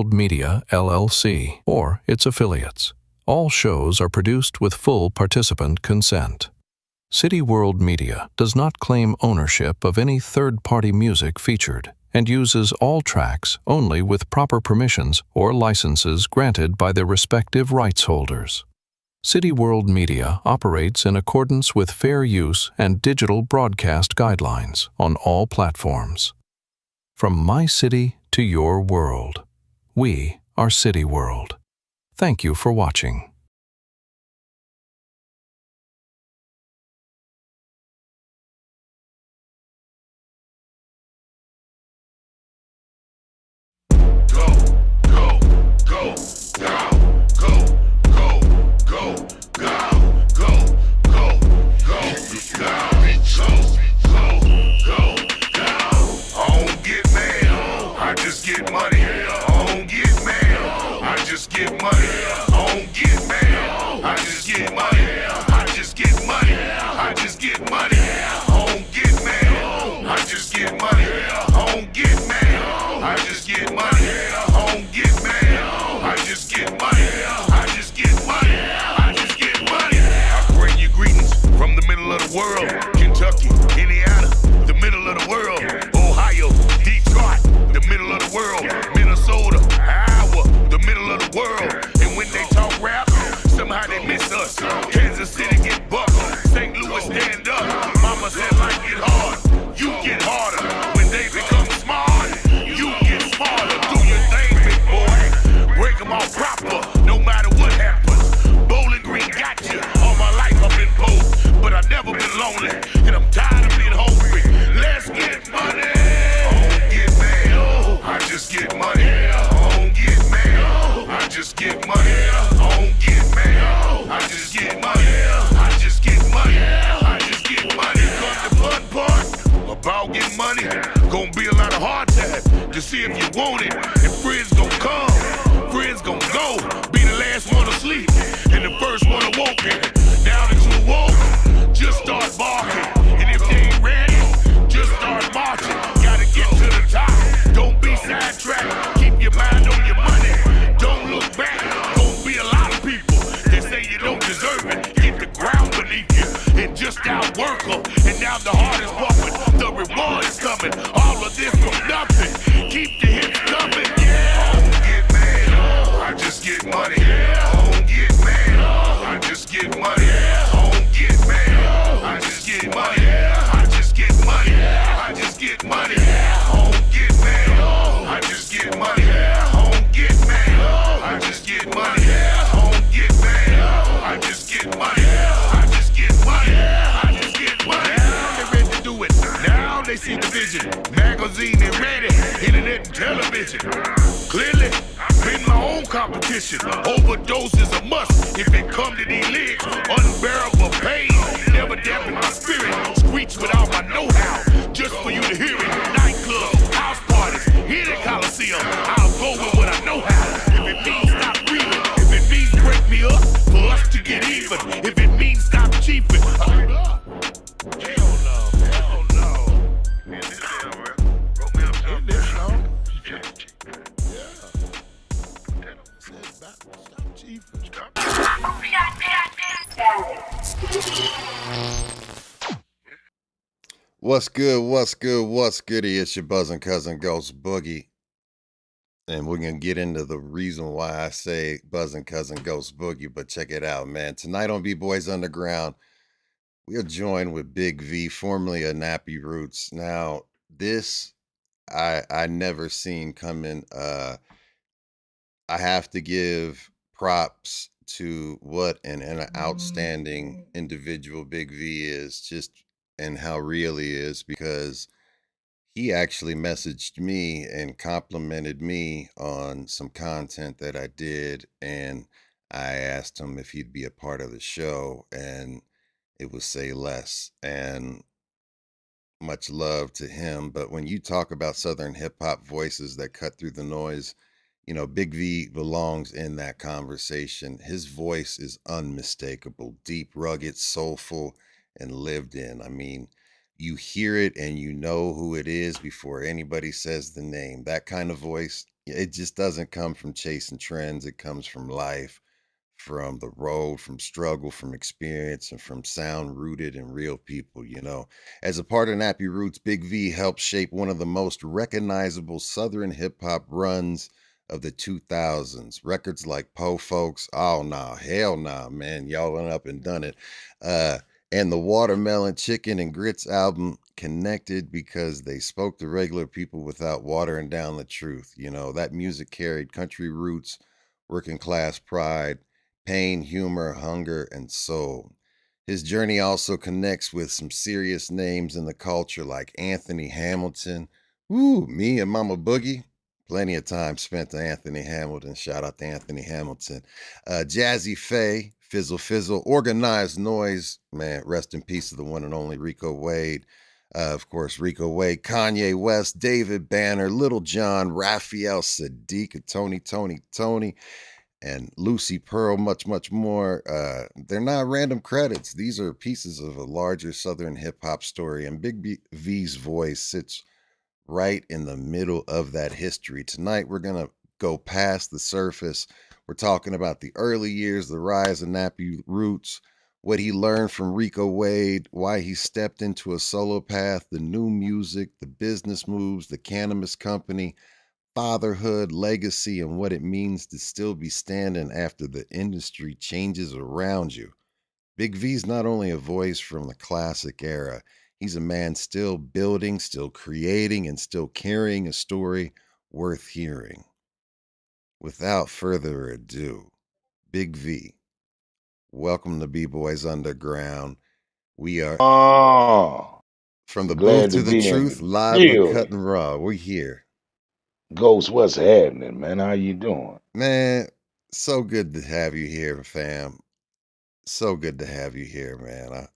World Media, LLC, or its affiliates. All shows are produced with full participant consent. City World Media does not claim ownership of any third-party music featured and uses all tracks only with proper permissions or licenses granted by their respective rights holders. City World Media operates in accordance with fair use and digital broadcast guidelines on all platforms. From my city to your world, we are City World. Thank you for watching. What's goody? It's your buzzing cousin Ghost Boogie. And we're going to get into the reason why I say buzzing cousin Ghost Boogie, but check it out, man. Tonight on B-Boys Underground, we are joined with Big V, formerly of Nappy Roots. Now, this I never seen coming. I have to give props to what an outstanding individual Big V is, just and how real he is, because he actually messaged me and complimented me on some content that I did, and I asked him if he'd be a part of the show, and it was Say Less. And much love to him. But when you talk about Southern hip hop voices that cut through the noise, you know, Big V belongs in that conversation. His voice is unmistakable, deep, rugged, soulful, and lived in. I mean, you hear it and you know who it is before anybody says the name. That kind of voice, It just doesn't come from chasing trends. It comes from life, from the road, from struggle, from experience, and from sound rooted in real people, you know. As a part of Nappy Roots, Big V helped shape one of the most recognizable Southern hip hop runs of the 2000s. Records like Po Folks, Oh Nah, Hell Nah, man, y'all went up and done it. Uh, and the Watermelon Chicken and Grits album connected because they spoke to regular people without watering down the truth. You know, that music carried country roots, working class pride, pain, humor, hunger, and soul. His journey also connects with some serious names in the culture like Anthony Hamilton. Ooh, me and Mama Boogie. Plenty of time spent to Anthony Hamilton. Shout out to Anthony Hamilton. Jazzy Faye, Fizzle Fizzle, Organized Noise. Man, rest in peace to the one and only Rico Wade. Of course, Rico Wade, Kanye West, David Banner, Little John, Raphael Sadiq, Tony, and Lucy Pearl, much, much more. They're not random credits. These are pieces of a larger Southern hip hop story, and V's voice sits right in the middle of that history. Tonight, we're going to go past the surface. We're talking about the early years, the rise of Nappy Roots, what he learned from Rico Wade, why he stepped into a solo path, the new music, the business moves, the cannabis company, fatherhood, legacy, and what it means to still be standing after the industry changes around you. Big V's not only a voice from the classic era, he's a man still building, still creating, and still carrying a story worth hearing. Without further ado, Big V, welcome to B-Boys Underground. We are Oh, from the booth glad to to the be in truth, the live, uncut, building. and raw. We're here. Ghost, what's happening, man? How you doing? Man, so good to have you here, fam. So good to have you here, man.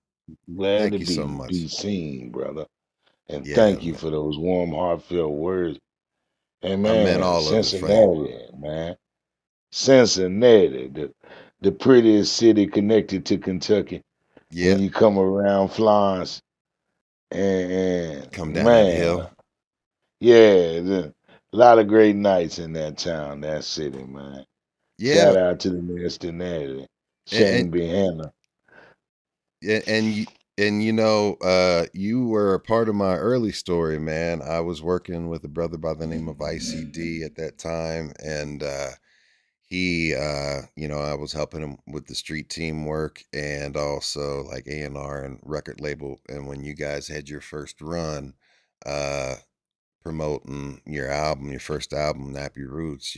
Glad to Thank you so be much. seen, brother. And Yeah, thank you man. for those warm, heartfelt words. And I meant man, all of it, fam. Cincinnati, man. Cincinnati, the prettiest city connected to Kentucky. When Yeah, you come around Florence and come down that man, hill. yeah, a lot of great nights in that town, that city, man. Yeah, Shout out to the Nasty Natty. and Shane B. Hannah. and and you, you were a part of my early story, man. I was working with a brother by the name of ICD at that time, and I was helping him with the street team work and also like A&R and record label. And when you guys had your first run, uh promoting your first album, Nappy Roots,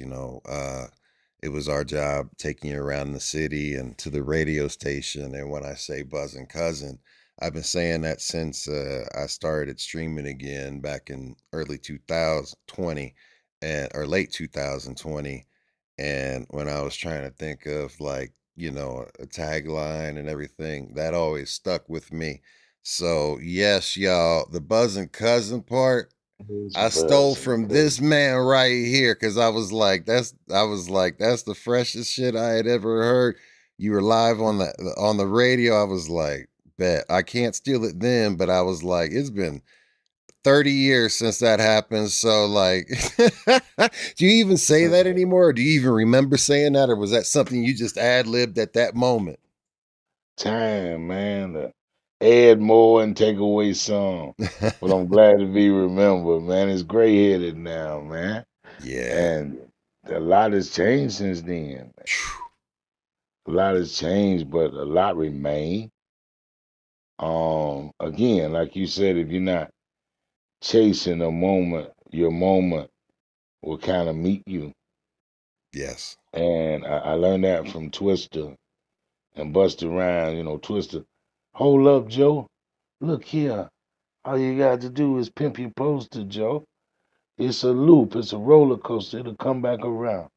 it was our job taking you around the city and to the radio station. And when I say buzzing cousin, I've been saying that since I started streaming again back in early 2020 and or late 2020. And when I was trying to think of like, a tagline and everything, that always stuck with me. So yes, y'all, the buzzing cousin part His I stole buzzing from this cousin. man right here because I was like, that's the freshest shit I had ever heard. You were live on the radio. I was like, bet I can't steal it then, but I was like, it's been 30 years since that happened. So like do you even say that anymore? Or do you even remember saying that? Or was that something you just ad-libbed at that moment? Time, man, to add more and take away some. But I'm glad to be remembered, man. It's gray headed now, man. Yeah. And a lot has changed since then. A lot has changed, but a lot remain. Again, like you said, if you're not chasing a moment, your moment will kind of meet you. Yes. And I learned that from Twister and Buster Rhymes. Twister, hold up, Joe. Look here. All you got to do is pimp your poster, Joe. It's a loop. It's a roller coaster. It'll come back around.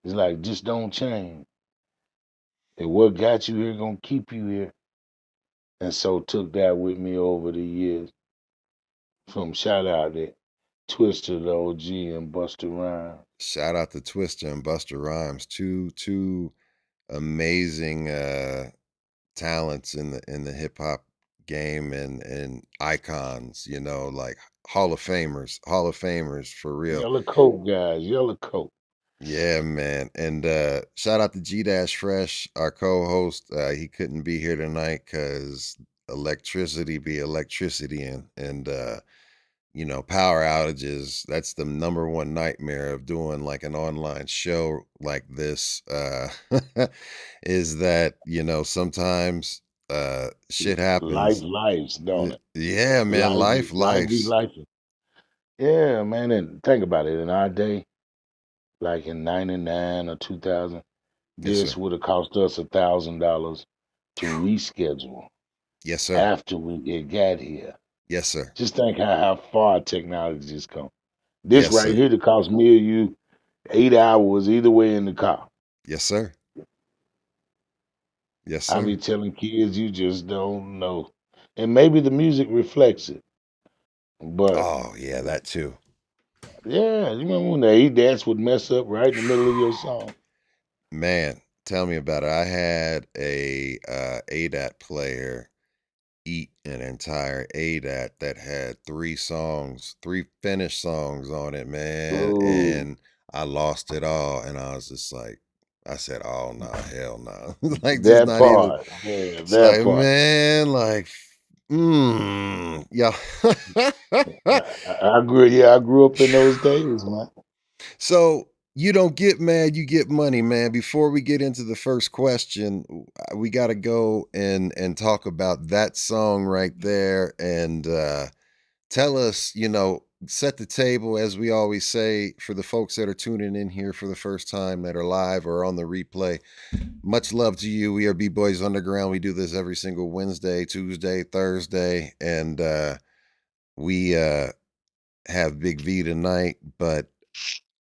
It's like, just don't change. And what got you here gonna keep you here. And so took that with me over the years. From shout out to Twister, the OG, and Buster Rhymes. Shout out to Twister and Buster Rhymes. Two amazing talents in the hip hop game and icons, you know, like Hall of Famers for real. Yellow coat guys, yellow coat. Yeah, man. And shout out to G Dash Fresh, our co-host. He couldn't be here tonight because electricity be electricity and you know, power outages. That's the number one nightmare of doing like an online show like this. Is that, you know, sometimes shit Life, happens. lives, don't it? Yeah, man, Life, life be life's. life. Yeah, man. And think about it. In our day, like in '99 or 2000, Yes, this sir. would have cost us $1,000 to Phew. reschedule Yes, sir. after it got here. Yes, sir. Just think how far technology has come. This Yes, right sir. here to cost me or you 8 hours either way in the car. Yes, sir. Yes, I be sir. telling kids you just don't know. And maybe the music reflects it. But Oh, yeah, that too. yeah, you remember when the A dance would mess up right in the middle of your song? Man, tell me about it. I had a ADAT player eat an entire ADAT that had three finished songs on it, man, Oh, and I lost it all, and I was just like, I said, "Oh no, hell no!" Like, just that not even. part. Yeah, It's that like, part. man, like, yeah. I grew yeah, I grew up in those days, man. So you don't get mad, you get money, man. Before we get into the first question, we got to go and talk about that song right there, and tell us, you know, set the table as we always say for the folks that are tuning in here for the first time that are live or on the replay. Much love to you. We are B Boys Underground. We do this every single Wednesday, Tuesday, Thursday, and we have Big V tonight, but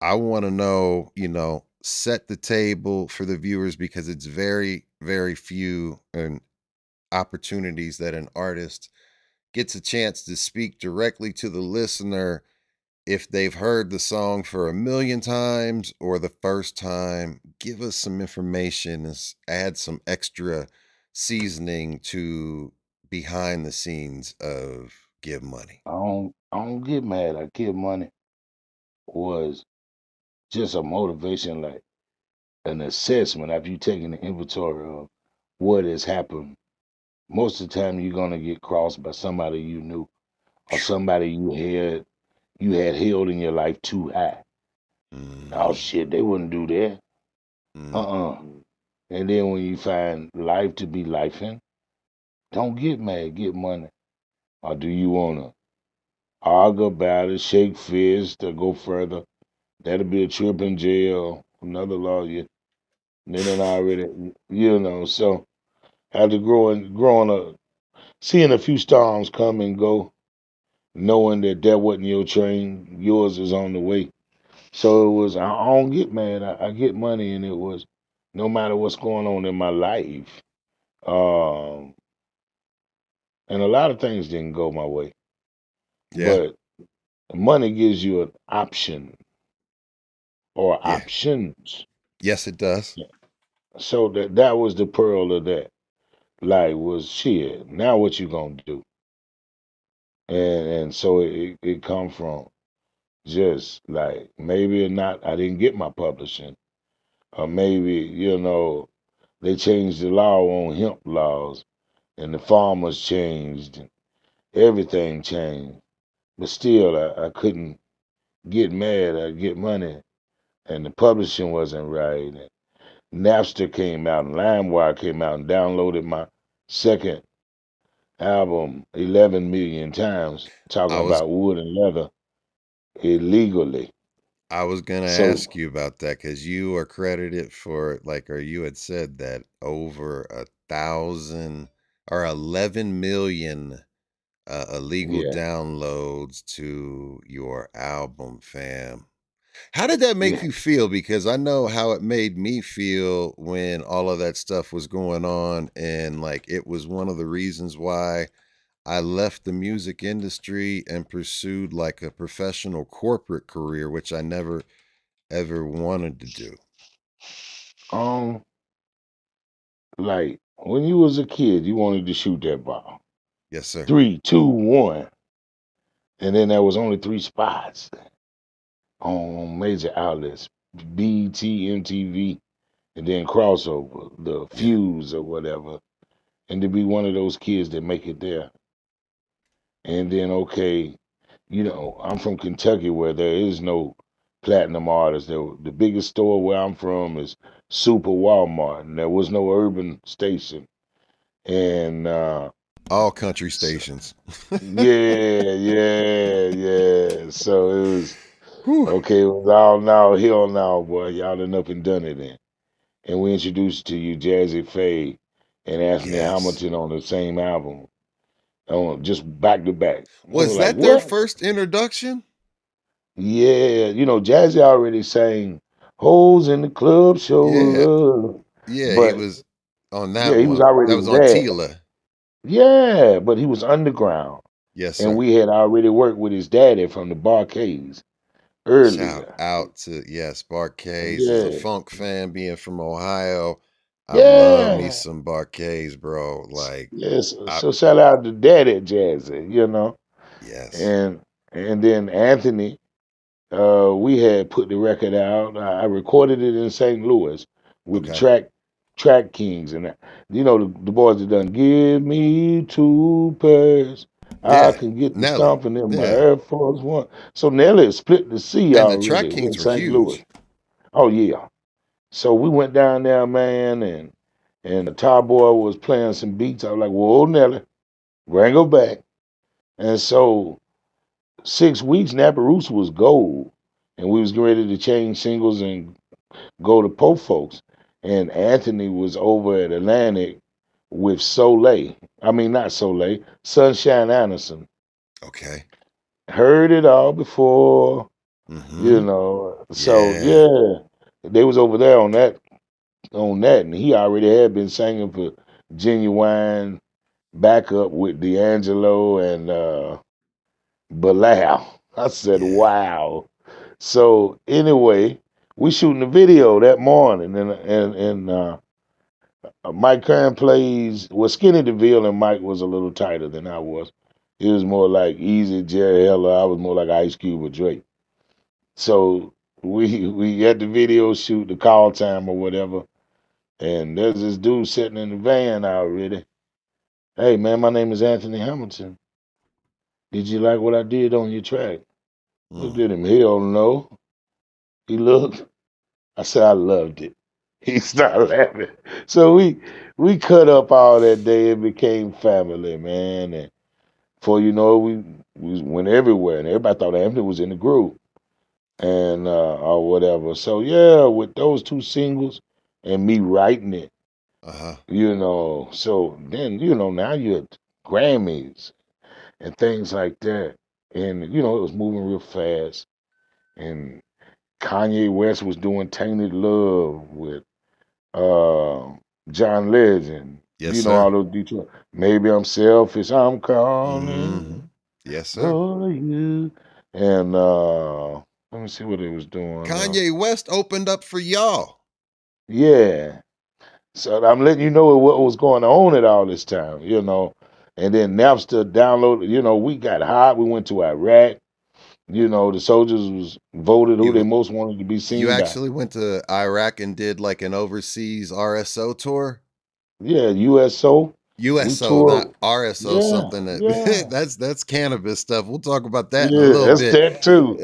I want to know, you know, set the table for the viewers because it's very, very few and opportunities that an artist gets a chance to speak directly to the listener if they've heard the song for a million times or the first time. Give us some information and add some extra seasoning to behind the scenes of Give Money. I don't get mad. I get money was just a motivation, like an assessment after you taking the inventory of what has happened. Most of the time you're gonna get crossed by somebody you knew or somebody you had held in your life too high. Oh Mm, shit, they wouldn't do that. mm, Uh-uh. And then when you find life to be lifing, don't get mad, get money. Or do you wanna argue about it, shake fists, or go further? That'll be a trip in jail, another lawyer. They done already, So after growing up, seeing a few storms come and go, knowing that wasn't your train, yours is on the way. So it was, I don't get mad. I get money, and it was no matter what's going on in my life. Um, and a lot of things didn't go my way, yeah, but money gives you an option or yeah. options. Yes, it does. So that was the pearl of that. Like was shit. Now what you gonna do? And so it come from just like maybe or not I didn't get my publishing, or maybe they changed the law on hemp laws, and the farmers changed, and everything changed. But still, I couldn't get mad. I get money, and the publishing wasn't right. And Napster came out, and LimeWire came out, and downloaded my second album 11 million times, talking I was about wood and leather illegally. I was gonna So ask you about that because you are credited for like, or you had said that over 1,000 or 11 million illegal yeah, downloads to your album, fam. How did that make yeah. you feel? Because I know how it made me feel when all of that stuff was going on, and like it was one of the reasons why I left the music industry and pursued like a professional corporate career, which I never ever wanted to do. Um, like when you was a kid, you wanted to shoot that ball. Yes, sir. 3, 2, 1. And then there was only 3 spots on major outlets, BT, MTV, and then crossover, the Yeah. Fuse or whatever. And to be one of those kids that make it there. And then, okay, I'm from Kentucky where there is no platinum artist. The biggest store where I'm from is Super Walmart, and there was no urban station. And All country stations. yeah. So it was Whew. okay. It was all now, hell now, boy. Y'all done up and done it then. And we introduced to you Jazzy Faye and Anthony Yes. Hamilton on the same album, just back to back. We were Was like, that their what? first introduction? Yeah, Jazzy already sang "Hoes in the Club Show Yeah. Love," Yeah, he but was on yeah, that he was one. That already was on there. Tila. Yeah, but he was underground, Yes, and sir. we had already worked with his daddy from the Barcades Shout earlier. out to, yes, Barcades. As a Yeah, funk fan being from Ohio, I love me yeah, some Barcades, bro. Like, yes. I, So shout out to Daddy Jazzy, yes. and then Anthony. We had put the record out. I recorded it in St. Louis with the Okay. track kings, and the boys that done give me 2 pairs. I Yeah. can get the Nelly. stomping in my Yeah. Air Force One. So Nelly had split the sea And the Track already Kings in were St. Louis. huge. Oh yeah. So we went down there, man, and the Tar Boy was playing some beats. I was like, "Whoa, Nelly, bring her back." And so 6 weeks, Nappy Roots was gold, and we was getting ready to change singles and go to Po Folks. And Anthony was over at Atlantic with Soleil. I mean, not Soleil, Sunshine Anderson. Okay. Heard it all before, Mm-hmm. So Yeah. yeah, they was over there on that, and he already had been singing for Genuine backup with D'Angelo and Bilal. I said, Yeah. wow. So anyway, we shooting the video that morning, and Mike Kern plays. Well, Skinny DeVille and Mike was a little tighter than I was. It was more like Easy, Jerry Heller. I was more like Ice Cube or Drake. So we had the video shoot, the call time or whatever, and there's this dude sitting in the van already. Hey man, my name is Anthony Hamilton. Did you like what I did on your track? Looked Mm. at him. Hell no. He looked. I said I loved it. He started laughing. So we cut up all that day and became family, man. And before you know it, we went everywhere, and everybody thought Anthony was in the group and or whatever. So yeah, with those 2 singles and me writing it, Uh-huh. So then now you're at Grammys and things like that, and it was moving real fast, and Kanye West was doing "Tainted Love" with uh, John Legend. Yes, All sir. those Detroit. Maybe I'm selfish. I'm Mm-hmm. calling Yes, sir. for you. And let me see what he was doing. Kanye West opened up for y'all. Yeah. So I'm letting you know what was going on at all this time. And then Napster downloaded. We got hot. We went to Iraq. The soldiers was voted who they You most wanted to be you seen by. actually went to Iraq and did like an overseas RSO tour? Yeah, USO. We USO, not toured. RSO, Yeah, something that yeah. that's cannabis stuff. We'll talk about that in a Yeah, little that's bit. that too.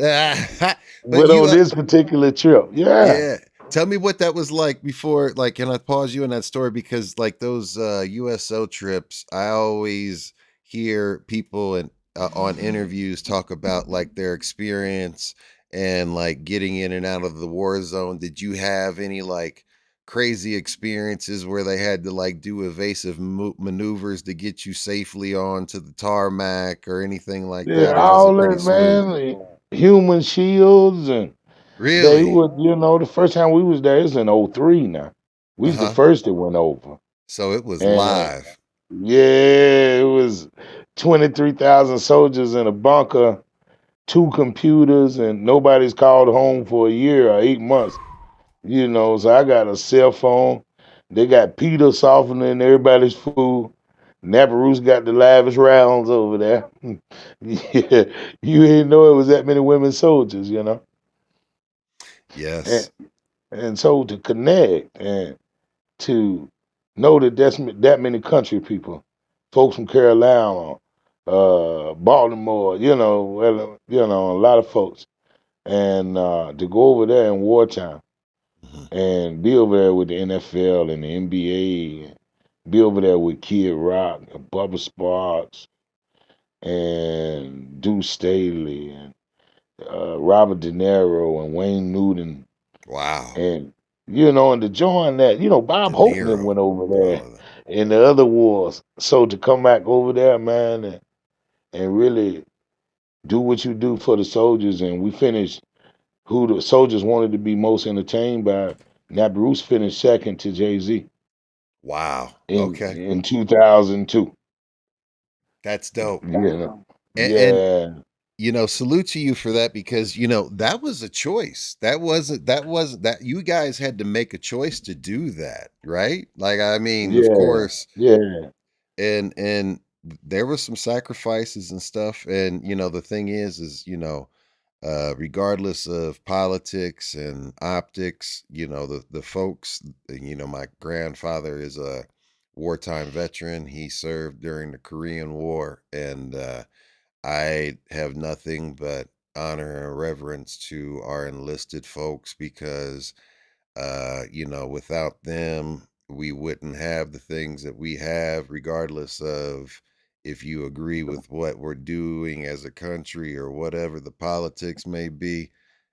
But But on this particular trip, yeah. yeah. Tell me what that was like before. Like, can I pause you in that story? Because like those USO trips, I always hear people and on interviews talk about like their experience and like getting in and out of the war zone. Did you have any like crazy experiences where they had to like do evasive maneuvers to get you safely onto the tarmac or anything like Yeah, that? Or was all it pretty that, smooth? man. Human shields, and they Really? would, the first time we was there, it's in '03 now. We was the Uh-huh. first that went over. So it was And live. yeah, it was 23,000 soldiers in a bunker, 2 computers, and nobody's called home for a year or 8 months. So I got a cell phone. They got Peter softening everybody's food. Nappy Roots got the lavish rounds over there. Yeah, you didn't know it was that many women soldiers, you know. And Yes. and so to connect and to know that that many country people, folks from Carolina, Baltimore, a lot of folks, and to go over there in wartime Mhm. and be over there with the NFL and the NBA, and be over there with Kid Rock and Bubba Sparks and Deuce Staley and Robert De Niro and Wayne Newton Wow. and and to join that, De Bob Hope and them Niro. went over All there of that. in the other wars. So to come back over there, man, and really do what you do for the soldiers, and we finished who the soldiers wanted to be most entertained by. Nappy Roots finished second to Jay-Z Wow. in Okay. in 2002. That's dope. Yeah, And yeah, salute to you for that because that was a choice. That wasn't that you guys had to make a choice to do that, right? Like I mean, of yeah, course, yeah. and there were some sacrifices and stuff. And the thing is, regardless of politics and optics, the folks, my grandfather is a wartime veteran. He served during the Korean War, and I have nothing but honor and reverence to our enlisted folks because without them, we wouldn't have the things that we have, regardless of if you agree with what we're doing as a country or whatever the politics may be.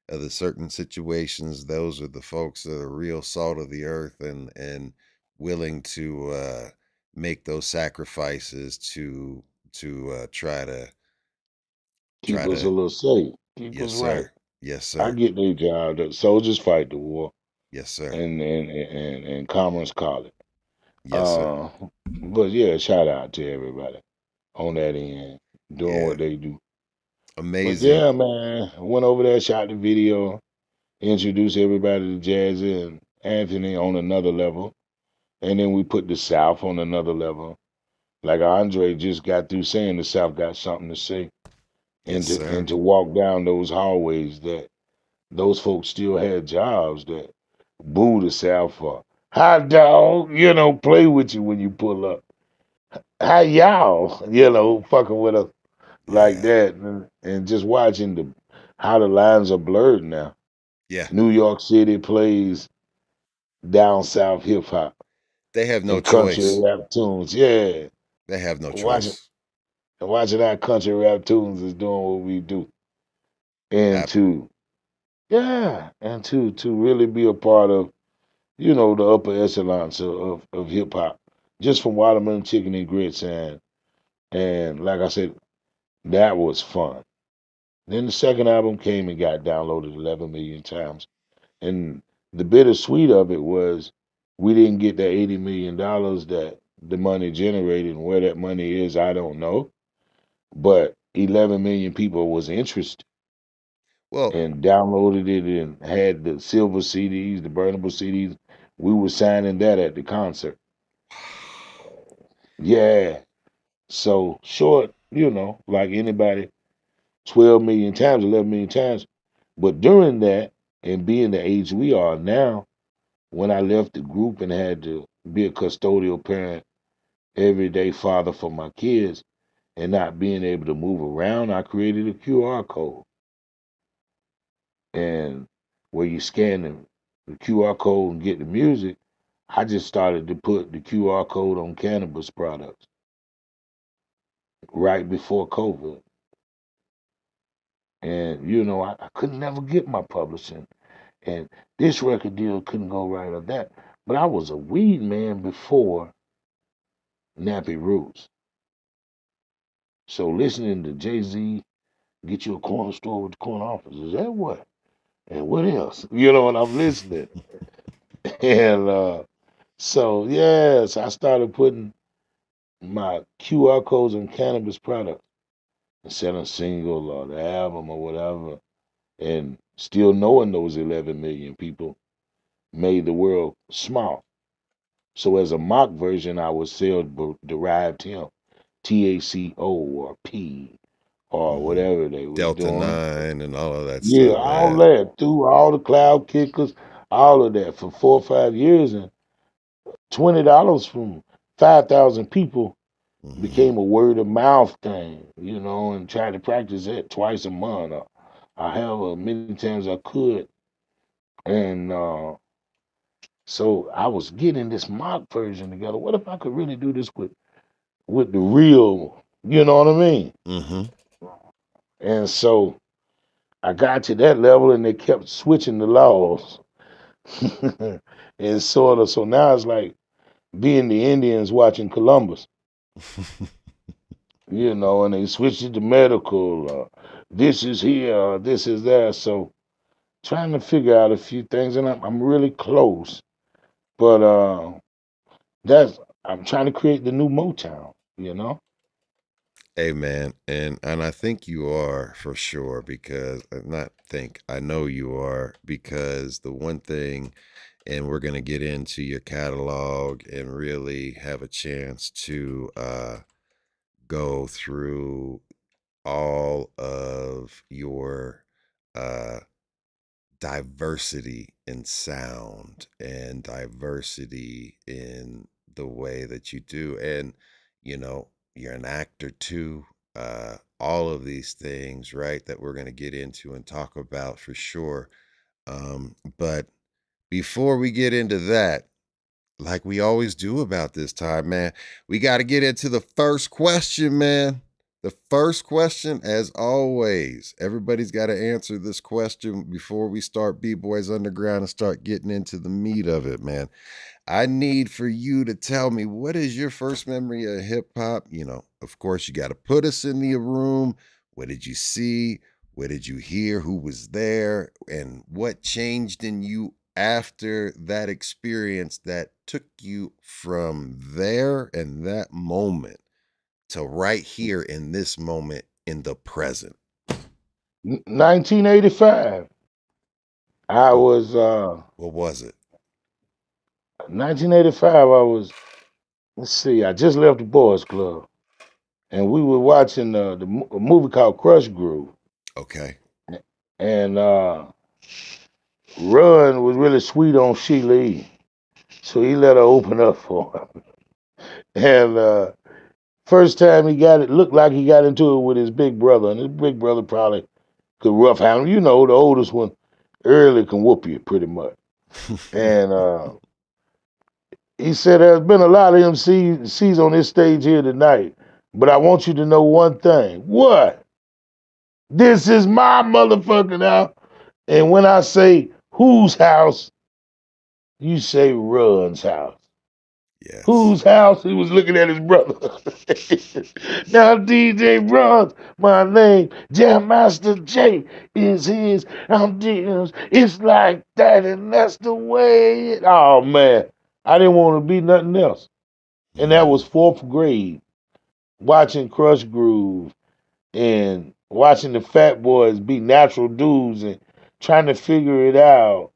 The certain situations, those are the folks that are real salt of the earth and willing to make those sacrifices to Keep try us a to. little safe. Keep Yes, us right. sir. Yes, I sir. get their job. The soldiers fight the war, Yes, sir. and commerce call it. Yes, sir. Uh, but yeah, shout out to everybody on that end doing Yeah. what they do. But Amazing. yeah, man, I went over there, shot the video, introduced everybody to Jazzy and Anthony on another level, and then we put the South on another level. Like Andre just got through saying, the South got something to say, Yes, and sir. to walk down those hallways that those folks still had jobs that boo the South for. Hot dog, play with you when you pull up. How y'all, fucking with us like Yeah. that, and just watching how the lines are blurred now. Yeah. New York City plays down south hip hop They have no and country choice. rap tunes. Yeah, They have no watching choice. watching our country rap tunes is doing what we do, and Ab- to really be a part of the upper echelons of hip hop, just from Watermelon Chicken and Grits, and like I said, that was fun. Then the second album came and got downloaded 11 million times. And the bittersweet of it was we didn't get that $80 million that the money generated, and where that money is, I don't know. But 11 million people was interested well, and downloaded it and had the silver CDs, the burnable CDs. We were signing that at the concert. Yeah. So short, like anybody, 12 million times, 11 million times. But during that, and being the age we are now, when I left the group and had to be a custodial parent, everyday father for my kids, and not being able to move around, I created a QR code. And where you scan the QR code and get the music, I just started to put the QR code on cannabis products right before COVID. And, I couldn't never get my publishing. And this record deal couldn't go right or that. But I was a weed man before Nappy Roots. So listening to Jay-Z get you a corner store with the corner office, is that what? And what else? And I'm listening. And so yes, I started putting my QR codes on cannabis products and selling a single or the album or whatever. And still knowing those 11 million people made the world small. So as a mock version, I would sell derived hemp, THCO or P or whatever they was Delta doing. 9 and all of that Yeah, stuff. all Yeah. that through all the cloud kickers, all of that for 4 or 5 years, and $20 from 5,000 people Hmm. became a word of mouth thing, and tried to practice that twice a month. I have many times I could, and so I was getting this mock version together. What if I could really do this with the real? You know what I mean? Hmm. And so I got to that level, and they kept switching the laws, and sort of. So now it's like being the Indians watching Columbus, and they switched it to medical. This is here, this is there. So trying to figure out a few things, and I'm really close. But that's I'm trying to create the new Motown. Hey man, and I think you are for sure because not think I know you are because the one thing, and we're gonna get into your catalog and really have a chance to go through all of your uh diversity in sound and diversity in the way that you do. And, you're an actor too. All of these things, right, that we're going to get into and talk about for sure. But before we get into that, like we always do about this time, man, we got to get into the first question, man. The first question, as always, everybody's got to answer this question before we start B-Boys Underground and start getting into the meat of it, man. I need for you to tell me, what is your first memory of hip hop? Of course, you got to put us in the room. What did you see? What did you hear? Who was there? And what changed in you after that experience that took you from there and that moment to right here in this moment in the present? 1985. I What, was what was it? 1985. I was. Let's see. I just left the boys' club, and we were watching a movie called Crush Groove, Okay. and Run was really sweet on Sheila E. So he let her open up for him. And first time he got it, looked like he got into it with his big brother, and his big brother probably could rough handle him. The oldest one early can whoop you pretty much. And he said, there's been a lot of MCs on this stage here tonight, but I want you to know one thing. What? This is my motherfucking house. And when I say whose house, you say Run's house. Yes. Whose house? He was looking at his brother. Now DJ Bronx, my name, Jam Master J is his. I'm D's. It's like that, and that's the way Oh man, I didn't want to be nothing else. And that was Mm. fourth grade, watching Crush Groove and watching the Fat Boys be natural dudes and trying to figure it out,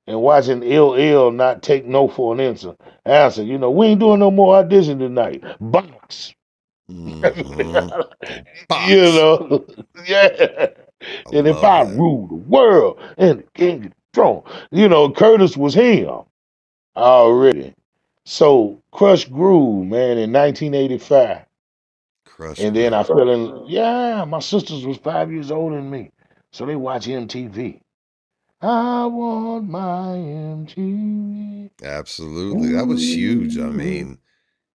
and watching LL not take no for an answer. We ain't doing no more audition tonight. Box. Hmm. you Box. know, yeah. I And if love I that. rule the world and the king of the throne, Curtis was him already. So Crush Groove, man, in 1985. Crush And then I Groove. fell in. Yeah, my sisters was 5 years older than me, so they watch MTV. I want my MTV. Absolutely. That was huge. I Ooh. mean,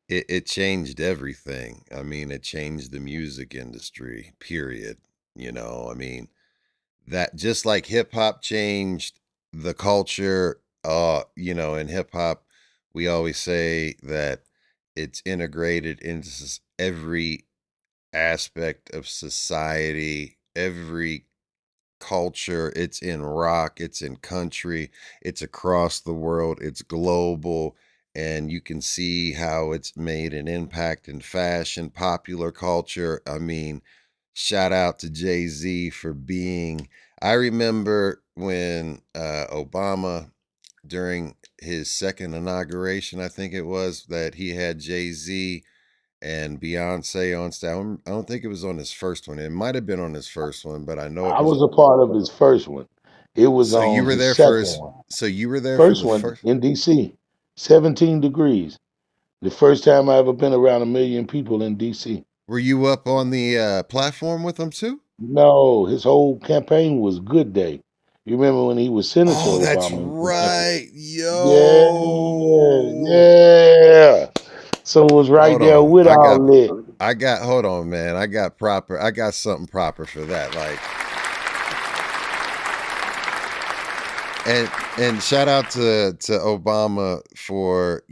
it changed everything. I mean, it changed the music industry, period. I mean, that just like hip hop changed the culture, in hip hop, we always say that it's integrated into every aspect of society, every culture. It's in rock, it's in country, it's across the world, it's global. And you can see how it's made an impact in fashion, popular culture. I mean, shout out to Jay-Z for being. I remember when Obama during his second inauguration, I think it was, that he had Jay-Z and Beyonce on stage. I don't think it was on his first one. It might have been on his first one, but I know it I was. was a part of his first one. It was So you on were his there for second his. one. So you were there for First the one first. in DC, 17 degrees. The first time I ever been around 1 million people in DC. Were you up on the platform with him too? No, his whole campaign was Good Day. You remember when he was Senator Oh, that's Obama in Kentucky? right. Yeah, Yo. yeah. So it was right Hold there on. with all that. Hold on, man. I got something proper for that. Like, and shout out to Obama for,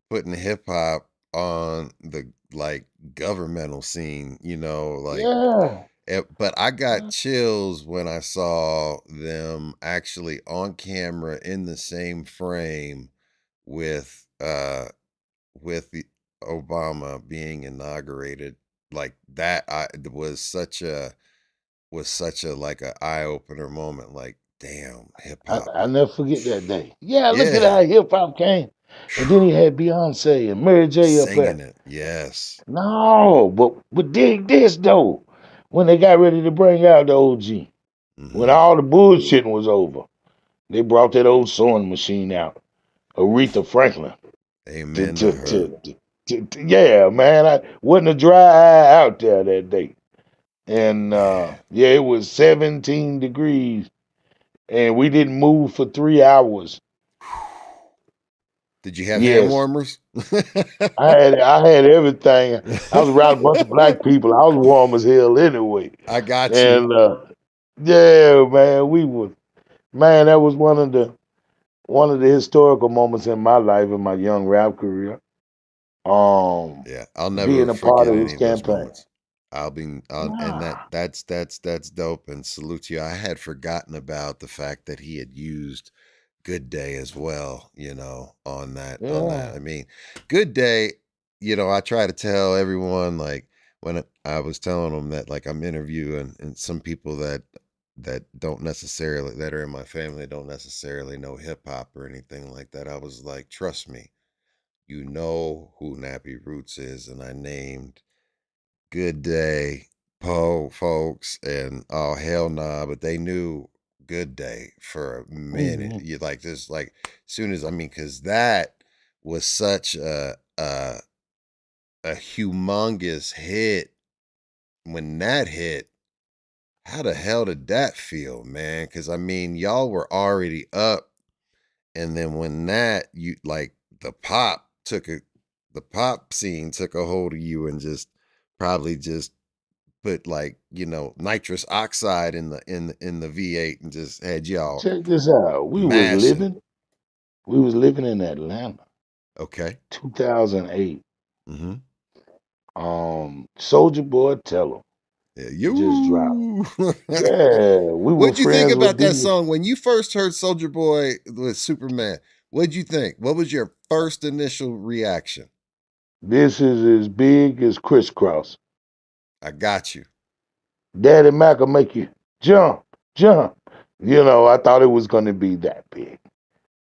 putting hip hop on the like governmental scene, like. Yeah. But I got chills when I saw them actually on camera in the same frame with the Obama being inaugurated. Like that was such a like a eye opener moment. Like, damn, hip hop. I never forget that day. Yeah, look at Yeah, how hip hop came. And then he had Beyonce and Mary J up singing there. it. Yes. No, but dig this though. When they got ready to bring out the OG, when Hmm. all the bullshitting was over, they brought that old sewing machine out. Aretha Franklin. To, Amen to to, her. to, yeah, man. I wasn't a dry eye out there that day. And Yeah. yeah, it was 17 degrees. And we didn't move for 3 hours. Did you have hand Yes. warmers? I had everything. I was around a bunch of black people. I was warm as hell anyway. I got you. And yeah, man, that was one of the historical moments in my life in my young rap career. Yeah, I'll Being never a part forget of any his of those campaign. moments. And Nah. that's dope, and salute to you. I had forgotten about the fact that he had used Good Day as well, on that. Yeah. I mean, Good Day, I try to tell everyone, like, when I was telling them that, like, I'm interviewing and some people that don't necessarily, that are in my family, don't necessarily know hip hop or anything like that. I was like, trust me, you know who Nappy Roots is, and I named Good Day, Poe folks, and oh hell nah, but they knew Good Day for a minute. Hmm. You like just like soon as, I mean, because that was such a humongous hit. When that hit, how the hell did that feel, man? Because I mean, y'all were already up, and then when that, you like, the pop scene took a hold of you and just probably just put, like, nitrous oxide in the V8 and just had y'all Check this out. mashing. We was living in Atlanta, Okay. 2008. Hmm. Soldier Boy Tell 'em Yeah, just dropped. you. Yeah, we were What'd you think friends with about that D. song when you first heard Soldier Boy with Superman? What'd you think? What was your first initial reaction? This is as big as crisscross. I got you. Daddy Mac will make you jump, jump. I thought it was gonna be that big.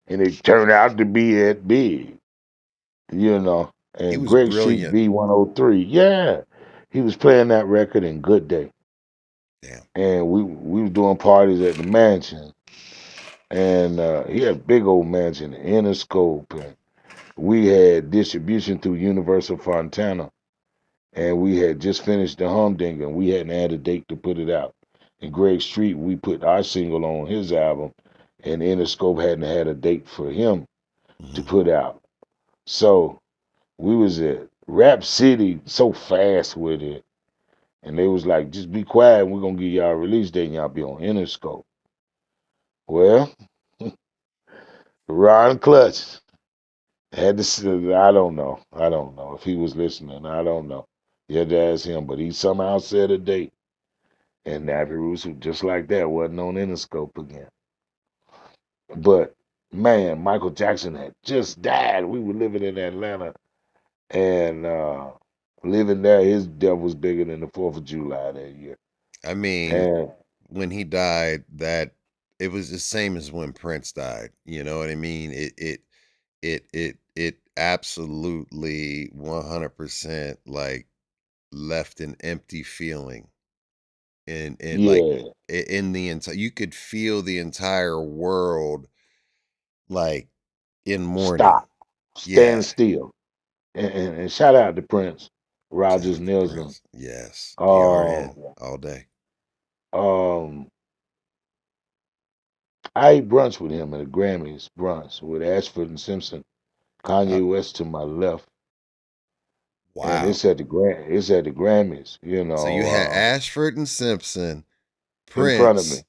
And it turned out to be that big, you know. He And was Greg Street brilliant. B103, yeah, he was playing that record in Good Day. Damn. And we was doing parties at the mansion. And he had a big old mansion, Interscope. And we had distribution through Universal Fontana. And we had just finished the Humdinger, and we hadn't had a date to put it out. And Greg Street, we put our single on his album, and Interscope hadn't had a date for him to Hmm. put out. So we was at Rap City so fast with it, and they was like, "Just be quiet. We're gonna give y'all a release date, and y'all be on Interscope." Well, Ron Clutch had to. I don't know. I don't know if he was listening. I don't know. You had to ask him, but he somehow said a date, and Nappy Roots, just like that, wasn't on Interscope again. But man, Michael Jackson had just died. We were living in Atlanta, and living there, his death was bigger than the 4th of July that year. I mean, And when he died, that it was the same as when Prince died. You know what I mean? It absolutely 100% like left an empty feeling and like Yeah, in the entire you could feel the entire world like in mourning. stop, stand Yeah. still, and shout out to Prince Shout Rogers out to Nelson. Prince. Yes. Um, PRN all day. um, I ate brunch with him at a Grammys brunch with Ashford and Simpson, Uh, Kanye West to my left, and wow. it's at the Grammys, So you had Ashford and Simpson, in front of me. Prince,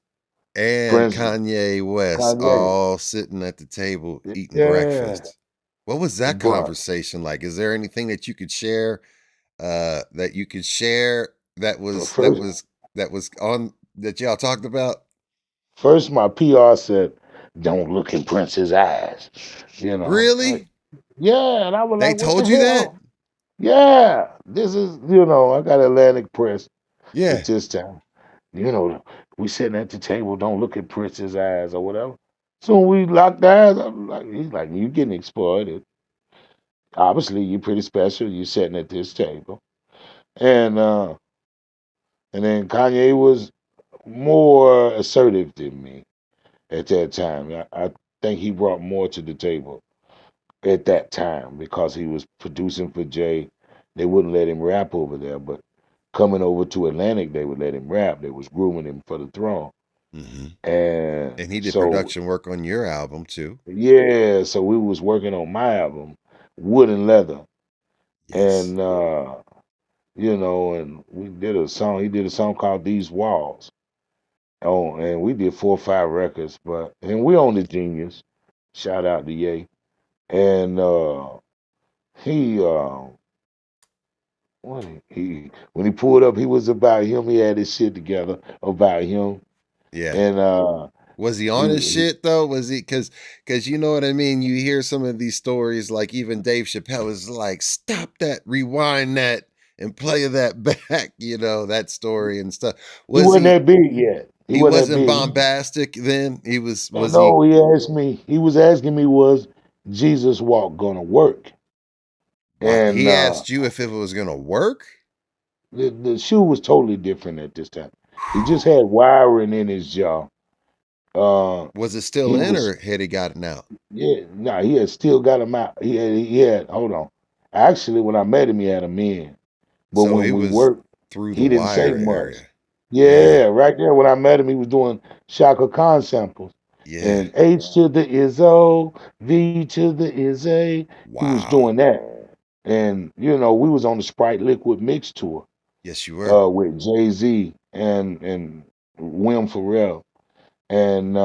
and Prince, Kanye West Kanye, all sitting at the table eating yeah, breakfast. What was that brunch. conversation like? Is there anything that you could share that you could share that was that First, was that was on that y'all talked about? first, my PR said, "Don't look in Prince's eyes," Like, Really? yeah, and I was They like, "What the told you that? hell?" Yeah, this is, I got Atlantic Press at Yeah. this time. You know, we sitting at the table, don't look at Prince's eyes or whatever. So when we locked eyes, I'm like, he's like, you getting exploited. Obviously, you're pretty special. You're sitting at this table. And and then Kanye was more assertive than me at that time. I think he brought more to the table at that time because he was producing for Jay. They wouldn't let him rap over there, but coming over to Atlantic, they would let him rap. They was grooming him for the throne. Hmm. And And he did so production work on your album too. yeah, so we was working on my album, Wood and Leather. Yes. And and we did a song, he did a song called These Walls. Oh, and we did 4 or 5 records, and we own the Genius. Shout out to Ye. And he what when he pulled up, he was about him. He had his shit together about him. Yeah. And Was he on his he shit though? Was he cause you know what I mean? You hear some of these stories, like even Dave Chappelle is like, stop that, rewind that, and play that back, that story and stuff. he Was wasn't he that big yet. He he wasn't that wasn't big. bombastic then? Was he No, he was asking me, was Jesus Walk gonna work? Wow, And he asked you if it was gonna work? the shoe was totally different at this time. He just had wiring in his jaw. Was it still He in was or had he gotten out? Yeah, no, he had still got him out. He had hold on. Actually, when I met him, he had him in. But So when he we was worked, through the he didn't say wire much. area. Yeah, Yeah. right there when I met him, he was doing Shaka Khan samples. Yeah. And H to the is O, V to the is A. He was Wow. doing that. And we was on the Sprite Liquid Mix tour Yes, you were. with Jay-Z and Wim Farrell. And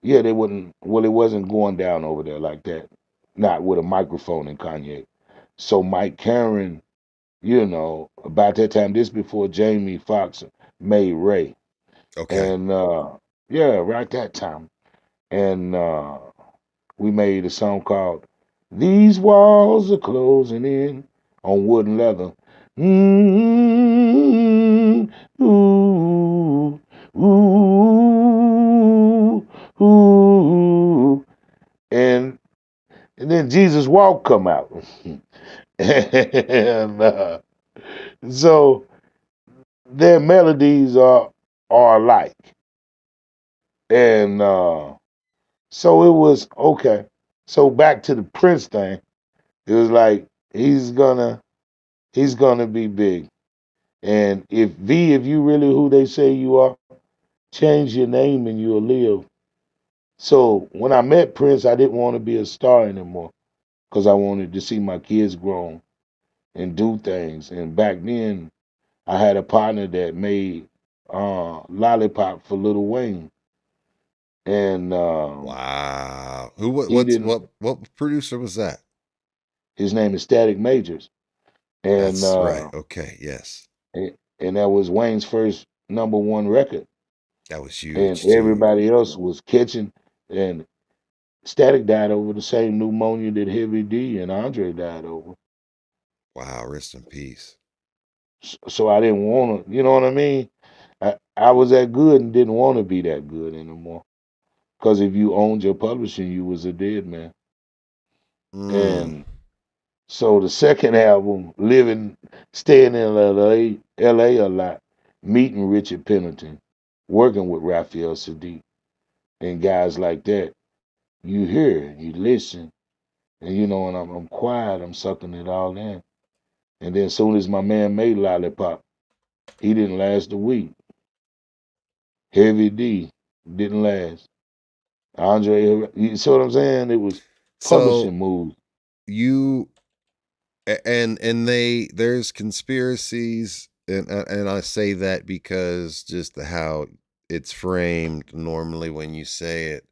yeah, they wouldn't. Well, it wasn't going down over there like that. Not with a microphone and Kanye. So Mike Karen, about that time, this before Jamie Foxx made Ray, Okay. and yeah, right that time, and we made a song called "These Walls Are Closing In" on Wood and Leather. Mm, ooh, ooh, ooh, and then Jesus Walk come out, and so their melodies are alike, and so it was okay. So back to the Prince thing, it was like he's gonna be big, and if you really who they say you are, change your name and you'll live. So when I met Prince, I didn't want to be a star anymore because I wanted to see my kids grow and do things. And back then, I had a partner that made Lollipop for Lil Wayne, and Wow. Who what he what's didn't. what producer was that? His name is Static Majors, and That's right. Okay, yes. and that was Wayne's first #1 record, That was and huge too. everybody else was catching. And Static died over the same pneumonia that Heavy D and Andre died over. Wow, rest in peace. So I didn't want to, you know what I mean? I was that good and didn't want to be that good anymore. Because if you owned your publishing, you was a dead man. Mm. And so the second album, staying in LA a lot, meeting Richard Pennington, working with Raphael Sadiq and guys like that, you hear, you listen, and and I'm quiet, I'm sucking it all in. And then as soon as my man made Lollipop, he didn't last a week. Heavy D didn't last. Andre, you see what I'm saying? It was So publishing moves. you and there's conspiracies, and I say that because just how it's framed normally when you say it,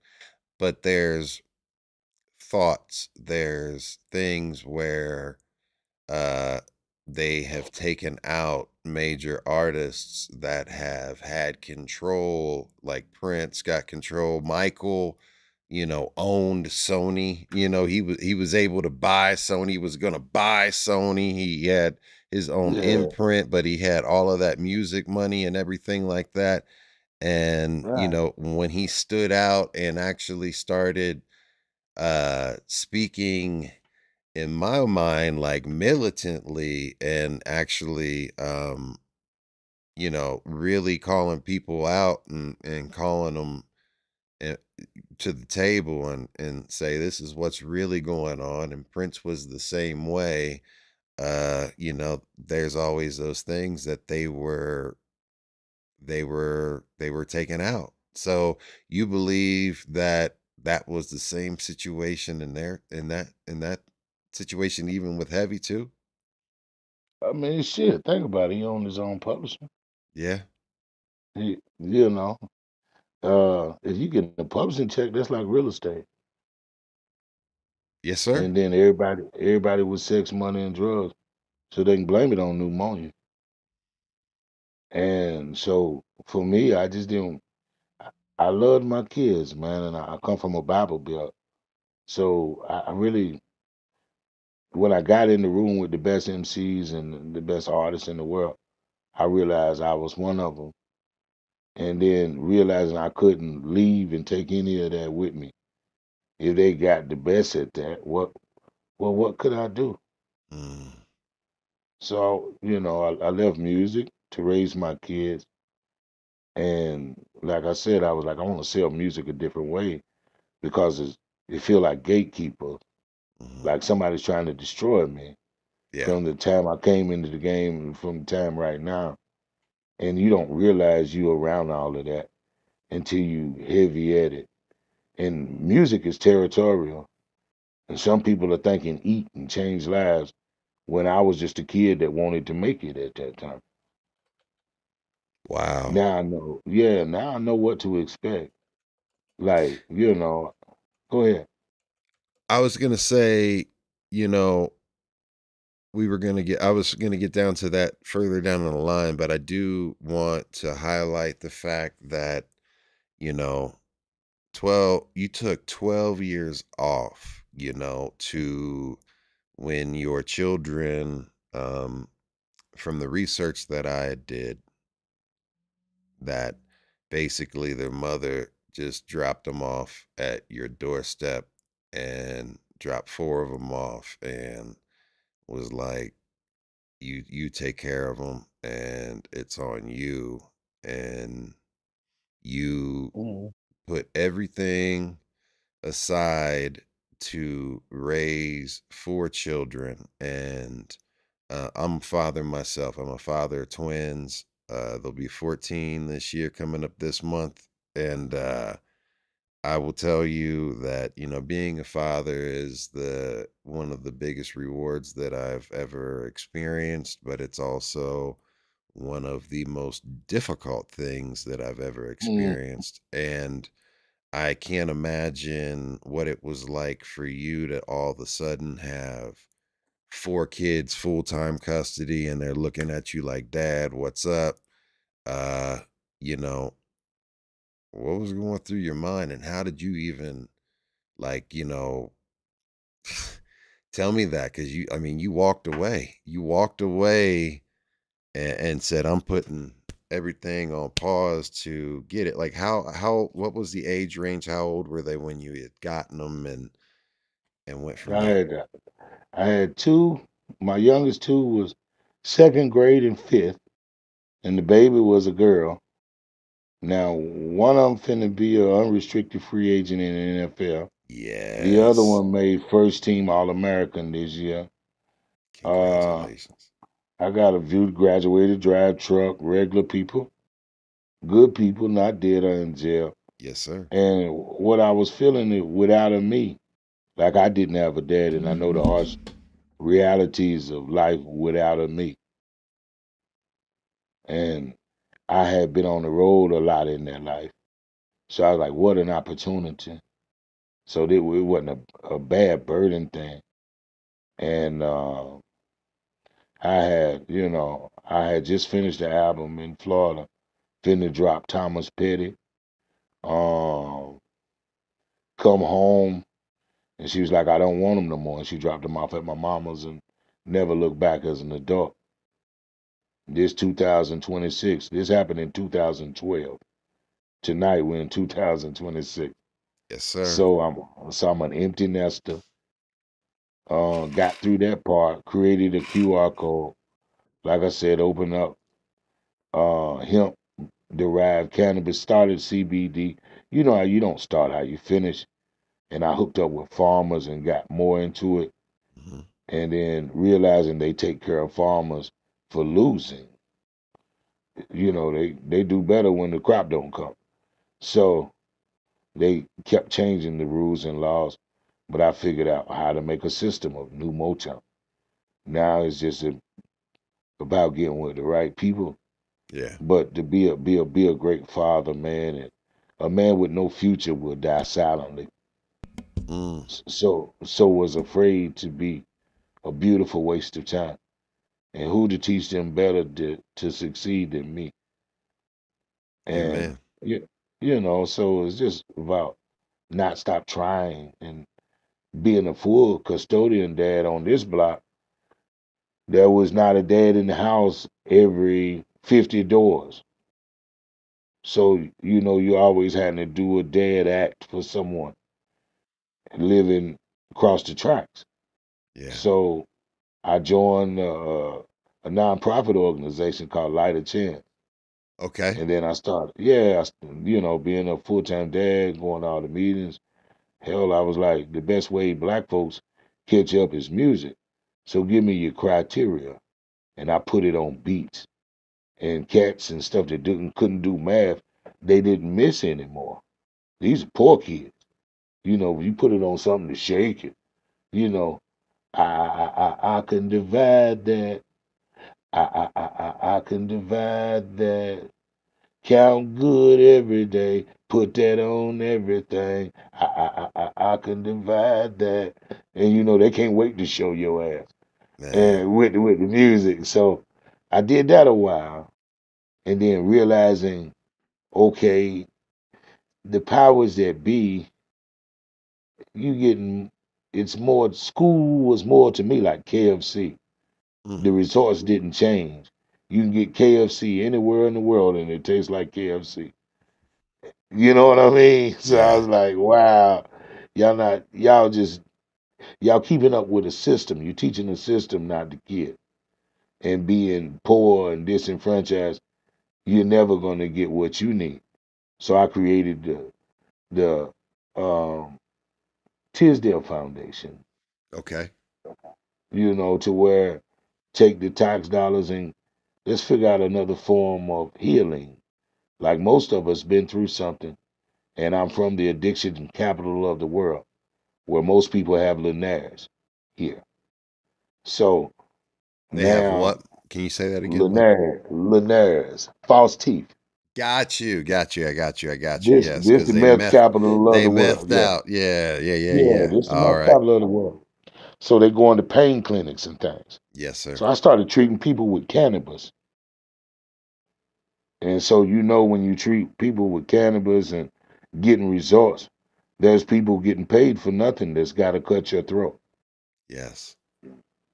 but there's thoughts, there's things where uh they have taken out major artists that have had control, like Prince got control. Michael, owned Sony. He was able to buy Sony. He was going to buy Sony. He had his own Yeah, imprint, but he had all of that music money and everything like that. And right. when he stood out and actually started speaking, in my mind, like militantly, and actually really calling people out, and calling them to the table, and say this is what's really going on. And Prince was the same way. There's always those things that they were taken out. So you believe that that was the same situation in that situation, even with Heavy too? I mean, shit, think about it. He owned his own publishing. Yeah. He, if you get a publishing check, that's like real estate. Yes, sir. And then everybody with sex, money, and drugs, so they can blame it on pneumonia. And so for me, I just didn't. I loved my kids, man, and I come from a Bible Belt. So I really, when I got in the room with the best MCs and the best artists in the world, I realized I was one of them. And then realizing I couldn't leave and take any of that with me. If they got the best at that, what could I do? Mm. So, I left music to raise my kids. And like I said, I was like, I want to sell music a different way because it feel like gatekeeper, Mhm. like somebody's trying to destroy me Yeah. from the time I came into the game and from the time right now. And you don't realize you around all of that until you heavy at it. And music is territorial. And some people are thinking eat and change lives when I was just a kid that wanted to make it at that time. Wow. Now I know, yeah, now I know what to expect. Like, go ahead. I was gonna say, you know, I was gonna get down to that further down the line, but I do want to highlight the fact that, you know, 12 you took 12 years off, to when your children, from the research that I did, that basically their mother just dropped them off at your doorstep, and dropped four of them off, and was like, you take care of them, and it's on you. And you Mhm. put everything aside to raise four children. And I'm a father myself. I'm a father of twins. They'll be 14 this year, coming up this month. And I will tell you that, being a father is the one of the biggest rewards that I've ever experienced, but it's also one of the most difficult things that I've ever Mm. experienced. And I can't imagine what it was like for you to all of a sudden have four kids, full-time custody, and they're looking at you like, "Dad, what's up?" Uh, you know, what was going through your mind, and how did you even, like, tell me that? Because you walked away. You walked away and said, "I'm putting everything on pause to get it? Like what was the age range? How old were they when you had gotten them and went from I there? had I had two. My youngest two was second grade and fifth, and the baby was a girl. Now one of them finna be an unrestricted free agent in the NFL. The other Yes. one made first team All American this year. Uh, Congratulations. I got a view graduated drive truck, regular people, good people, not dead or in jail. Yes, sir. And what I was feeling it without a me, like I didn't have a dad, and I know the harsh realities of life without a me. And I had been on the road a lot in that life. So I was like, what an opportunity. So it wasn't a bad burden thing. And I had just finished the album in Florida, finna drop Thomas Petty. Um, come home, and she was like, I don't want him no more. And she dropped him off at my mama's and never looked back as an adult. This 2026, this happened in 2012. Tonight we're in 2026. Yes, sir. So I'm an empty nester. Got through that part, created a QR code. Like I said, open up hemp derived cannabis, started CBD. You know how you don't start how you finish. And I hooked up with farmers and got more into it. Hmm. And then realizing they take care of farmers for losing. They do better when the crop don't come. So they kept changing the rules and laws, but I figured out how to make a system of new Motown. Now it's just about getting with the right people, Yeah. but to be a great father, man, and a man with no future will die silently. Mm. So was afraid to be a beautiful waste of time. And who to teach them better to succeed than me? And Amen. so it's just about not stop trying and being a full custodian dad on this block. There was not a dad in the house every 50 doors. So, you always had to do a dad act for someone living across the tracks. Yeah. So I joined a nonprofit organization called Light a Chance. Okay. And then I started, being a full time dad, going to all the meetings. Hell, I was like, the best way black folks catch up is music. So give me your criteria. And I put it on beats. And cats and stuff that couldn't do math, they didn't miss anymore. These are poor kids. You put it on something to shake it. You know, I can divide that. I can divide that. Count good every day. Put that on everything. I can divide that. And they can't wait to show your ass. Man. And with the music. So I did that a while. And then realizing, okay, the powers that be, you getting it's more school was more to me like KFC. Mm. The resorts didn't change. You can get KFC anywhere in the world and it tastes like KFC. You know what I mean? So I Yeah. was like, wow, y'all keeping up with a system. You're teaching the system, not the kid. And being poor and disenfranchised, you're never gonna get what you need. So I created the Tisdale Foundation, Okay. to where take the tax dollars and let's figure out another form of healing. Like most of us been through something, and I'm from the addiction capital of the world, where most people have Linares here. So They have now what? Can you say that again? What? Linares, false teeth. Got you. Got you. I got you. I got you. This Yes, this because the meth capital of they the world. methed Yeah, out. Yeah. Yeah. Yeah. yeah, Yeah. this the All meth right. capital of the world. So they go into pain clinics and things. Yes, sir. So I started treating people with cannabis. And so when you treat people with cannabis and getting results, there's people getting paid for nothing that's got to cut your throat. Yes.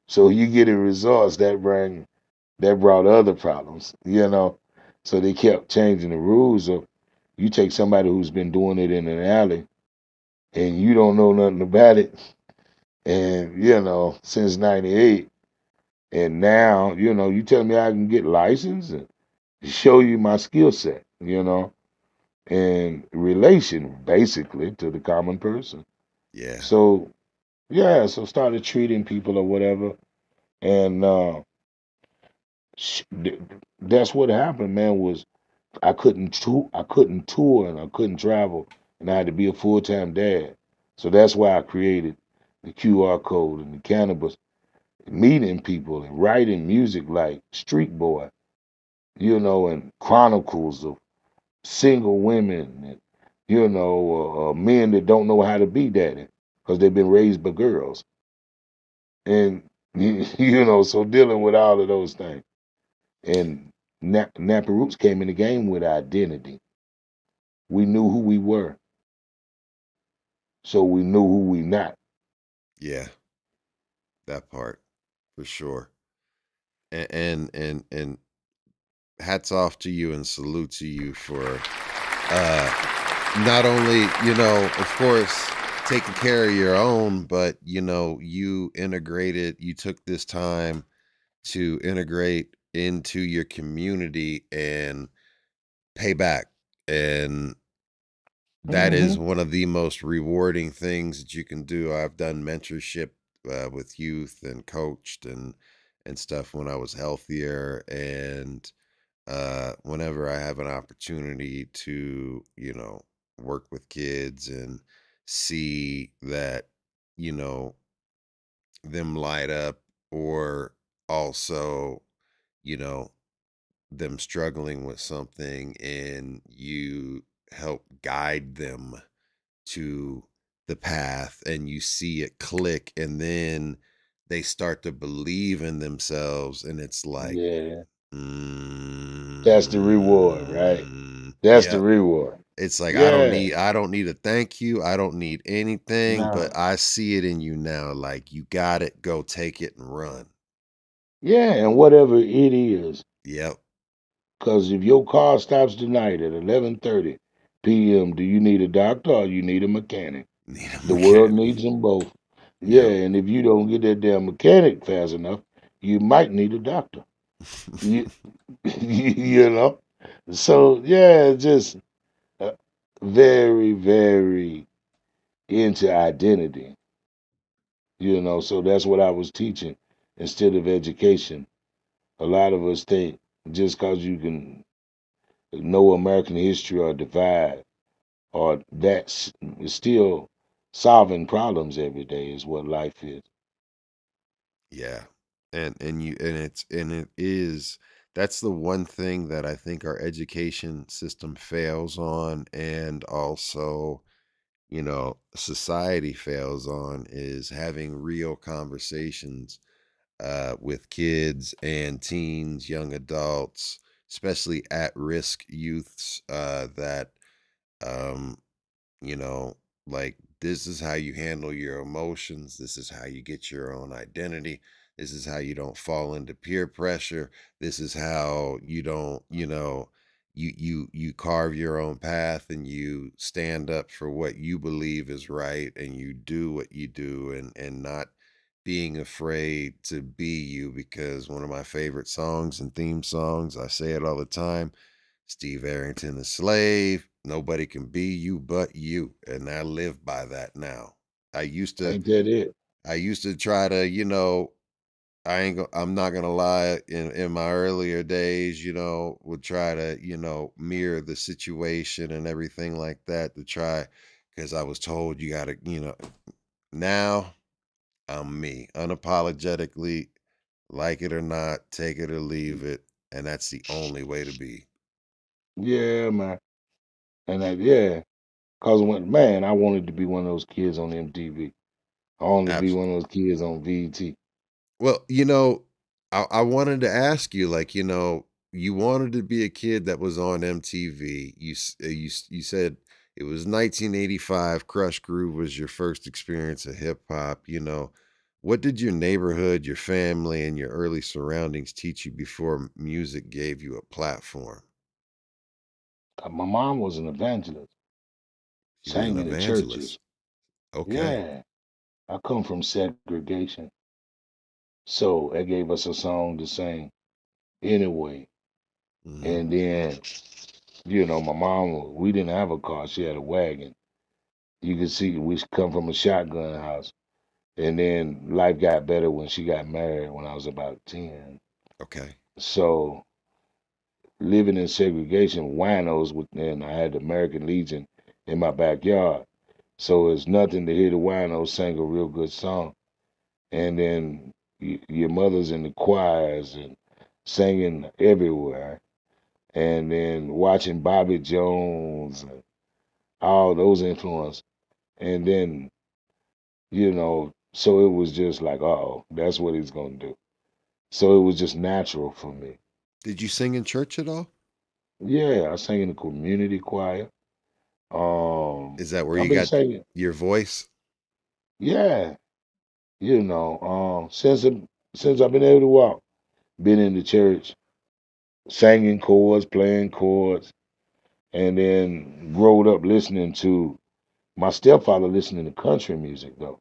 So you getting results that brought other problems. So they kept changing the rules of you take somebody who's been doing it in an alley and you don't know nothing about it, and since '98, and now you tell me I can get licensed and show you my skill set, and relation basically to the common person. Yeah. So yeah, so started treating people or whatever, and sh- th- that's what happened, man. Was I couldn't tour and I couldn't travel, and I had to be a full time dad. So that's why I created the QR code and the cannabis, meeting people and writing music like Street Boy, and chronicles of single women and men that don't know how to be daddy because they've been raised by girls, and so dealing with all of those things. And Nappy Roots came in the game with identity. We knew who we were, so we knew who we not. Yeah. That part for sure. And hats off to you and salute to you for not only, of course, taking care of your own, but you took this time to integrate into your community and pay back. And that is Hmm. one of the most rewarding things that you can do. I've done mentorship with youth and coached and stuff when I was healthier, and whenever I have an opportunity to, work with kids and see that, you know, them light up, or also, you know, them struggling with something, and you help guide them to the path, and you see it click, and then they start to believe in themselves, and it's like, Yeah, that's the reward, right? That's the yep. reward. It's like Yeah, I don't need a thank you. I don't need anything, but no, I see it in you now. Like, you got it. Go take it and run. yeah, and whatever it is, Yep. because if your car stops tonight at 11:30 p.m., do you need a doctor or you need a mechanic? Need a The world mechanic. needs them both. Yeah, Yep. and if you don't get that damn mechanic fast enough, you might need a doctor. You, you know. So yeah, just uh, very, very into identity. So that's what I was teaching instead of education. A lot of us think just because you can know American history or divide, or that's still solving problems every day is what life is. Yeah. And it is, that's the one thing that I think our education system fails on, and also, society fails on, is having real conversations with kids and teens, young adults, especially at risk youths, that um, you know, like, this is how you handle your emotions. This is how you get your own identity. This is how you don't fall into peer pressure. This is how you don't, you carve your own path, and you stand up for what you believe is right, and you do what you do, and not being afraid to be you. Because one of my favorite songs and theme songs, I say it all the time, Steve Arrington, the slave. Nobody can be you but you. And I live by that now. I used to Ain't that it? I used to try to, I'm not gonna lie, in my earlier days, would try to, mirror the situation and everything like that, to try, because I was told you gotta, now I'm me. Unapologetically, like it or not, take it or leave it. And that's the only way to be. Yeah, man. And yeah, cause man, I wanted to be one of those kids on MTV. I wanted to be one of those kids on VT. Well, I wanted to ask you, like, you wanted to be a kid that was on MTV. You said it was 1985. Crush Groove was your first experience of hip hop. What did your neighborhood, your family, and your early surroundings teach you before music gave you a platform? My mom was an evangelist, She was an sang in the evangelist. churches. Okay. Yeah, I come from segregation, so it gave us a song to sing anyway. Hmm. And then, my mom, we didn't have a car; she had a wagon. You could see we come from a shotgun house. And then life got better when she got married when I was about 10. Okay. So living in segregation, winos, and I had the American Legion in my backyard. So it's nothing to hear the winos sing a real good song. And then your mother's in the choirs and singing everywhere. And then watching Bobby Jones and all those influences. And then, so it was just like, oh, that's what he's going to do. So it was just natural for me. Did you sing in church at all? Yeah, I sang in the community choir. Is that where I've you been got singing. your voice? Yeah, since I've been able to walk, been in the church, singing chords, playing chords, and then growed up listening to my stepfather listening to country music though.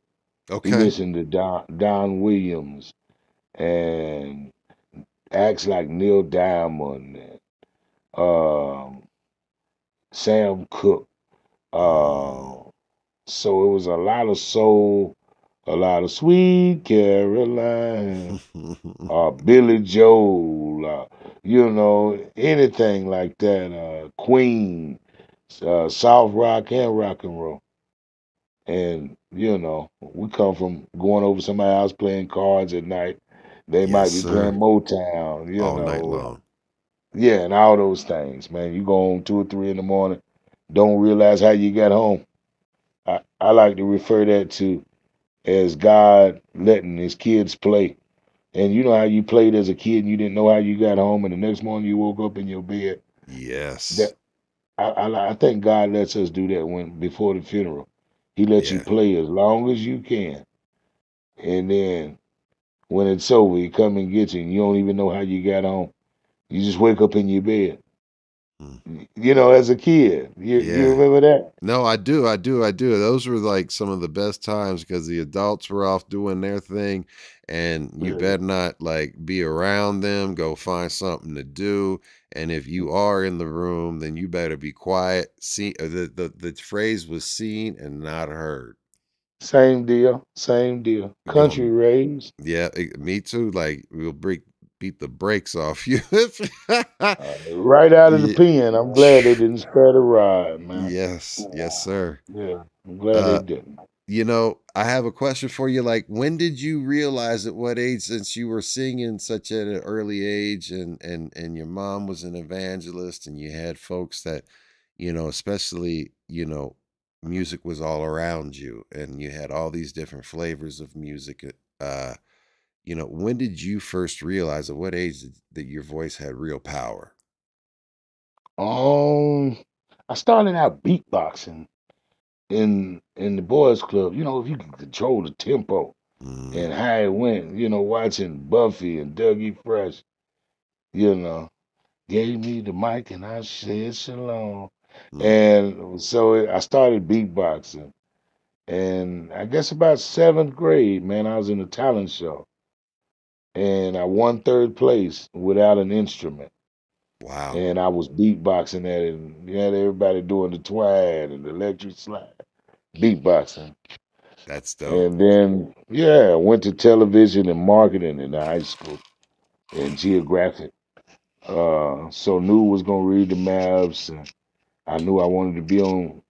He Okay. listened to Don Williams and acts like Neil Diamond and Sam Cooke. Mm. Uh, So it was a lot of soul, a lot of Sweet Caroline, Billy Joel, anything like that, Queen, soft rock and rock and roll. And, we come from going over somebody's house playing cards at night. They Yes, might be playing sir. Motown, All night long. Yeah, and all those things, man. You go home 2 or 3 in the morning, don't realize how you got home. I like to refer that to as God letting his kids play. And you know how you played as a kid and you didn't know how you got home, and the next morning you woke up in your bed. Yes. That I think God lets us do that when before the funeral. He lets you Yeah. play as long as you can, and then when it's over, he come and get you, and you don't even know how you got home. You just wake up in your bed. Mm. As a kid, you Yeah. remember that? No, I do. I do. I do. Those were like some of the best times because the adults were off doing their thing and you Yeah. better not like be around them, go find something to do. And if you are in the room, then you better be quiet. See, the phrase was seen and not heard. Same deal. Same deal. We're Country going, raised. yeah, me too. Like we'll beat the brakes off you. Right out of the Ye- pen. I'm glad they didn't spare the rod, man. Yes, yes, sir. Yeah, I'm glad they Uh, didn't. I have a question for you. Like, when did you realize at what age, since you were singing such at an early age and your mom was an evangelist and you had folks that, especially, music was all around you and you had all these different flavors of music. When did you first realize at what age that your voice had real power? Um, I started out beatboxing in the boys' club. If you can control the tempo Mm, and how it went. Watching Buffy and Dougie Fresh. You know, gave me the mic and I said shalom. mm. And so I started beatboxing. And I guess about seventh grade, man, I was in a talent show. And I won third place without an instrument. Wow, And I was beatboxing at it, and you had everybody doing the twang and the electric slide, beatboxing. that's dope. And then, yeah, I went to television and marketing in high school and geographic. So knew was gonna read the maps, and I knew I wanted to be on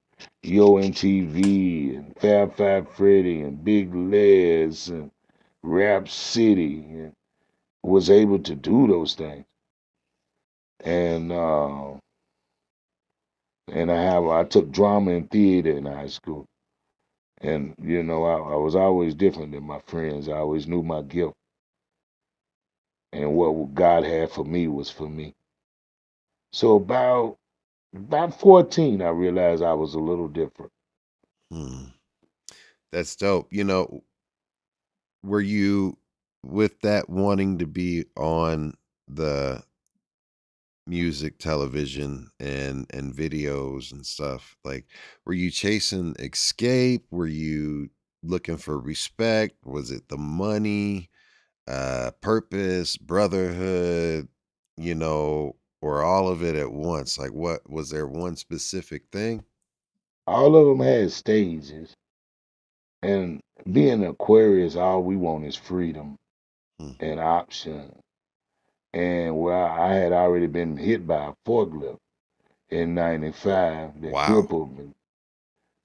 Yo MTV and Fab Five Freddy and Big Les and Rap City, and was able to do those things. And I took drama and theater in high school. And I was always different than my friends. I always knew my gift, and what God had for me was for me. So about 14, I realized I was a little different. Hmm. That's dope. Were you with that wanting to be on the music, television, and videos and stuff? Like, were you chasing escape? Were you looking for respect? Was it the money, purpose, brotherhood, or all of it at once? Like, what was there one specific thing? All of them had stages, and being Aquarius, all we want is freedom Hmm. and option. And well, I had already been hit by a forklift in '95 that Wow. crippled me.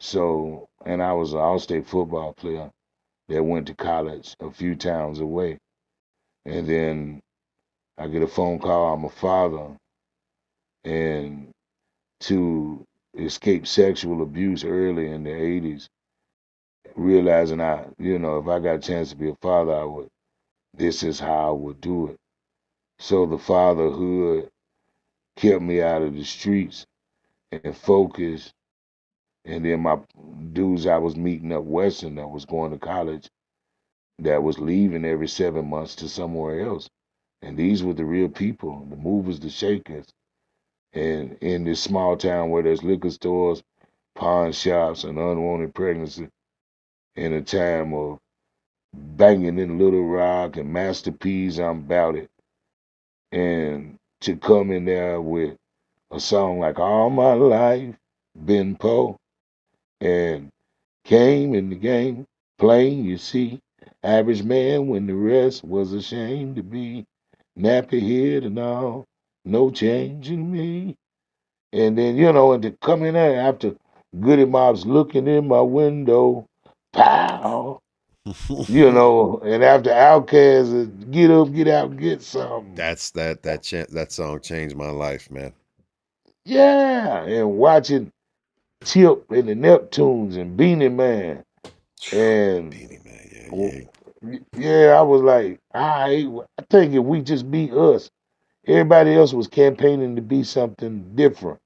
So, and I was an all-state football player that went to college a few towns away. And then I get a phone call, I'm a father, and to escape sexual abuse early in the '80s, realizing if I got a chance to be a father, this is how I would do it. So the fatherhood kept me out of the streets and focused. And then my dudes I was meeting up Western that was going to college, that was leaving every 7 months to somewhere else. And these were the real people, the movers, the shakers. And in this small town where there's liquor stores, pawn shops, and unwanted pregnancy, in a time of banging in Little Rock and Master P's, I'm about it. And to come in there with a song like All My Life, Ben Poe, and came in the game, plain you see, average man when the rest was ashamed to be, nappy head and all, no change in me. And then, and to come in there after Goody Mob's looking in my window, pow, and after Outcast, get up, get out, get something. That song changed my life, man. Yeah, and watching Tip and the Neptunes and Beanie Man. And Beanie Man, yeah, w- yeah. yeah, I was like, I think if we just be us, everybody else was campaigning to be something different.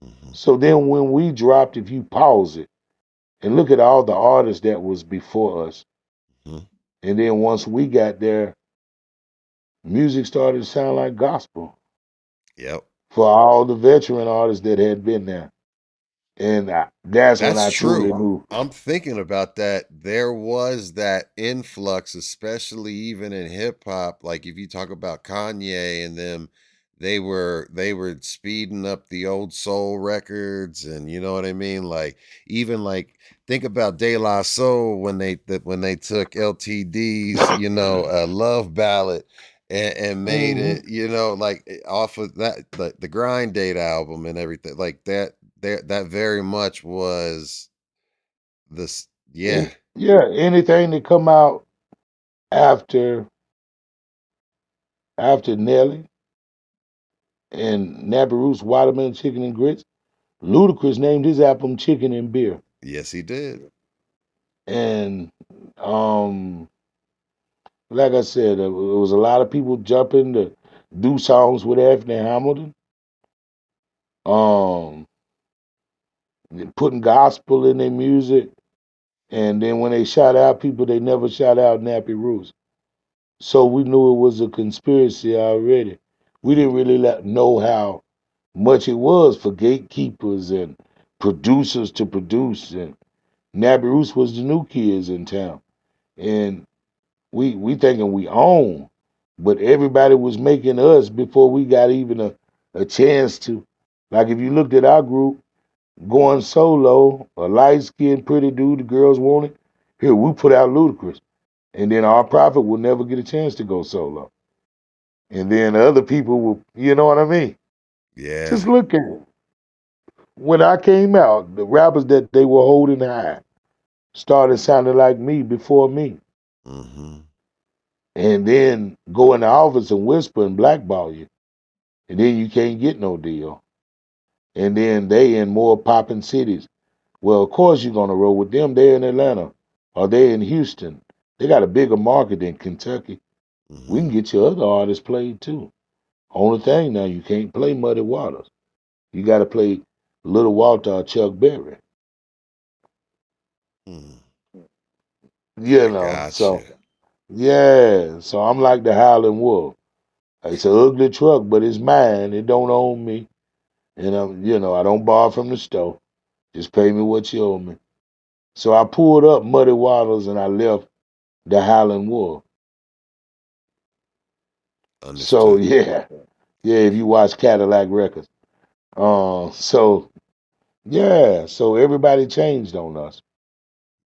Hmm. So then when we dropped, if you pause it and look at all the artists that was before us, Hmm. and then once we got there, music started to sound like gospel Yep. for all the veteran artists that had been there. And that's when That's I truly true. knew. I'm thinking about that. There was that influx, especially even in hip hop. Like if you talk about Kanye and them, they were speeding up the old soul records, and you know what I mean. Like even like think about De La Soul when they took LTD's love ballad and made Hmm. it like off of that the Grind Date album and everything like that there that very much was this. Yeah. Yeah, anything that come out after Nelly and Nappy Roots, Watermelon Chicken and Grits, Ludacris named his album Chicken and Beer. Yes, he did. And um, like I said, there was a lot of people jumping to do songs with Anthony Hamilton, um, putting gospel in their music. And then when they shout out people, they never shout out Nappy Roots. So we knew it was a conspiracy already. We Mhm. didn't really know how much it was for gatekeepers and producers to produce. And Nappy Roots was the new kids in town. And we thinking we own, but everybody was making us before we got even a chance to. Like if you looked at our group going solo, a light skinned pretty dude the girls wanted, here we put out Ludacris. And then our prophet will never get a chance to go solo. And then other people will, you know what I mean? Yeah. Just look at it. When I came out, the rappers that they were holding high started sounding like me before me. Hmm. And then go in the office and whisper and blackball you. And then you can't get no deal. And then they in more popping cities. Well, of course you're gonna roll with them. They're in Atlanta or they're in Houston. They got a bigger market than Kentucky. We can Hmm. get your other artists played too. Only thing now you can't play Muddy Waters. You gotta play Little Walter or Chuck Berry. Hmm. You I know, got so you. yeah. So I'm like the Howling Wolf. It's an ugly truck, but it's mine. It don't own me. And I don't borrow from the store. Just pay me what you owe me. So I pulled up Muddy Waters and I left the Highland Wolf. So Understood. yeah, yeah. If you watch Cadillac Records, so yeah, so everybody changed on us,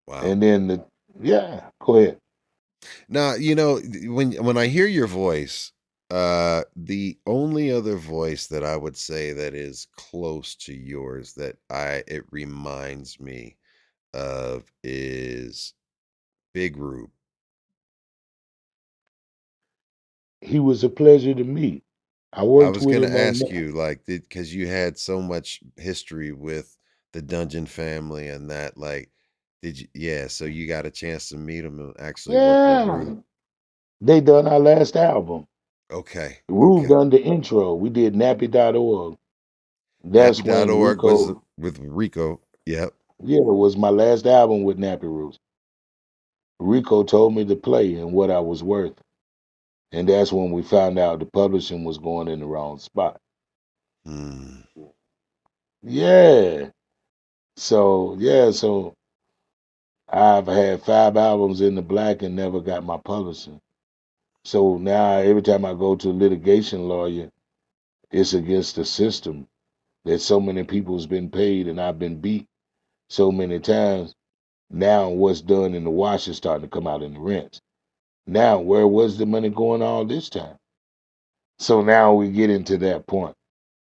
Wow. and then yeah. Go ahead. Now, when I hear your voice, the only other voice that I would say that is close to yours that it reminds me of is Big Rube. He was a pleasure to meet. I I worked was with gonna him on ask that. you, like, because you had so much history with the Dungeon family and that, like, did you? Yeah, so you got a chance to meet him and actually work with Yeah, Rube. they done our last album. Okay, Rube okay. done the intro. We did Nappy.org. That's when Nappy.org was Rico, with Rico. Yep. yeah, it was my last album with Nappy Roots. Rico told me to play and what I was worth. And that's when we found out the publishing was going in the wrong spot. Hmm. Yeah. So I've had 5 albums in the black and never got my publishing. So now every time I go to a litigation lawyer, it's against the system that so many people's been paid and I've been beat so many times. Now what's done in the wash is starting to come out in the rents. Now where was the money going all this time? So now we get into that point.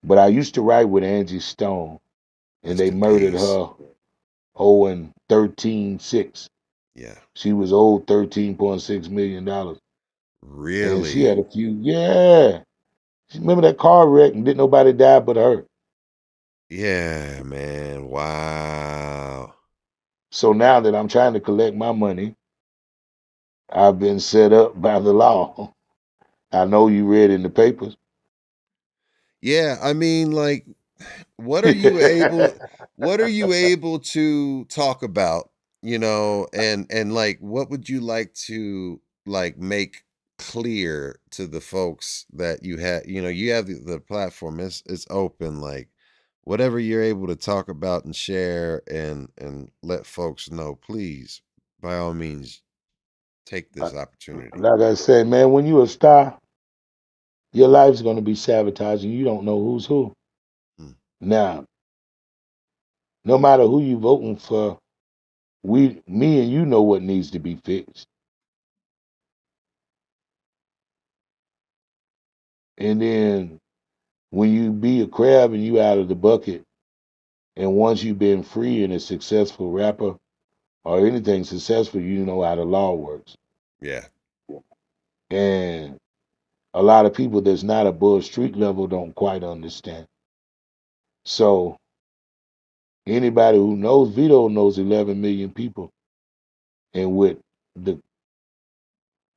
But I used to write with Angie Stone, and Rest they in murdered peace. her owing 13.6. Yeah. She was owed $13.6 million, and she had Really? a few. Yeah, remember that car wreck and didn't nobody die but her. Yeah, man. Wow. So now that I'm trying to collect my money, I've been set up by the law. I know you read in the papers. Yeah, I mean, like, what are you able what are you able to talk about, and like what would you like to like make clear to the folks that you have the platform. It's open, like whatever you're able to talk about and share and let folks know, please, by all means, take this opportunity. Like I said, man, when you a star, your life's gonna be sabotaged, and you don't know who's who. Mm, Now, no matter who you voting for, me and you know what needs to be fixed. And then when you be a crab and you out of the bucket, and once you've been free and a successful rapper or anything successful, you know how the law works. yeah. And a lot of people that's not above street level don't quite understand. So anybody who knows Vito knows 11 million people. And with the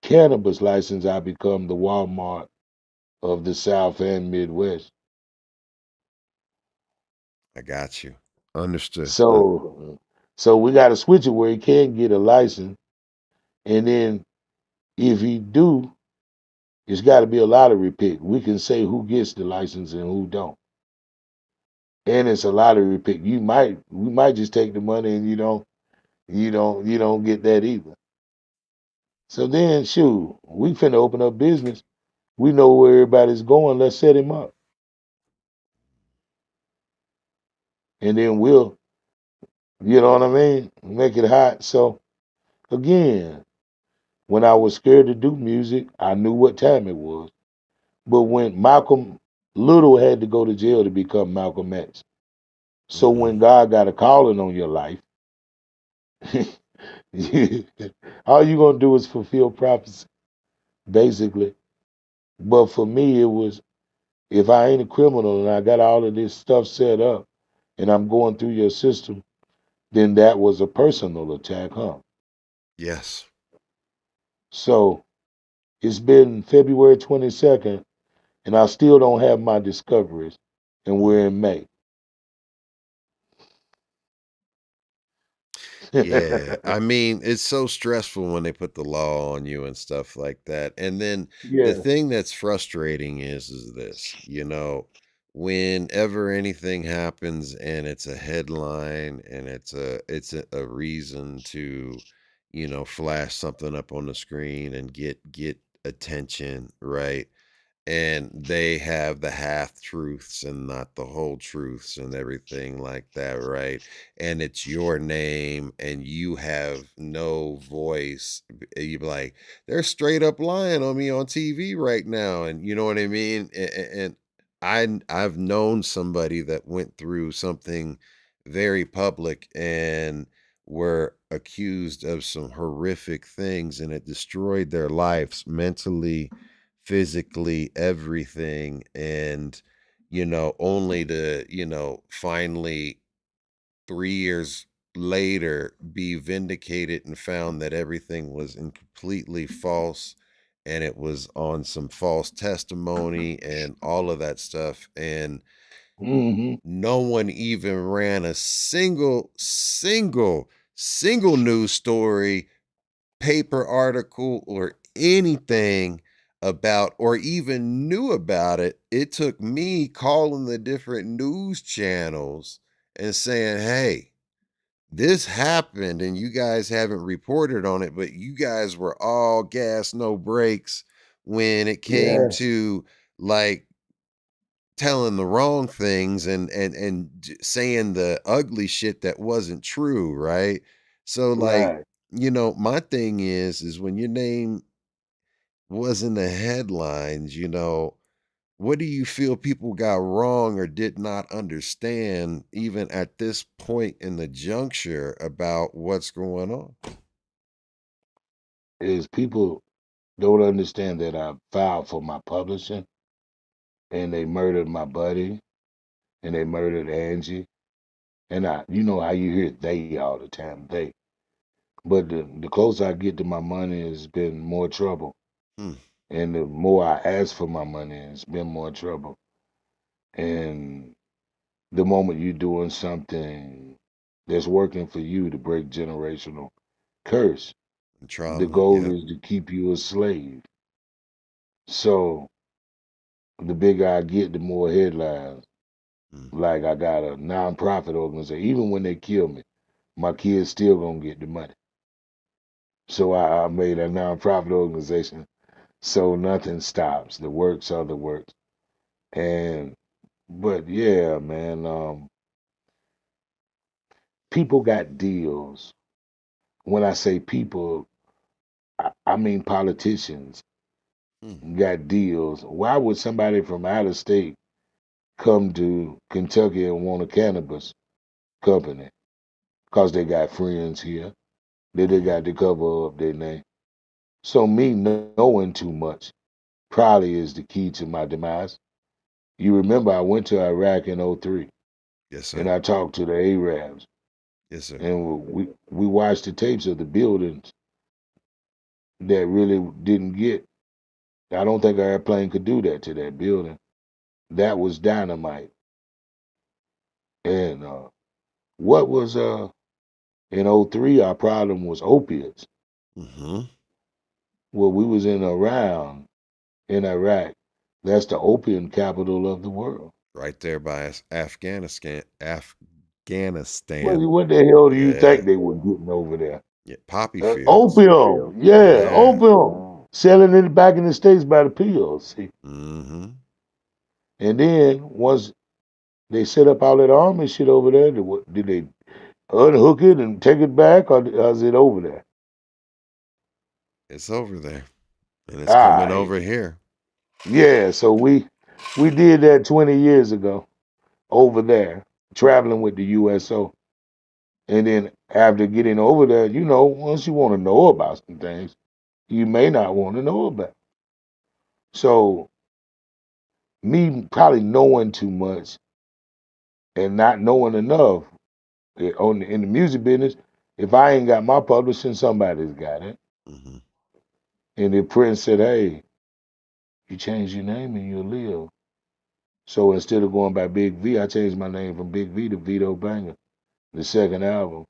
cannabis license, I become the Walmart of the South and Midwest. I got you. Understood. So we got to switch it where he can get a license, and then if he do, it's got to be a lottery pick. We can say who gets the license and who don't, and it's a lottery pick. We might just take the money and you don't get that either. So then, shoot, we finna open up business. We know where everybody's going. Let's set him up, and then we'll, you know what I mean, make it hot. So again, when I was scared to do music, I knew what time it was. But when Malcolm Little had to go to jail to become Malcolm X. So Mm-mm. when God got a calling on your life, all you gonna do is fulfill prophecy, basically. But for me, it was if I ain't a criminal and I got all of this stuff set up and I'm going through your system, then that was a personal attack, huh? Yes. So it's been February 22nd and I still don't have my discoveries, and we're Mm. in May. Yeah, I mean, it's so stressful when they put the law on you and stuff like that. And then the Yeah. thing that's frustrating is this, whenever anything happens and it's a headline and it's a reason to, flash something up on the screen and get attention, right? And they have the half truths and not the whole truths and everything like that, right? And it's your name and you have no voice. You be like, they're straight up lying on me on TV right now. And you know what I mean? And I've known somebody that went through something very public and were accused of some horrific things, and it destroyed their lives mentally, physically, everything. And only to finally 3 years later be vindicated and found that everything was completely false, and it was on some false testimony and all of that stuff. And Mhm. no one even ran a single news story, paper article, or anything about, or even knew about it. It took me calling the different news channels and saying, "Hey, this happened and you guys haven't reported on it, but you guys were all gas, no brakes when it came Yeah. to like telling the wrong things and saying the ugly shit that wasn't true, right?" So like, Right. my thing is when your name was in the headlines, what do you feel people got wrong or did not understand even at this point in the juncture about what's going on? Is people don't understand that I filed for my publishing and they murdered my buddy and they murdered Angie. And you know how you hear they all the time, they. But the closer I get to my money, it's been more trouble. Hmm. And the more I ask for my money, it's been more trouble. And the moment you're doing something that's working for you to break generational curse, the Trauma. goal Yep. is to keep you a slave. So the bigger I get, the more headlines. Mm. Like I got a nonprofit organization. Even when they kill me, my kids still gonna get the money. So I made a nonprofit organization so nothing stops. The works are the works. And but yeah, man, people got deals. When I say people, I mean politicians Hmm. got deals. Why would somebody from out of state come to Kentucky and want a cannabis company? Because they got friends here that they Hmm. got to cover up their name. So me knowing too much probably is the key to my demise. You remember I went to Iraq in '03 Yes, and sir. I talked to the Arabs Yes, sir. and we watched the tapes of the buildings that really didn't get. I don't think our airplane could do that to that building. That was dynamite. And what was in '03 our problem was opiates. Hmm. Well, we was in Iraq. That's the opium capital of the world. Right there by Afghanistan. Well, Afghanistan. what the hell do you Yeah. think they were getting over there? Yeah. Poppy Uh, fields. opium, yeah, Yeah. opium. Selling it back in the States by the pills. See? Hmm. And then once they set up all that army shit over there, did they unhook it and take it back, or is it over there? It's over there and it's All coming right. over here. Yeah, so we did that 20 years ago over there, traveling with the USO. And then after getting over there, once you want to know about some things, you may not want to know about. So me probably knowing too much and not knowing enough in the music business, if I ain't got my publishing, somebody's got it. Hmm. And the Prince said, "Hey, you change your name and you'll live." So instead of going by Big V, I changed my name from Big V to Vito Banger, the second album.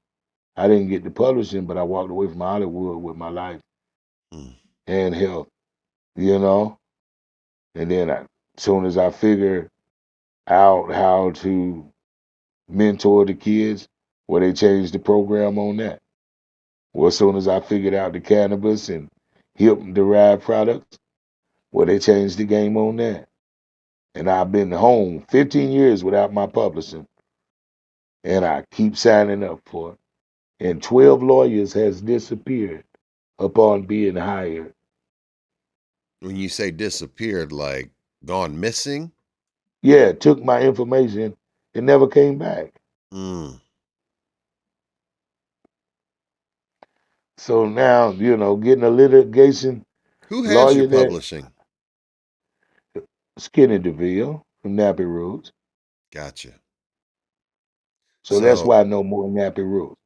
I didn't get the publishing, but I walked away from Hollywood with my life Mm. and health, you know. And then, as soon as I figured out how to mentor the kids, well, they changed the program on that. Well, as soon as I figured out the cannabis and hemp derived products, well, they changed the game on that. And I've been home 15 years without my publishing, and I keep signing up for it. And 12 lawyers has disappeared upon being hired. When you say disappeared, like gone missing? Yeah, took my information and never came back. Mm. So now, getting a litigation Who has your lawyer that publishing? Skinny DeVille from Nappy Roots. Gotcha. So that's So why I know more Nappy Roots.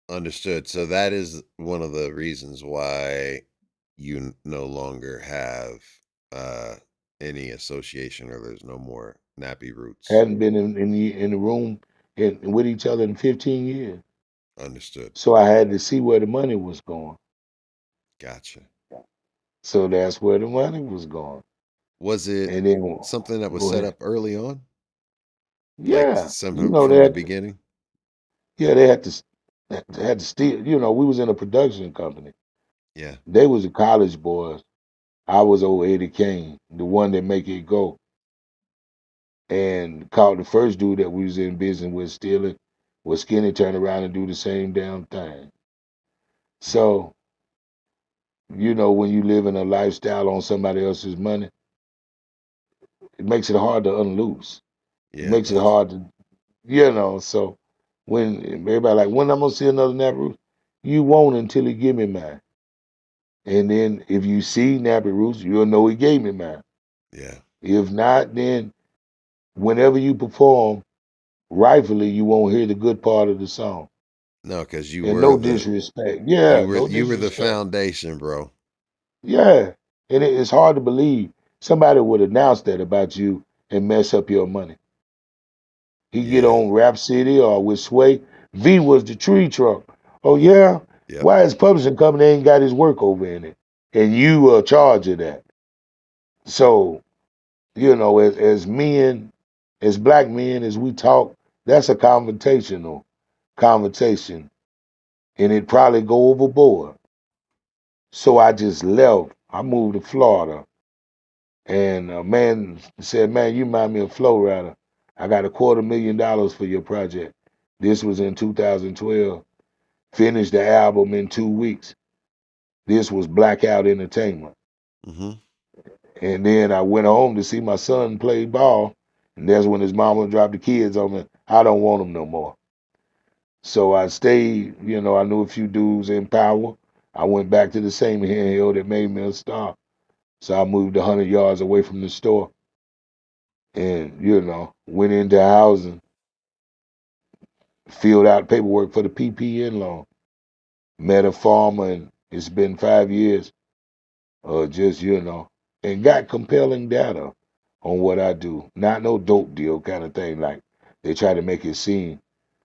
understood. So that is one of the reasons why you no longer have uh any association, or there's no more Nappy Roots. Hadn't been in the room with each other in 15 years. Understood. So I had to see where the money was going. Gotcha. So that's where the money was going. Was it And then something that was go set ahead. up early on? Like Yeah, somehow they from the had to, beginning? yeah, they had to steal. We was in a production company. Yeah. They was the college boys. I was old Eddie Kane, the one that make it go. And called the first dude that we was in business with stealing was Skinny turn around and do the same damn thing. So, when you live in a lifestyle on somebody else's money, it makes it hard to unloose. It Yeah, it makes it does. hard to, so when everybody like, when I'm gonna see another Nappy Roots, you won't until he give me mine. And then if you see Nappy Roots, you'll know he gave me mine. Yeah. If not, then whenever you perform, rightfully you won't hear the good part of the song. No, because And no disrespect. Yeah, no you were the disrespect. foundation, bro. Yeah. And it's hard to believe somebody would announce that about you and mess up your money. He get Yeah. on Rap City or with Sway. V was the tree trunk. Oh yeah? Yep. Why is publishing company ain't got his work over in it? And you are charge of that. So, as men, as black men, as we talk, that's a confrontational conversation. And it probably go overboard. So I just left. I moved to Florida. And a man said, "Man, you remind me of Flow Rider. I got $250,000 for your project." This was in 2012. Finished the album in 2 weeks. This was Blackout Entertainment. Mm-hmm. And then I went home to see my son play ball. And that's when his mama dropped the kids on me. I don't want them no more. So I stayed, I knew a few dudes in power. I went back to the same handheld that made me a star. So I moved 100 yards away from the store and, went into housing, filled out paperwork for the PPN loan, met a farmer, and it's been 5 years, just, and got compelling data on what I do. Not no dope deal kind of thing like they try to make it seem.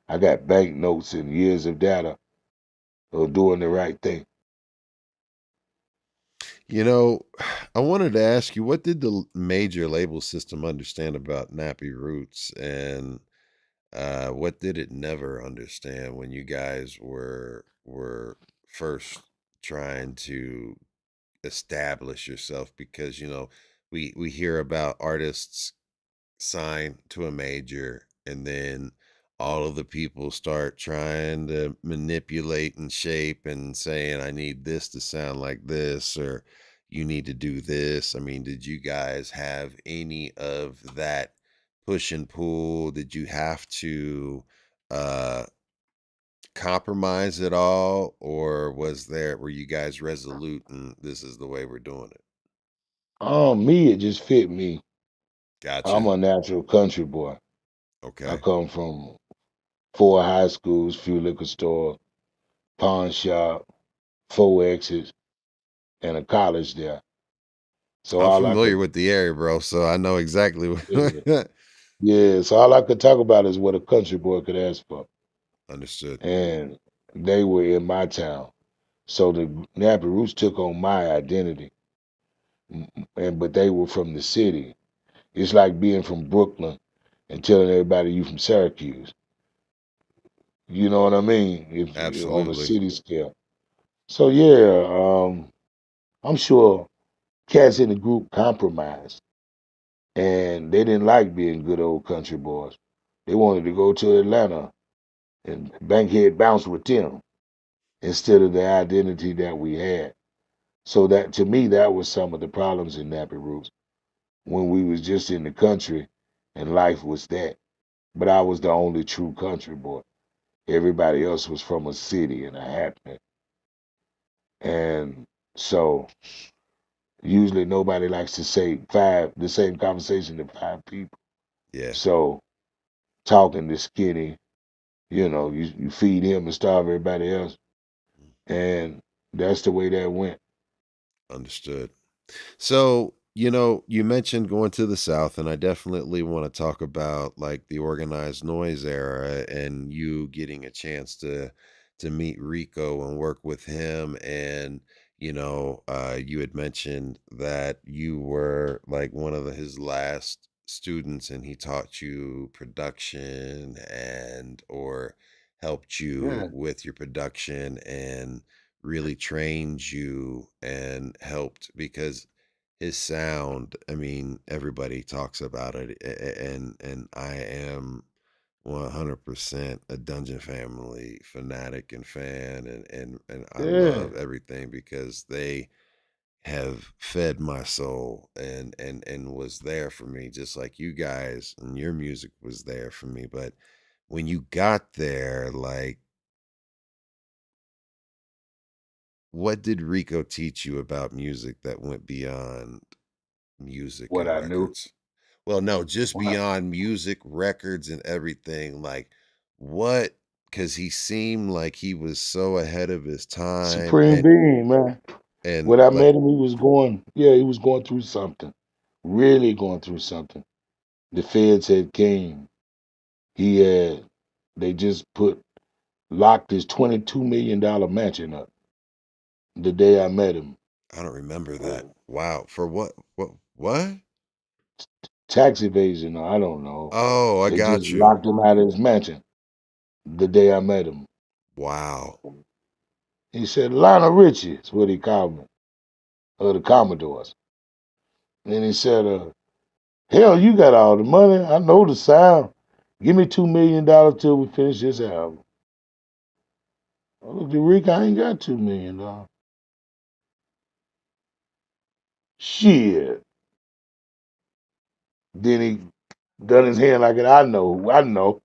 I got bank notes and years of data of doing the right thing. You know, I wanted to ask you, what did the major label system understand about Nappy Roots, and what did it never understand when you guys were first trying to establish yourself? Because we hear about artists sign to a major, and then all of the people start trying to manipulate and shape and saying, I need this to sound like this, or you need to do this. I mean, did you guys have any of that push and pull? Did you have to uh compromise at all, or were you guys resolute and this is the way we're doing it? Me, it just fit me. I'm Gotcha. a natural country boy. I Okay. come from 4 high schools, few liquor stores, pawn shop, 4 exits, and a college there. So I'm all I familiar could, with the area, bro, so I know exactly yeah, what yeah. So all I could talk about is what a country boy could ask for. Understood. and they were in my town. So the Nappy Roots took on my identity, and but they were from the city. It's like being from Brooklyn and telling everybody you from Syracuse. You know what I mean? If on a Absolutely. city scale. So yeah, I'm sure cats in the group compromised, and they didn't like being good old country boys. They wanted to go to Atlanta and Bankhead bounce with them instead of the identity that we had. So that to me, that was some of the problems in Nappy Roots when we was just in the country and life was that. But I was the only true country boy. Everybody else was from a city and a happening. And so usually nobody likes to say the same conversation to five people. Yeah. So talking to Skinny, you feed him and starve everybody else. And that's the way that went. Understood. So, you mentioned going to the South, and I definitely want to talk about like the organized noise era and you getting a chance to meet Rico and work with him. And, you had mentioned that you were like one of his last students and he taught you production and or helped you Yeah, with your production and really trained you and helped because his sound, I mean, everybody talks about it, and I am 100% a Dungeon Family fanatic and fan, and I yeah, love everything because they have fed my soul and was there for me, just like you guys, and your music was there for me. But when you got there, like, what did Rico teach you about music that went beyond music what and I knew. records? Well, no, just What beyond music, records, and everything. Like, what? Because he seemed like he was so ahead of his time, Supreme and Being, man. and When I like, met him, he was going through something. Really going through something. The feds had came. He had they just locked his $22 million mansion up the day I met him. I don't remember that. Wow, for what? What? What? Tax evasion, or I don't know. Oh, I They just got you. locked him out of his mansion the day I met him. Wow. He said, Lionel Richie is what he called me, or the Commodores. And he said, hell, you got all the money. I know the sound. Give me $2 million till we finish this album. I looked at Rick, I ain't got $2 million. Shit. Then he done his hand like it. I know.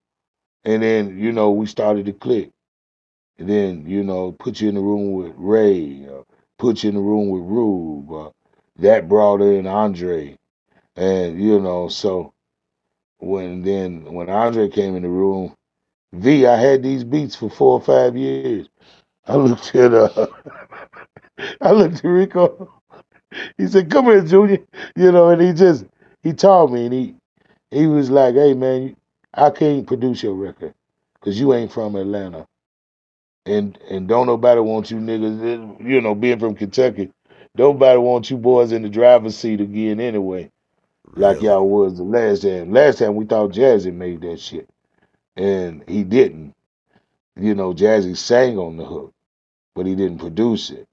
And then, we started to click. And then, put you in the room with Ray, put you in the room with Rube. That brought in Andre. And, so when Andre came in the room, I had these beats for 4 or 5 years. I looked at I looked at Rico. He said, "Come here, Junior." And he taught me, and he was like, "Hey, man, I can't produce your record because you ain't from Atlanta, and don't nobody want you niggas. Being from Kentucky, nobody want you boys in the driver's seat again anyway, like Really? y'all was the last time. Last time we thought Jazzy made that shit, and he didn't. Jazzy sang on the hook, but he didn't produce it,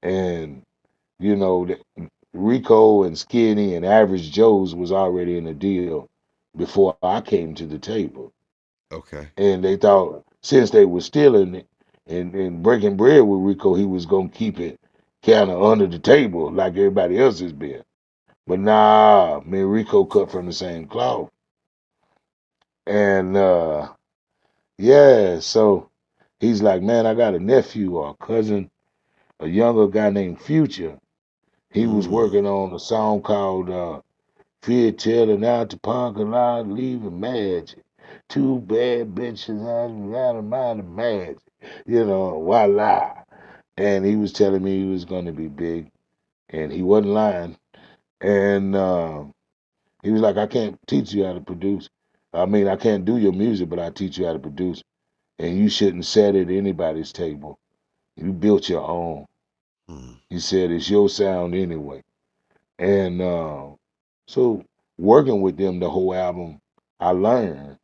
and." You know, Rico and Skinny and Average Joe's was already in a deal before I came to the table. Okay. And they thought since they were stealing it and breaking bread with Rico, he was gonna keep it kind of under the table like everybody else has been. But nah, me and Rico cut from the same cloth. And yeah, so he's like, man, I got a nephew or a cousin, a younger guy named Future. He was Mm. working on a song called Fear telling out the parking lot, leaving magic. Two bad bitches out of my magic. Voila. And he was telling me he was going to be big, and he wasn't lying. And he was like, I can't teach you how to produce. I mean, I can't do your music, but I teach you how to produce. and you shouldn't sit at anybody's table. You built your own. Mm. He said it's your sound anyway. And so working with them the whole album, I learned.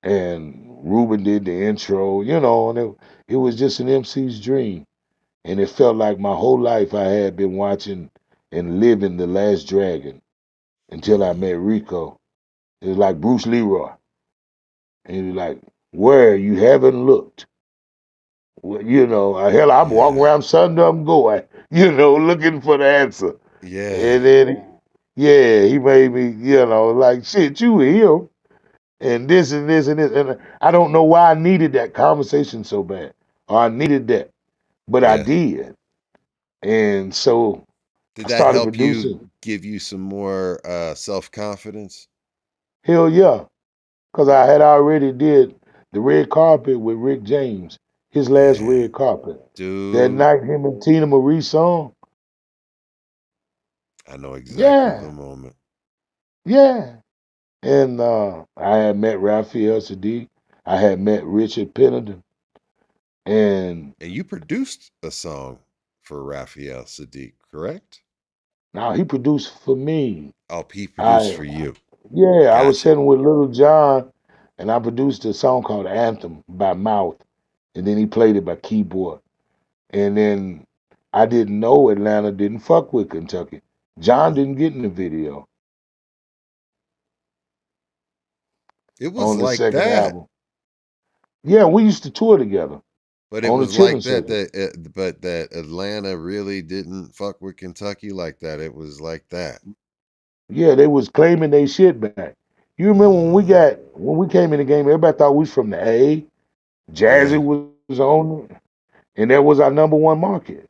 And Ruben did the intro, and it was just an MC's dream. And it felt like my whole life I had been watching and living The Last Dragon until I Mm. met Rico. It was like Bruce Leroy. And he was like, where you haven't looked. Well, hell, I'm walking Yeah. around Sundom going, looking for the answer. Yeah. And then, yeah, he made me, like, shit, you him. And this and this and this. And I don't know why I needed that conversation so bad. Or I needed that. But I Yeah. did. And so Did I that started help you producing. give you some more self-confidence? Hell yeah. Because I had already did the red carpet with Rick James, his last Yeah. red carpet. That Dude, night, him and Tina Marie song. I know exactly the Yeah. moment. Yeah. And I had met Raphael Sadiq. I had met Richard Pennington. And And you produced a song for Raphael Sadiq, correct? now he produced for me. Oh, he produced I for you. Yeah, I was Gotcha. sitting with Little John, and I produced a song called Anthem by Mouth, and then he played it by keyboard. And then I didn't know Atlanta didn't fuck with Kentucky. John Mm. didn't get in the video It was on the like second that. album. Yeah, we used to tour together But it on the was chilling like that circuit. but that Atlanta really didn't fuck with Kentucky like that. It was like that. Yeah, they was claiming they shit back. You remember Mm. when we came in the game, everybody thought we was from the A. Yeah. Jazzy was on it, and that was our number one market.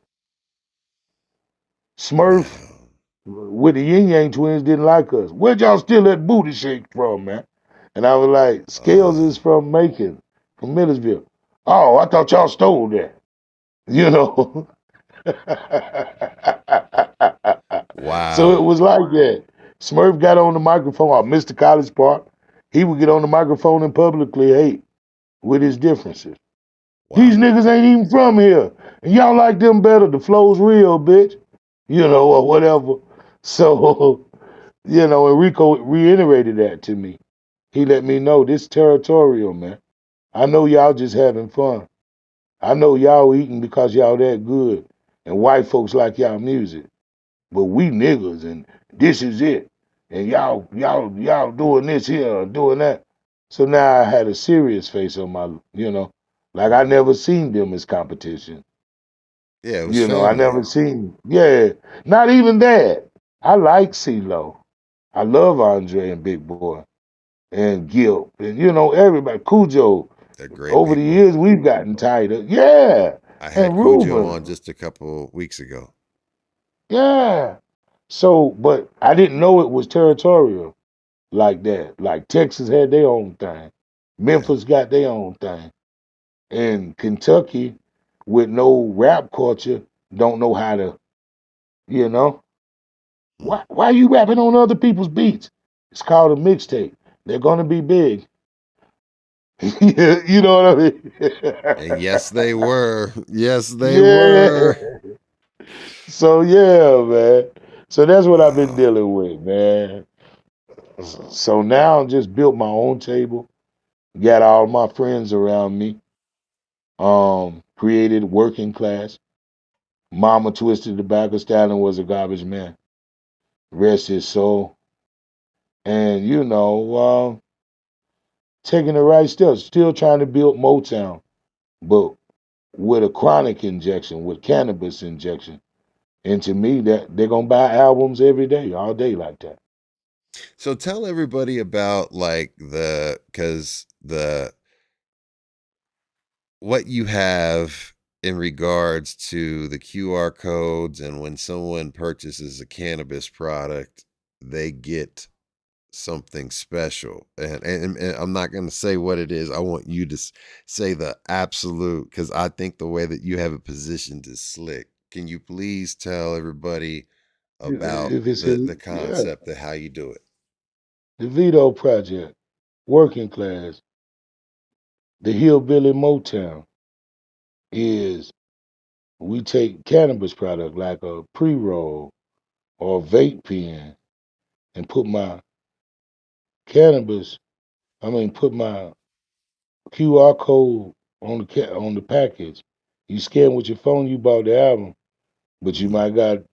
Smurf Wow. with the Yin Yang twins didn't like us. Where'd y'all steal that booty shake from, man? And I was like, Scales Uh, is from Macon, from Millersville. Oh, I thought y'all stole that. You know. So it wow. was like that. Smurf got on the microphone, or Mr. College Park. He would get on the microphone and publicly hate with his differences. These Wow. niggas ain't even from here. And y'all like them better. The flow's real, bitch. Or whatever. So, and Rico reiterated that to me. He let me know this territorial, man. I know y'all just having fun. I know y'all eating because y'all that good. And white folks like y'all music. But we niggas and this is it. And y'all doing this here, doing that. So now I had a serious face on my, like I Mm. never seen them as competition. Yeah, it was I family. never seen, yeah, not even that. I like CeeLo. I love Andre and Big Boy and Gil and everybody. Cujo. They're great Over the people. years we've gotten tighter. Yeah. I had And Cujo on Ruben. just a couple weeks ago. Yeah. So, but I didn't know it was territorial like that. Like Texas had their own thing. Yeah. Memphis got their own thing. And Kentucky, with no rap culture, don't know how to, you know. Mm. Why are you rapping on other people's beats? It's called a mixtape. They're gonna be big. You know what I mean? And yes, they were. Yes, they were. Yeah. So yeah, man. So that's what I've been Wow. dealing with, man. So now I just built my own table, got all my friends around me, created working class. Mama twisted tobacco style and was a garbage man. Rest his soul. And taking the right steps, still trying to build Motown, but with a chronic injection, with cannabis injection. And to me, that they're gonna buy albums every day, all day like that. So tell everybody about like cuz the what you have in regards to the QR codes, and when someone purchases a cannabis product, they get something special. And I'm not going to say what it is. I want you to say the absolute, because I think the way that you have it positioned is slick. Can you please tell everybody about If it's the yeah, concept of how you do it? the Vito Project, working class, the hillbilly Motown is we take cannabis product like a pre-roll or a vape pen and put my cannabis, put my QR code on on the package. You scan with your phone, you bought the album, but you Mhm. might got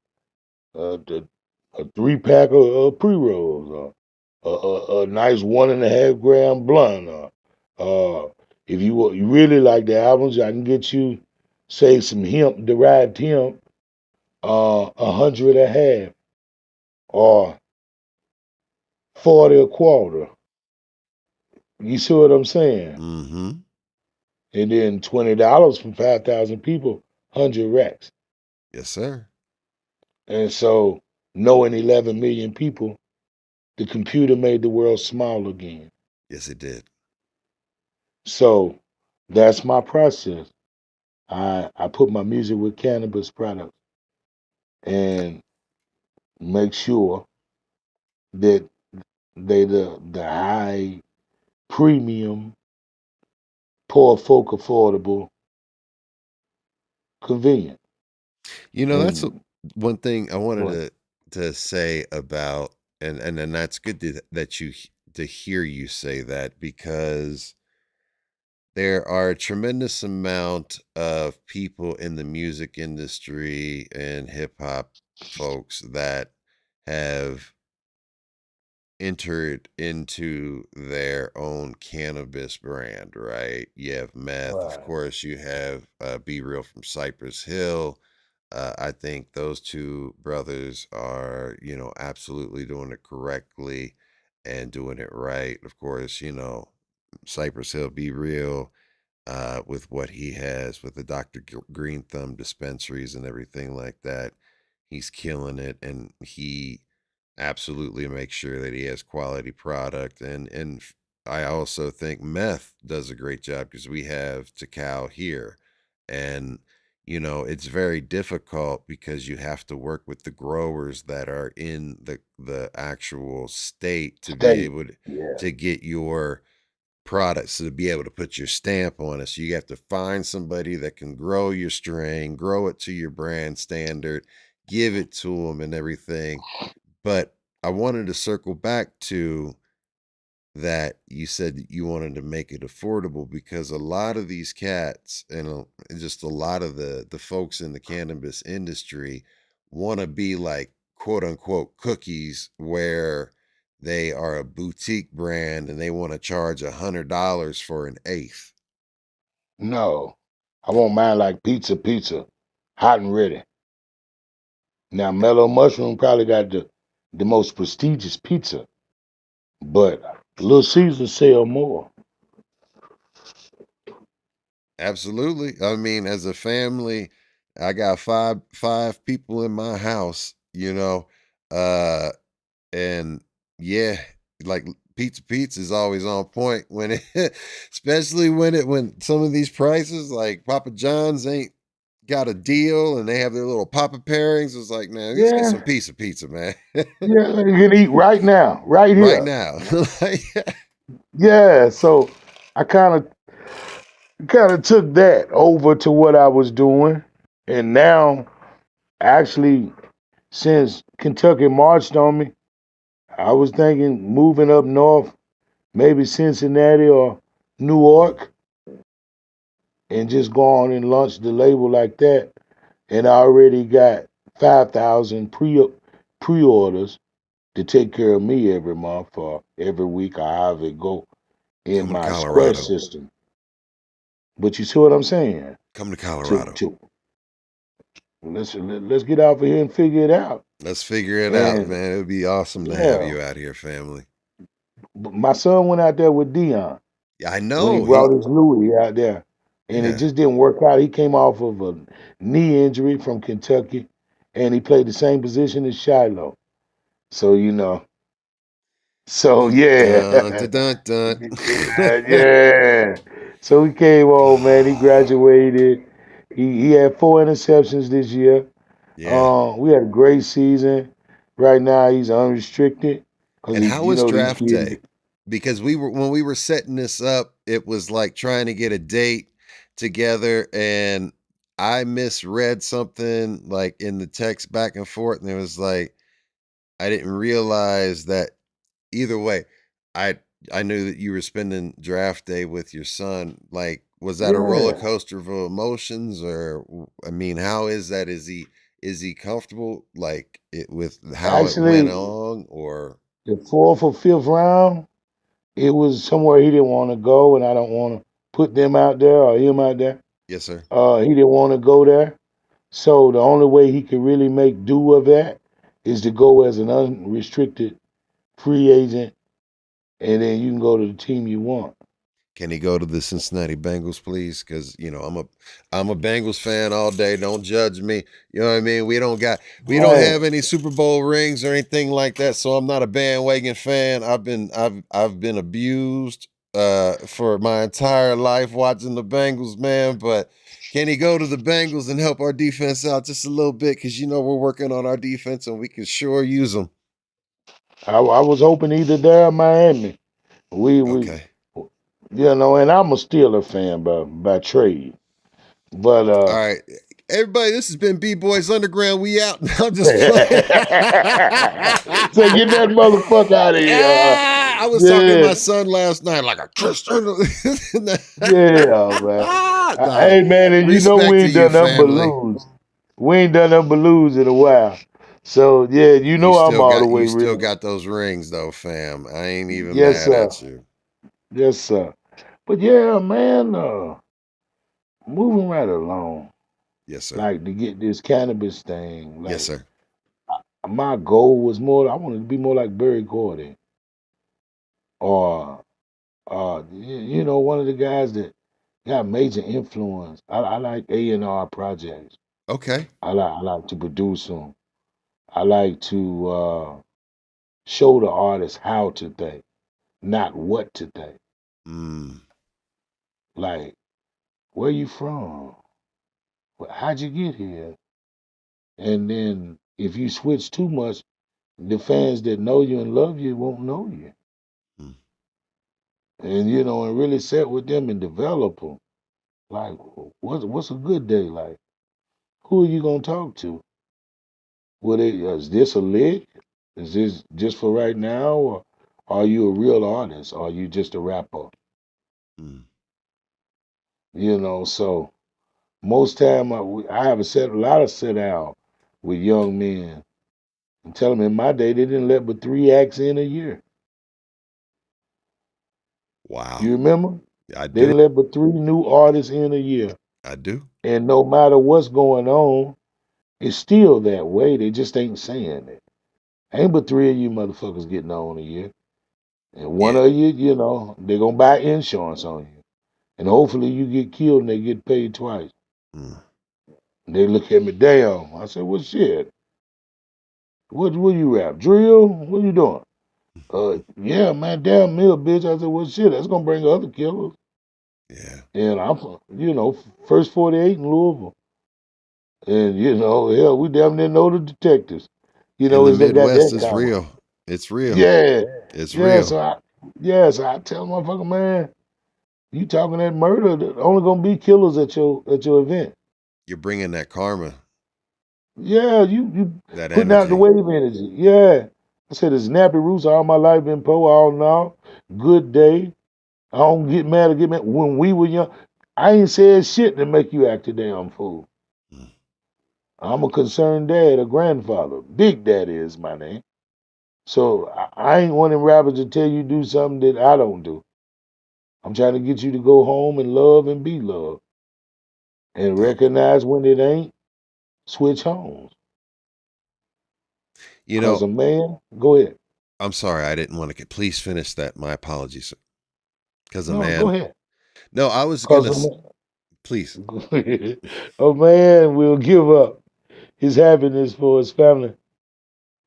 the, a 3 pack of pre rolls, or a nice 1.5 gram blunt. If you really like the albums, I can get you, say, some hemp derived hemp, 100 a half or 40 a quarter. You see what I'm saying? Mhm. And then $20 for 5,000 people, 100 racks. Yes, sir. And so, knowing 11 million people, the computer made the world small again. Yes, it did. So that's my process. I put my music with cannabis products and make sure that they the high premium, poor folk affordable, convenient. You know, that's And one thing I wanted what? to say about, and that's good that to hear you say that, because there are a tremendous amount of people in the music industry and hip hop folks that have entered into their own cannabis brand, right? You have meth, of Right. course. You have Be Real from Cypress Hill. I think those two brothers are, absolutely doing it correctly and doing it right. Of course, Cypress Hill, Be Real, with what he has with the Green Thumb dispensaries and everything like that. He's killing it, and he absolutely makes sure that he has quality product. I also think Meth does a great job because we have Takao here, and it's very difficult because you have to work with the growers that are in the actual state to be State. able Yeah. to get your products to be able to put your stamp on it. So you have to find somebody that can grow your strain, grow it to your brand standard, give it to them and everything. But I wanted to circle back to that. You said that you wanted to make it affordable because a lot of these cats and just a lot of the folks in the cannabis industry want to be like quote unquote cookies, where they are a boutique brand and they want to charge $100 for an eighth. No. I want mine like pizza, hot and ready. Now Mellow Mushroom probably got the most prestigious pizza, but Little Caesar sell more. Absolutely. I mean, as a family, I got five people in my house, uh and yeah, like pizza is always on point when it especially when some of these prices like Papa John's ain't got a deal and they have their little Papa pairings. It's like, man, let's get some Yeah, pizza, man. yeah, you can eat right now, right Right here. now. Like, Yeah, so I kind of took that over to what I was doing, and now actually, since Kentucky marched on me, I was thinking moving up north, maybe Cincinnati or Newark, and just go on and launch the label like that. And I already got 5,000 pre-orders to take care of me every month or every week or however it go in coming to my Square Colorado. system. But you see what I'm saying? Coming to To Colorado. to let's get out of here and figure it out. Let's figure it out, And man. It would be awesome to have yeah, you out here, family. my son went out there with Dion Yeah, I when he know. brought his Louis out there, and it Yeah. just didn't work out. He came off of a knee injury from Kentucky, and he played the same position as Shiloh. So so Dun, yeah, dun, dun, dun, yeah, dun. yeah. So he came home, man. He graduated. He had 4 interceptions this year. Yeah. We had a great season. Right now, he's unrestricted because And how was these draft kids. day? because when we were setting this up, it was like trying to get a date together, and I misread something like in the text back and forth, and it was like I didn't realize that either way, I I knew that you were spending draft day with your son. Like, was that a roller Yeah. coaster of emotions, or I mean, how is that? Is he comfortable like it with how it went Actually, on, or the fourth or fifth round, it was somewhere he didn't want to go, and I don't want to put them out there or him out there. yes, sir? He didn't want to go there. So the only way he could really make do of that is to go as an unrestricted free agent, and then you can go to the team you want. Can he go to the Cincinnati Bengals, please? Because I'm a Bengals fan all day. Don't judge me. You know what I mean? We don't Right. have any Super Bowl rings or anything like that, so I'm not a bandwagon fan. I've been abused for my entire life watching the Bengals, man. But can he go to the Bengals and help our defense out just a little bit? Because we're working on our defense and we can sure use them. I was hoping either there or Miami. We Okay. and I'm a Steeler fan by trade. But All right. Everybody, this has been B Boys Underground. We out. I'm so just playing. get that motherfucker out of here. I was talking to Yeah, my son last night like a Christian. yeah, man. Nah, Hey man, and you know we respect to ain't you, done nothing but family. lose. We ain't done nothing but lose in a while. So yeah, you You know I'm still all the got you way still real. got those rings though, fam. I ain't even Yes, mad sir. at you. Yes, sir. But yeah, man, moving right along. Yes, sir. Like to get this cannabis thing. Yes, Like sir. my goal was more. I wanted to be more like Barry Gordy, or one of the guys that got major influence. I like A&R projects. Okay. I like to produce them. I like to show the artist how to think, not what to think. Mm. Like, where you from? How'd you get here? And then if you switch too much, the fans that know you and love you won't know you. Mm. And really sit with them and develop them. Like, what's a good day like? Who are you gonna talk to? Is this a lick? Is this just for right now, or are you a real artist? Or are you just a rapper? Mm. So most time I have a lot of sit down with young men and tell them in my day they didn't let but 3 acts in a year. Wow. You remember? I They do. didn't let but 3 new artists in a year. I do. And no matter what's going on, it's still that way. They just ain't saying it. Ain't but 3 of you motherfuckers getting on a year. And one Yeah. of you, they're gonna buy insurance on you. And hopefully you get killed and they get paid twice. Mm. And they look at me, damn. I said, well shit. What you rap? Drill? What you doing? Yeah, man, damn mill, bitch. I said, well shit, that's gonna bring other killers. Yeah. And first 48 in Louisville. And hell, we damn near know the detectives. In the Is they got Midwest, that it's common. real. It's real. Yeah. It's Yeah, real. so I tell motherfucker, man, you talking that murder, there only gonna be killers at your event. You're bringing that karma, Yeah, you that putting out the energy. wave energy. Yeah. I said it's Nappy Roots all my life been all now. Good day. I don't get mad or get mad. When we were young, I ain't said shit to make you act a damn fool. Mm. I'm a concerned dad, a grandfather. Big Daddy is my name. So I ain't one of them rappers to tell you do something that I don't do. I'm trying to get you to go home and love and be loved. And Dope. recognize when it ain't, switch homes. You Cause know, a man, go ahead. I'm sorry, I didn't want to get. Please finish that. My apologies. Because a No, go man. ahead. No, I was Cause gonna. a man, Please. a man will give up his happiness for his family.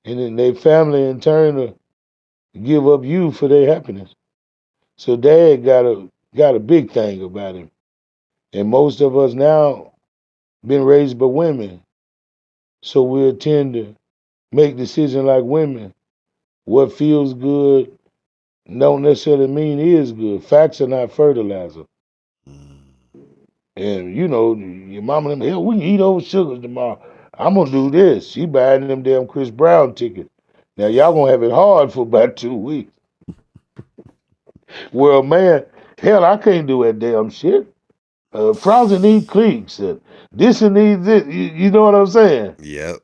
And then their family in turn will give up you for their happiness. So dad got a big thing about him. And most of us now been raised by women. So we'll tend to make decisions like women. What feels good don't necessarily mean is good. Facts are not fertilizer. Mm. And you know, your mama and them, hell, we can eat those sugars tomorrow. I'm gonna do this. She buying them damn Chris Brown tickets. Now y'all gonna have it hard for about 2 weeks. Well, man, hell, I can't do that damn shit. Frowsy need cliques. And this and needs this. You know what I'm saying? Yep,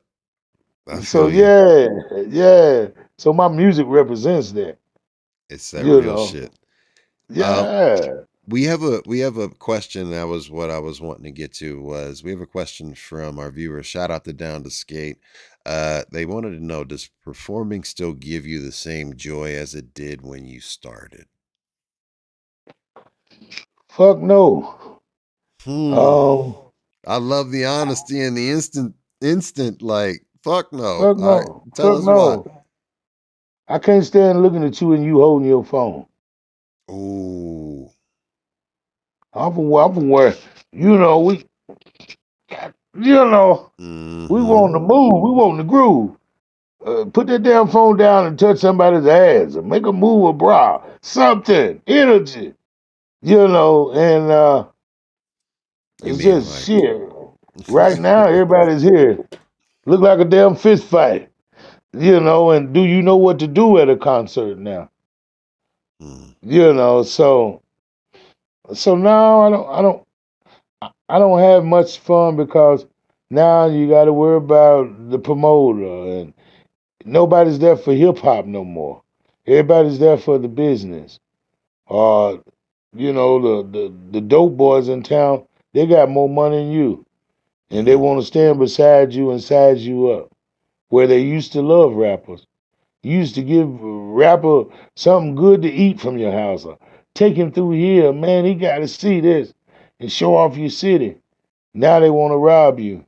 I So feel you. yeah, yeah. So my music represents that. It's that You real know. shit. Um, Yeah. we have a question. That was what I was wanting to get to. Was we have a question from our viewer? Shout out to Down to Skate. They wanted to know: does performing still give you the same joy as it did when you started? Fuck no. Hmm. Um. I love the honesty and the instant. Like fuck no. Fuck All right, no. tell Fuck us why. no. I can't stand looking at you and you holding your phone. Ooh. I'm from where, you know, you know, we Mm-hmm. want to move. We want to groove. Put that damn phone down and touch somebody's ass or make a move a brow. Something. Energy. You know, and You it's mean just like? shit. Right now, everybody's here. Look like a damn fist fight. You know, and do you know what to do at a concert now? Mm, You know, so now I don't have much fun because now you got to worry about the promoter and nobody's there for hip hop no more. Everybody's there for the business. Uh, you know, the dope boys in town, they got more money than you, and they mm-hmm. want to stand beside you and size you up. Where they used to love rappers, you used to give a rapper something good to eat from your house, or take him through here, man. He got to see this and show off your city. Now they want to rob you.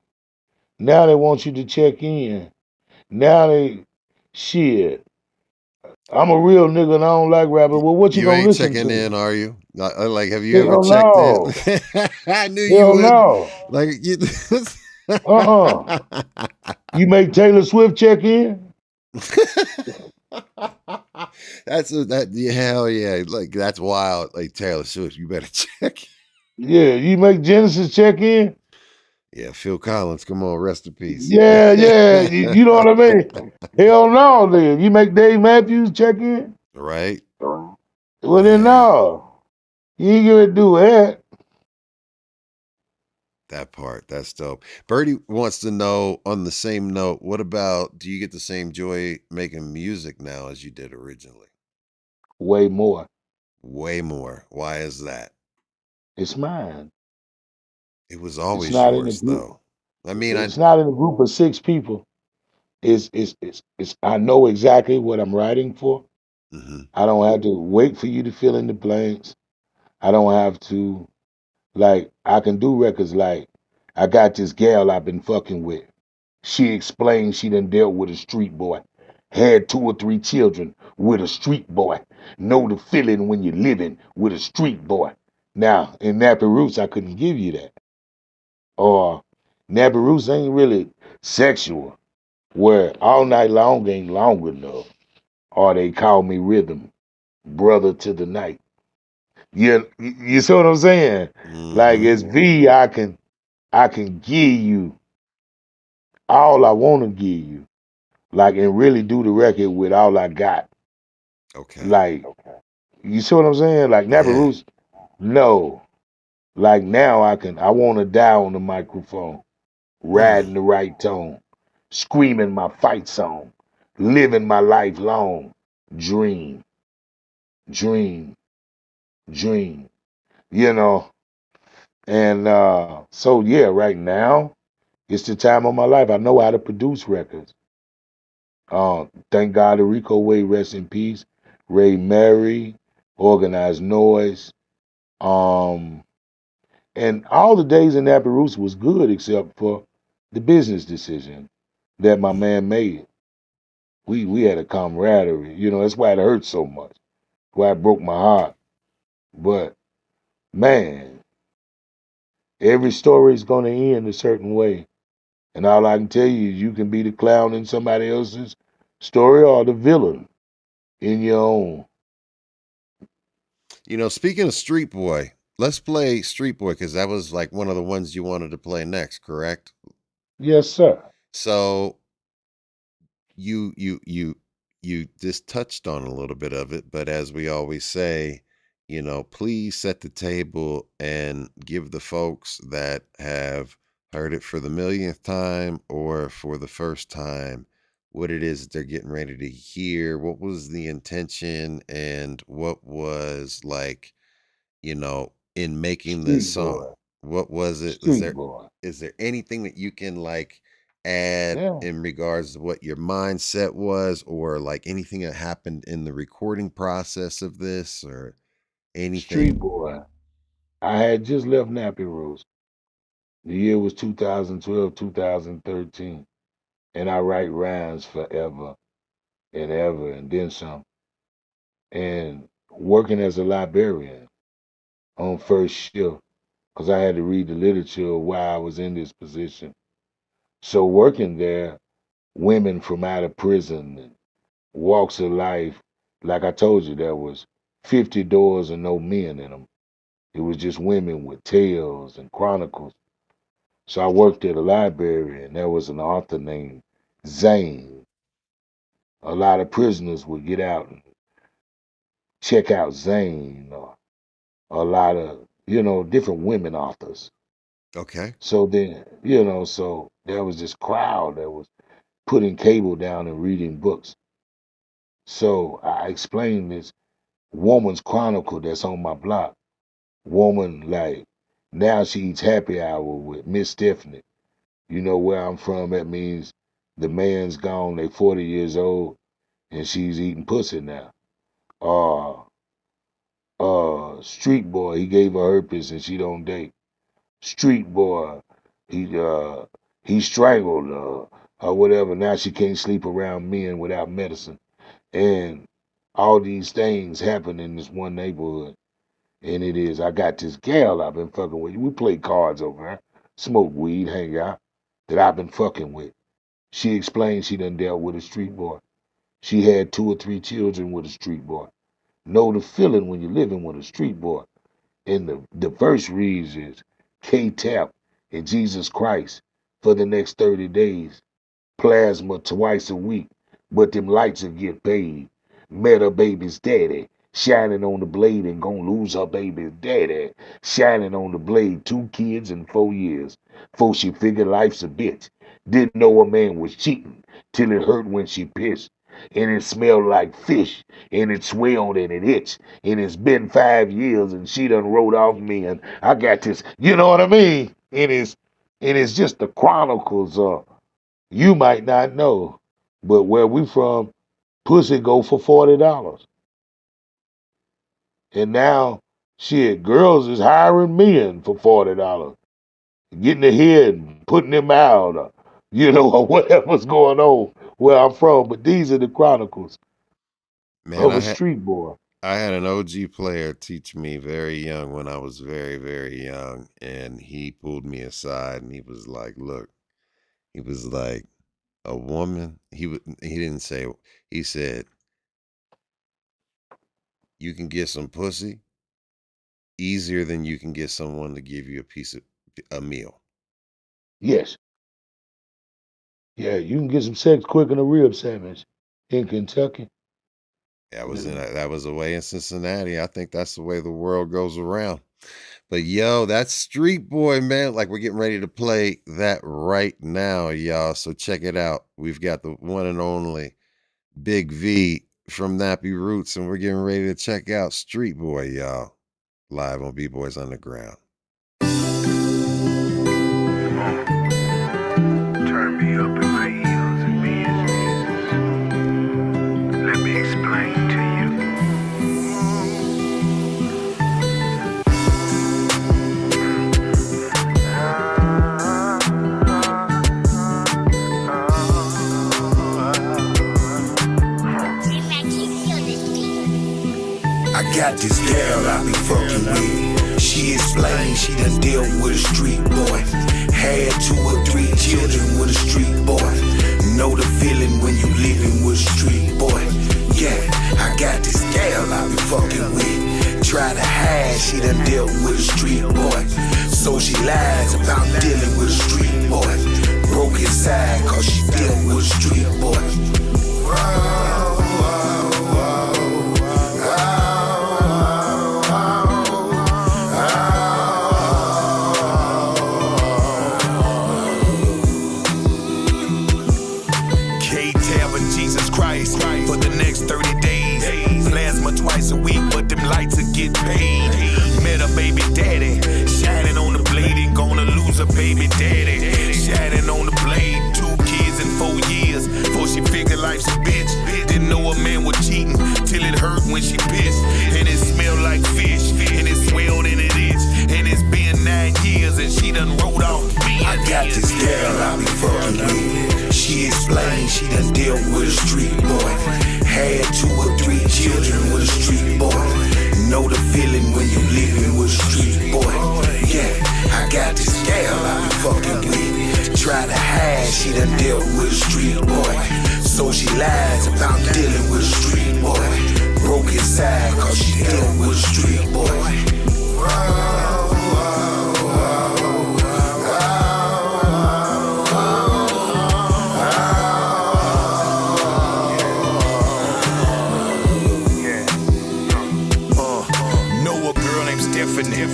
Now they want you to check in. Now they shit. I'm a real nigga and I don't like rapping. Well, what you You gonna ain't listen checking in, to? are you? Like, have you ever Hell checked in? no. I knew you Hell would. no. Like you. Uh-uh. You make Taylor Swift check in? Yeah, hell yeah, like that's wild. Like Taylor Swift, you better check. Yeah. You make Genesis check in? Yeah, Phil Collins, come on, rest in peace. Yeah, yeah. You know what I mean? Hell no, then. You make Dave Matthews check in? Right? Well then Yeah, no. You ain't gonna do that. that part. That's dope. Birdie wants to know on the same note, what about do you get the same joy making music now as you did originally? Way more. Way more. Why is that? It's mine. It was It's always not in a yours group. though. I mean, I It's not in a group of 6 people. It's I know exactly what I'm writing for. mhm. I don't have to wait for you to fill in the blanks. I don't have to like I can do records like I got this gal I've been fucking with. She explained she done dealt with a street boy, had 2 or 3 children with a street boy. Know the feeling when you're living with a street boy. Now, in Nappy Roots, I couldn't give you that. Or Nappy Roots ain't really sexual, where all night long ain't long enough. Or they call me rhythm, brother to the night. You see what I'm saying? Like Mhm. as V, I can give you all I want to give you, like and really do the record with all I got. Okay. Like you see what I'm saying? Like Nappy Yeah. Roots, no. Like now I want to die on the microphone, Hmm. riding the right tone, screaming my fight song, living my life long, dream, dream, dream. You know, and so yeah, right now it's the time of my life. I know how to produce records. Thank God the Rico Way, rest in peace. Ray Mary, Organized Noise. Um, and all the days in Nappy Roots was good except for the business decision that my Mm. man made. We had a camaraderie. You know, that's why it hurt so much. Why it broke my heart. But man, every story is gonna end a certain way. And all I can tell you is you can be the clown in somebody else's story or the villain in your own. Speaking of Street Boy, let's play Street Boy because that was like one of the ones you wanted to play next, correct? Yes, sir. So you just touched on a little bit of it, but as we always say, please set the table and give the folks that have heard it for the millionth time or for the first time what it is that they're getting ready to hear. What was the intention and what was like, in making this Street song? boy. What was it? Street boy. Is there anything that you can like add Yeah. in regards to what your mindset was or like anything that happened in the recording process of this or anything? Street boy. I had just left Nappy Roots. The year was 2012, 2013. And I write rhymes forever and ever and then some. And working as a librarian on first shift, because I had to read the literature while I was in this position. So working there, women from out of prison and walks of life, like I told you, there was 50 doors and no men in them. It was just women with tales and chronicles. So I worked at a library, and there was an author named Zane. A lot of prisoners would get out and check out Zane, or a lot of, different women authors. Okay. So then, so there was this crowd that was putting cable down and reading books. So I explained this woman's chronicle that's on my block. Woman, like, now she eats happy hour with Miss Stephanie. You know where I'm from, that means the man's gone, they 40 years old, and she's eating pussy now. Street boy, he gave her herpes and she don't date. Street boy, he strangled her or whatever. Now she can't sleep around men without medicine. And all these things happen in this one neighborhood. And it is, I got this gal I've been fucking with. We play cards over there, smoke weed, hang out, that I've been fucking with. She explained she done dealt with a street boy. She had 2 or 3 children with a street boy. Know the feeling when you're living with a street boy. And the verse reads is K-Tap and Jesus Christ for the next 30 days. Plasma twice a week, but them lights will get paid. Met her baby's daddy, shining on the blade and gonna lose her baby's daddy. Shining on the blade, 2 kids in 4 years. Before she figured life's a bitch. Didn't know a man was cheating till it hurt when she pissed. And it smelled like fish, and it swelled and it itched. And it's been 5 years and she done wrote off me and I got this, you know what I mean? It's just the chronicles of you might not know, but where we from, pussy go for $40. And now, shit, girls is hiring men for $40, getting ahead and putting them out, or, or whatever's going on where I'm from. But these are the chronicles Man, of a street boy. I had an OG player teach me very young when I was very, very young, and he pulled me aside and he was like, look, he was like, a woman, he didn't say, he said, you can get some pussy easier than you can get someone to give you a meal. Yes. Yeah, you can get some sex quicker than a rib sandwich in Kentucky. That was the way in Cincinnati. I think that's the way the world goes around. But yo, that's Street Boy, man. Like, we're getting ready to play that right now, y'all. So check it out. We've got the one and only Big V from Nappy Roots, and we're getting ready to check out Street Boy, y'all. Live on B-Boys Underground. Turn me up in my heels and business. Let me explain to you. I got this girl I be fucking with. She explained she done dealt with a street boy. Had 2 or 3 children with a street boy. Know the feeling when you living with a street boy. Yeah, I got this girl I be fucking with. Try to So she lies about dealing with a street boy. Broke inside cause she dealt with a street boy. Jesus Christ for the next 30 days. Plasma twice a week, but them lights will get paid. Met a baby daddy, shining on the blade, and gonna lose a baby daddy. Shining on the blade, 2 kids in 4 years. Before she figured life's a bitch. Didn't know a man was cheating till it hurt when she pissed. And it smelled like fish, and it swelled and it itched. And it's been 9 years, and she done wrote off me. I got this girl I be fucking with. She explained she done dealt with a street boy. Had 2 or 3 children with a street boy. Know the feeling when you living with a street boy. Yeah, I got this gal I be fucking with. Try to hide, she done dealt with a street boy. So she lies about dealing with a street boy. Broke inside cause she dealt with a street boy.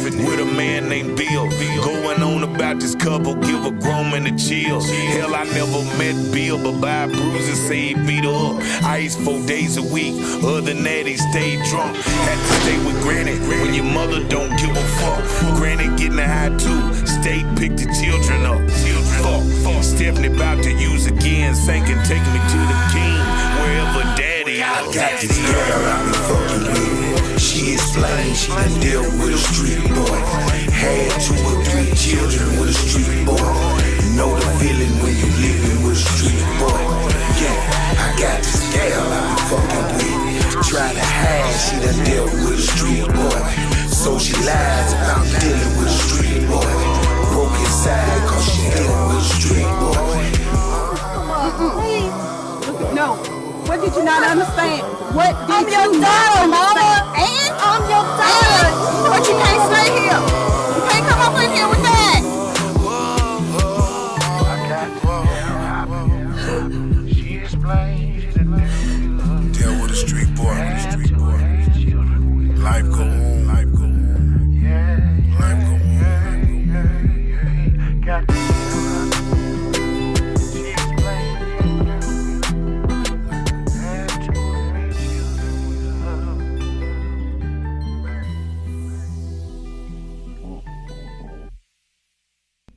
With a man named Bill. Going on about this couple, give a grown man the chills. Hell, I never met Bill, but by bruises say he beat her up. Ice 4 days a week, other than that he stayed drunk. Had to stay with Granny when your mother don't give a fuck. Granny getting high too, State picked the children up. Fuck, Stephanie about to use again, Sank and take me to the king, wherever daddy. I got this girl I be fucking with. She explained she done dealt with a street boy. Had 2 or 3 children with a street boy. Know the feeling when you living with a street boy. Yeah, I got this gal I be fucking with. Try to hide, she done dealt with a street boy. So she lies about dealing with a street boy. Broke inside cause she dealt with a street boy. No. What did you not understand? What did I'm your daughter, mama. And I'm your daughter. But you can't stay here. You can't come up in here with that. She explained she done Deal with a street boy. Life go on. Life go on. Life go on. got she explained had 2 or 3 children with her.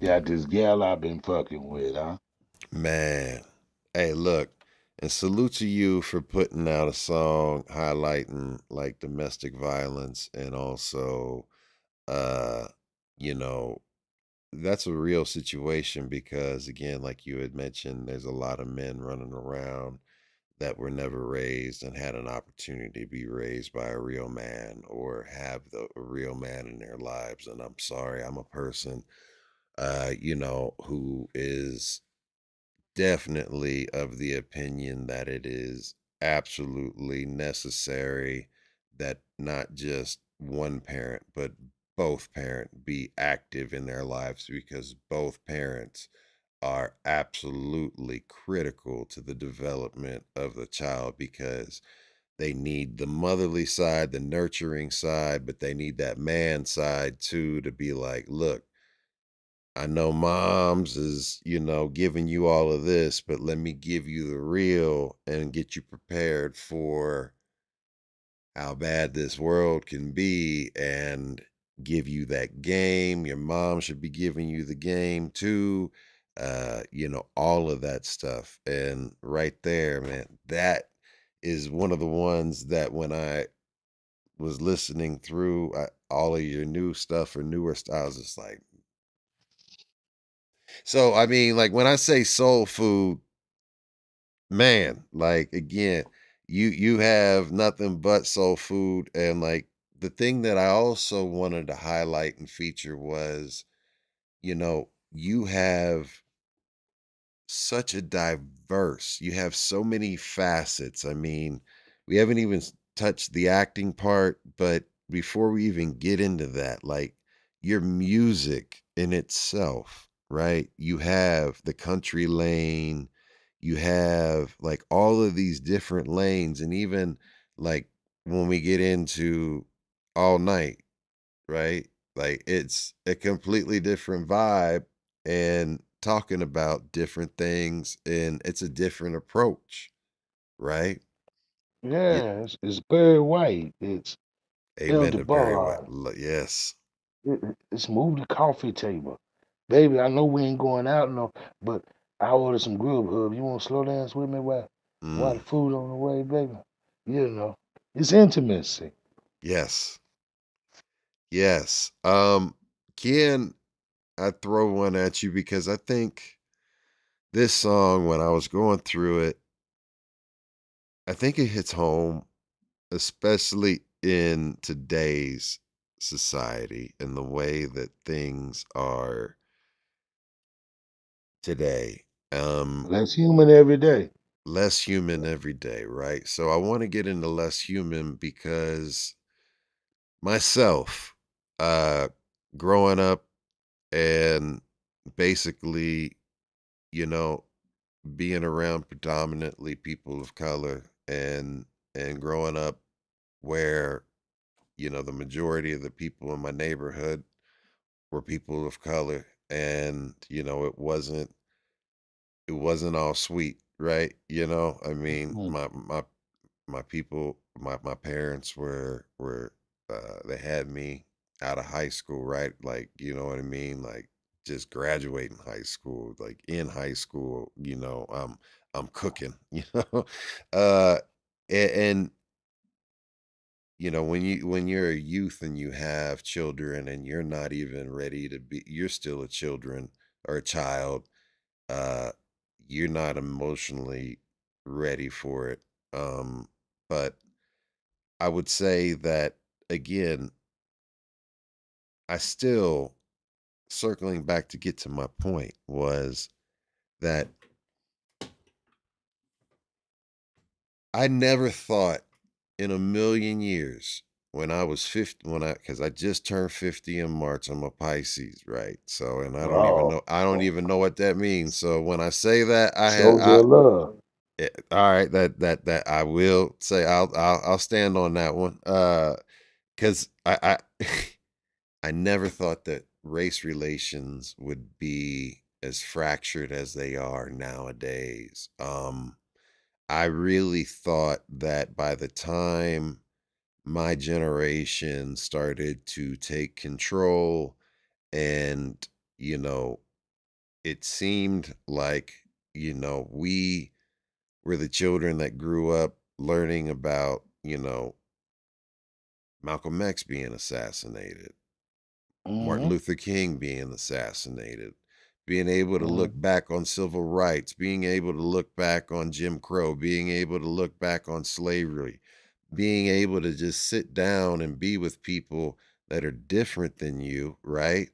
Got this gal I've been fucking with, huh? Man, hey, look, and salute to you for putting out a song highlighting like domestic violence and also, you know, that's a real situation because again, like you had mentioned, there's a lot of men running around that were never raised and had an opportunity to be raised by a real man or have a real man in their lives. And I'm sorry, I'm a person, who is definitely of the opinion that it is absolutely necessary that not just one parent, but both parent be active in their lives because both parents are absolutely critical to the development of the child because they need the motherly side, the nurturing side, but they need that man side too to be like, look, I know moms is, giving you all of this, but let me give you the real and get you prepared for how bad this world can be and give you that game. Your mom should be giving you the game too. All of that stuff. And right there, man, that is one of the ones that when I was listening through all of your new stuff or newer styles, it's like, so I mean, like when I say soul food, man, like again, you have nothing but soul food. And like the thing that I also wanted to highlight and feature was, you have such a you have so many facets. I mean, we haven't even touched the acting part, but before we even get into that, like your music in itself, right? You have the country lane, you have like all of these different lanes, and even like when we get into all night, right? Like it's a completely different vibe and talking about different things, and it's a different approach, right? Yeah. Yeah, it's Barry White. It's El Amen to Barry White. DeBarge. Yes. It's Move the Coffee Table. Baby, I know we ain't going out no, but I ordered some grub hub. You want to slow dance with me while Mm, the food on the way, baby? You know, it's intimacy. yes. Yes. Can I throw one at you because I think this song, when I was going through it, I think it hits home, especially in today's society and the way that things are today. Less human every day. Less human every day, right? So I want to get into less human because myself, uh, growing up and basically, you know, being around predominantly people of color and growing up where, the majority of the people in my neighborhood were people of color, and it wasn't all sweet, right? I mean, Mm, my people, my parents were they had me out of high school, right? Like, you know what I mean? Like just graduating high school, like in high school, I'm cooking, Uh and when you're a youth and you have children and you're not even ready to be, you're still a children or a child, uh you're not emotionally ready for it. But I would say that again, I still, circling back to get to my point, was that I never thought in a million years when I was 50, because I just turned 50 in March. I'm a Pisces, right? So, and oh, I don't even know what that means. So when I say that, soldier of love. all right, that I will say, I'll stand on that one. Because I never thought that race relations would be as fractured as they are nowadays. I really thought that by the time my generation started to take control and, you know, it seemed like, we were the children that grew up learning about, Malcolm X being assassinated, Martin Mm-hmm. Luther King being assassinated, being able to look Mm-hmm. back on civil rights, being able to look back on Jim Crow, being able to look back on slavery, being able to just sit down and be with people that are different than you, right?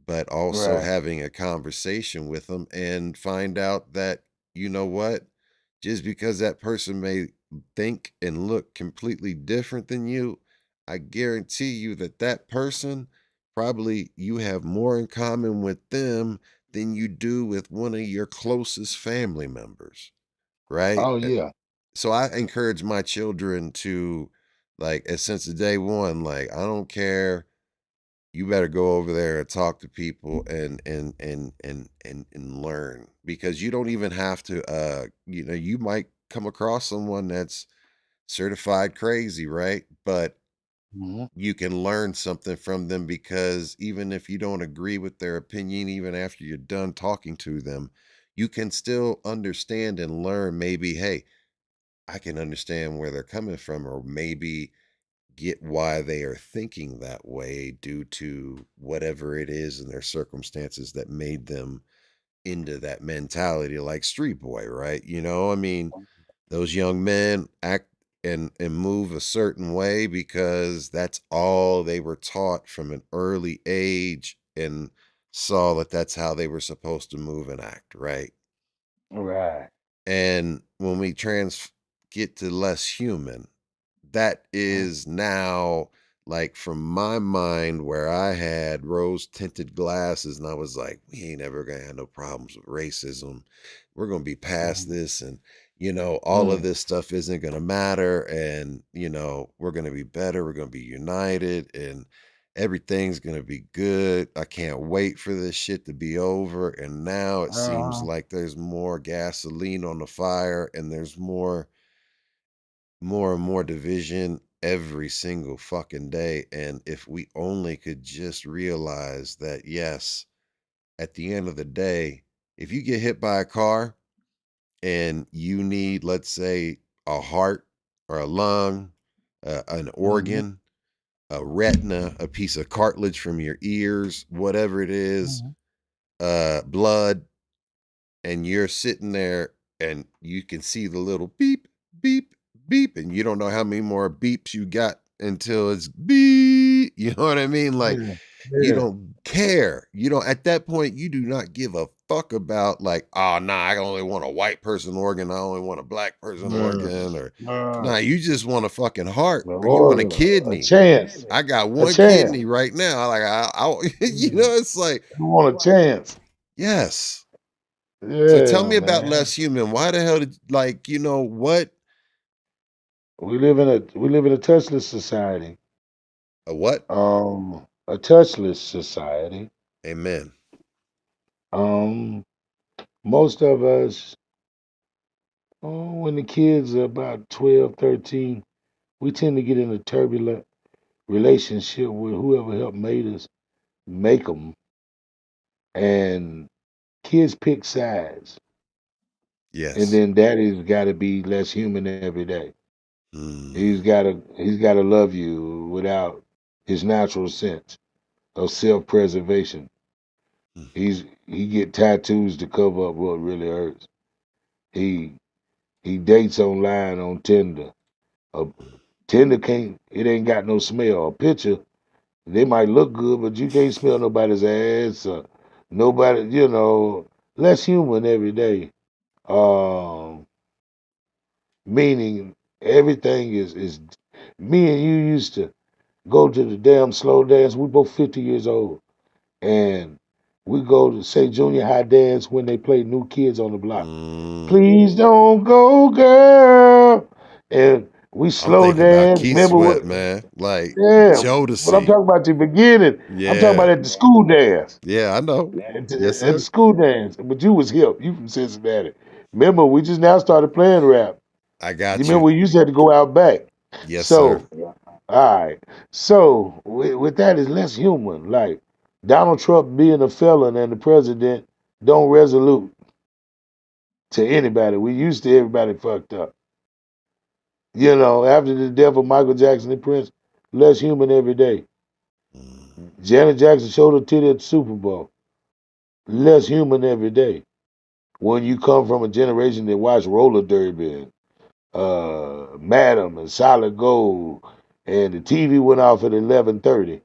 But also Right. having a conversation with them and find out that, you know what? Just because that person may think and look completely different than you, I guarantee you that that person, probably you have more in common with them than you do with one of your closest family members, right? Oh yeah. So I encourage my children to, like, since the day one, like, I don't care, you better go over there and talk to people and learn, because you don't even have to, you might come across someone that's certified crazy, right? But Mm-hmm. you can learn something from them, because even if you don't agree with their opinion, even after you're done talking to them, you can still understand and learn. Maybe, hey, I can understand where they're coming from, or maybe get why they are thinking that way due to whatever it is in their circumstances that made them into that mentality, like Street Boy, right? I mean, those young men act and move a certain way because that's all they were taught from an early age, and saw that that's how they were supposed to move and act, right? Right. And when we get to less human, that Mm-hmm. is now like from my mind where I had rose tinted glasses and I was like, we ain't ever gonna have no problems with racism. We're gonna be past this, and all of this stuff isn't gonna matter, and we're gonna be better, we're gonna be united, and everything's gonna be good. I can't wait for this shit to be over. And now it seems like there's more gasoline on the fire, and there's more and more division every single fucking day. And if we only could just realize that, yes, at the end of the day, if you get hit by a car and you need, let's say, a heart or a lung, an organ, a retina, a piece of cartilage from your ears, whatever it is, blood, and you're sitting there and you can see the little beep, beep, beep, and you don't know how many more beeps you got until it's beep. You know what I mean? Like, you don't care. You don't, at that point, you do not give a fuck about like, oh, nah, I only want a white person organ. I only want a black person organ. Or nah, you just want a fucking heart, or you want a kidney. A chance. I got one kidney right now. Like, it's like, you want a chance. Yes. Yeah, so tell me about man. Less Human. Why the hell did, like, what? We live in a touchless society. A what? A touchless society. Amen. Most of us, when the kids are about 12, 13, we tend to get in a turbulent relationship with whoever helped make them. And kids pick sides. Yes. And then daddy's got to be less human every day. He's got to love you without his natural sense of self-preservation. He get tattoos to cover up what really hurts. He dates online on Tinder. Tinder it ain't got no smell. A picture, they might look good, but you can't smell nobody's ass. Nobody, less human every day. Meaning everything is me and you used to go to the damn slow dance. We both 50 years old. And we go to say junior high dance when they play New Kids on the Block. Please don't go, girl. And we slow dance. Keith Remember Sweat, man. Like, Jodeci. But I'm talking about the beginning. Yeah. I'm talking about at the school dance. Yeah, I know. Yes, sir. At the school dance. But you was hip. You from Cincinnati. Remember, we just now started playing rap. I got you. Remember, we used to have to go out back. Yes, sir. All right. So with that is less human. Like Donald Trump being a felon and the president don't resolute to anybody. We used to everybody fucked up. After the death of Michael Jackson and Prince, less human every day. Janet Jackson showed her titty at the Super Bowl. Less human every day. When you come from a generation that watched roller derby and Madam and Solid Gold, and the TV went off at 11:30.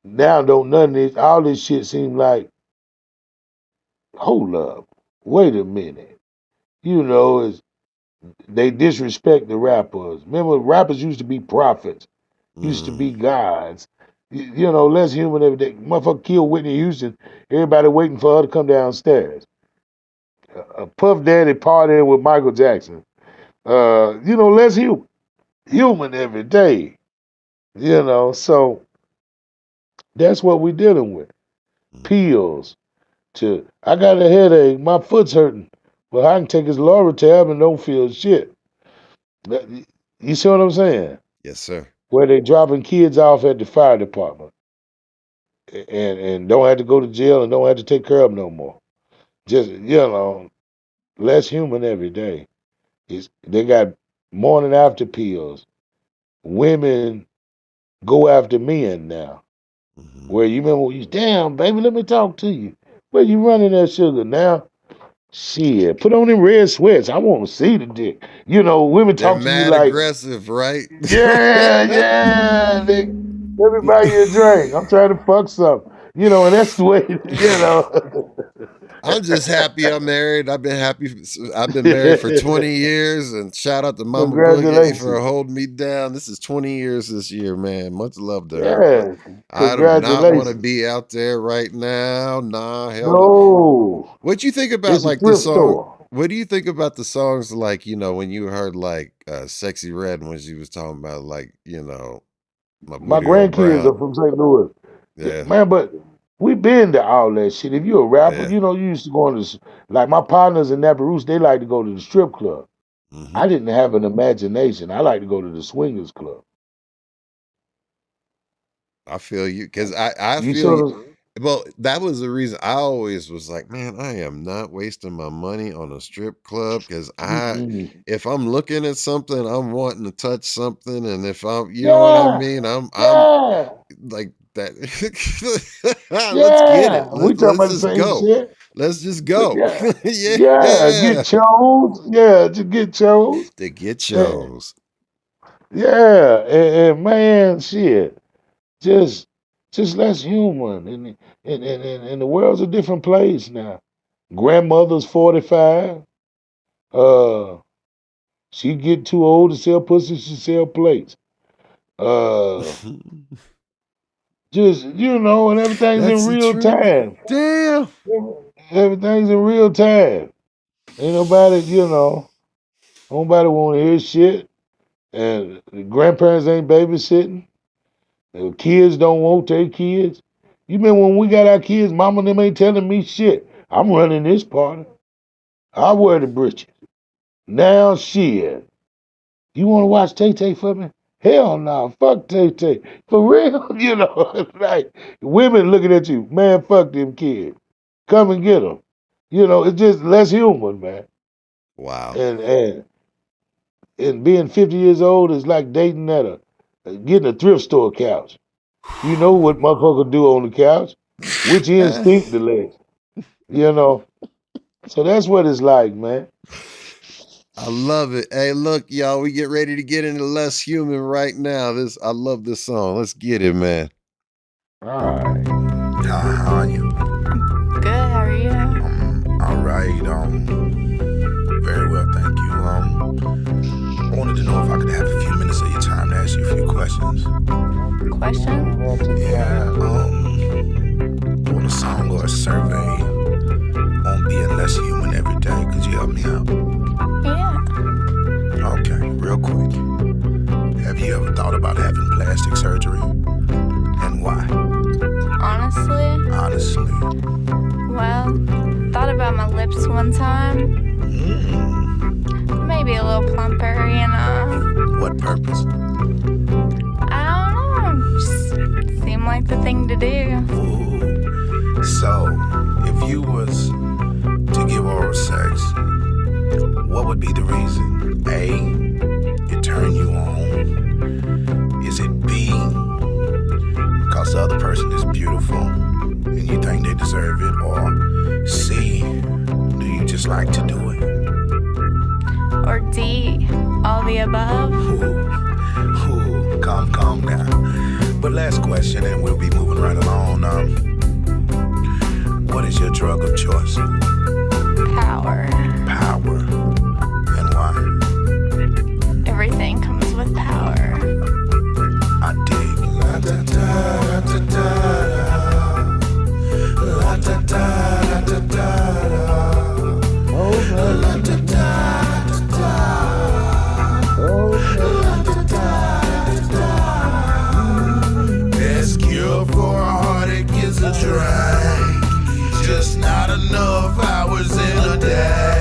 Now don't none of this, all this shit seem like, hold up, wait a minute. They disrespect the rappers. Remember, rappers used to be prophets, used to be gods. Less human every day. Motherfucker killed Whitney Houston. Everybody waiting for her to come downstairs. Puff Daddy partying with Michael Jackson. Less human every day. So that's what we're dealing with. Pills. I got a headache, my foot's hurting. Well, I can take his Loratab and don't feel shit. You see what I'm saying? Yes, sir. Where they dropping kids off at the fire department and don't have to go to jail and don't have to take care of them no more. Just, less human every day. They got morning after pills. Women go after men now. Where you remember, damn, baby, let me talk to you. Where you running that sugar now? Shit, put on them red sweats. I want to see the dick. Women talk to you like aggressive, right? Yeah. Let me buy you a drink. I'm trying to fuck something. And that's the way, I'm just happy I'm married. I've been married for 20 years, and shout out to Mama Boogie for Congratulations. holding me down. This is 20 years this year, man. Much love to her. But Yeah, I do not want to congratulations. be out there right now. Nah, hell no. No, What you think about it's a like the thrift song? store. What do you think about the songs like, when you heard like Sexy Red when she was talking about like, my My booty all grandkids brown. are from St. Louis. Yeah, Man, but we been to all that shit. If you're a rapper, yeah. you used to go to like my partners in Nappy Roots, they like to go to the strip club. hmm I didn't have an imagination. I like to go to the swingers club. I feel you because I You feel you. sort of, Well, that was the reason I always was like, man, I am not wasting my money on a strip club because mm-mm. if I'm looking at something, I'm wanting to touch something, and if you know what I Yeah, mean, I'm yeah, like that. Let's get yeah. it. We talking Let's about the just same go. shit. Let's just But go. yeah, yeah, Yeah, get chose. Yeah, to get chose. to get And, shows. yeah, and man, shit. just just less human and the world's a different place now. Grandmother's 45. Uh she get too old to sell pussy, she sell plates. Uh just and everything's in That's the real truth. time. Damn. Everything's in real time. Ain't nobody wanna hear shit. And the grandparents ain't babysitting. The kids don't want their kids. You mean when we got our kids, mama and them ain't telling me shit. I'm running this party. I wear the britches. Now shit. You want to watch Tay Tay for me? Hell no. Fuck Tay Tay. For real? Like women looking at you. Man, fuck them kids. Come and get them. It's just less human, man. Wow. And being 50 years old is like dating getting a thrift store couch. You know what motherfucker do on the couch? Which instinct the legs, you know? So that's what it's like, man. I love it. Hey, look, y'all, we get ready to get into Less Human right now. I love this song. Let's get it, man. All right. How are you? Good, how are you? All right. Very well, thank you. I wanted to know if I could have a few minutes of your time to ask you a few questions. Question? Yeah. Doing a song or a survey on being less human every day. Could you help me out? Yeah. Okay, real quick. Have you ever thought about having plastic surgery? And why? Honestly? Honestly. Well, thought about my lips one time. Maybe a little plumper, What purpose? I don't know. Just seemed like the thing to do. Ooh. So, if you was to give oral sex, what would be the reason? A, it turn you on? Is it B, because the other person is beautiful and you think they deserve it? Or C, do you just like to do it? Or D, all the above. Ooh, calm down. But last question, and we'll be moving right along. What is your drug of choice? Power. Power. And why? Everything comes with power. I dig. La da da da da da. La da da da da da. La da da da da. La da da da da. Best cure for a heartache is a drag. Just not enough hours in a day.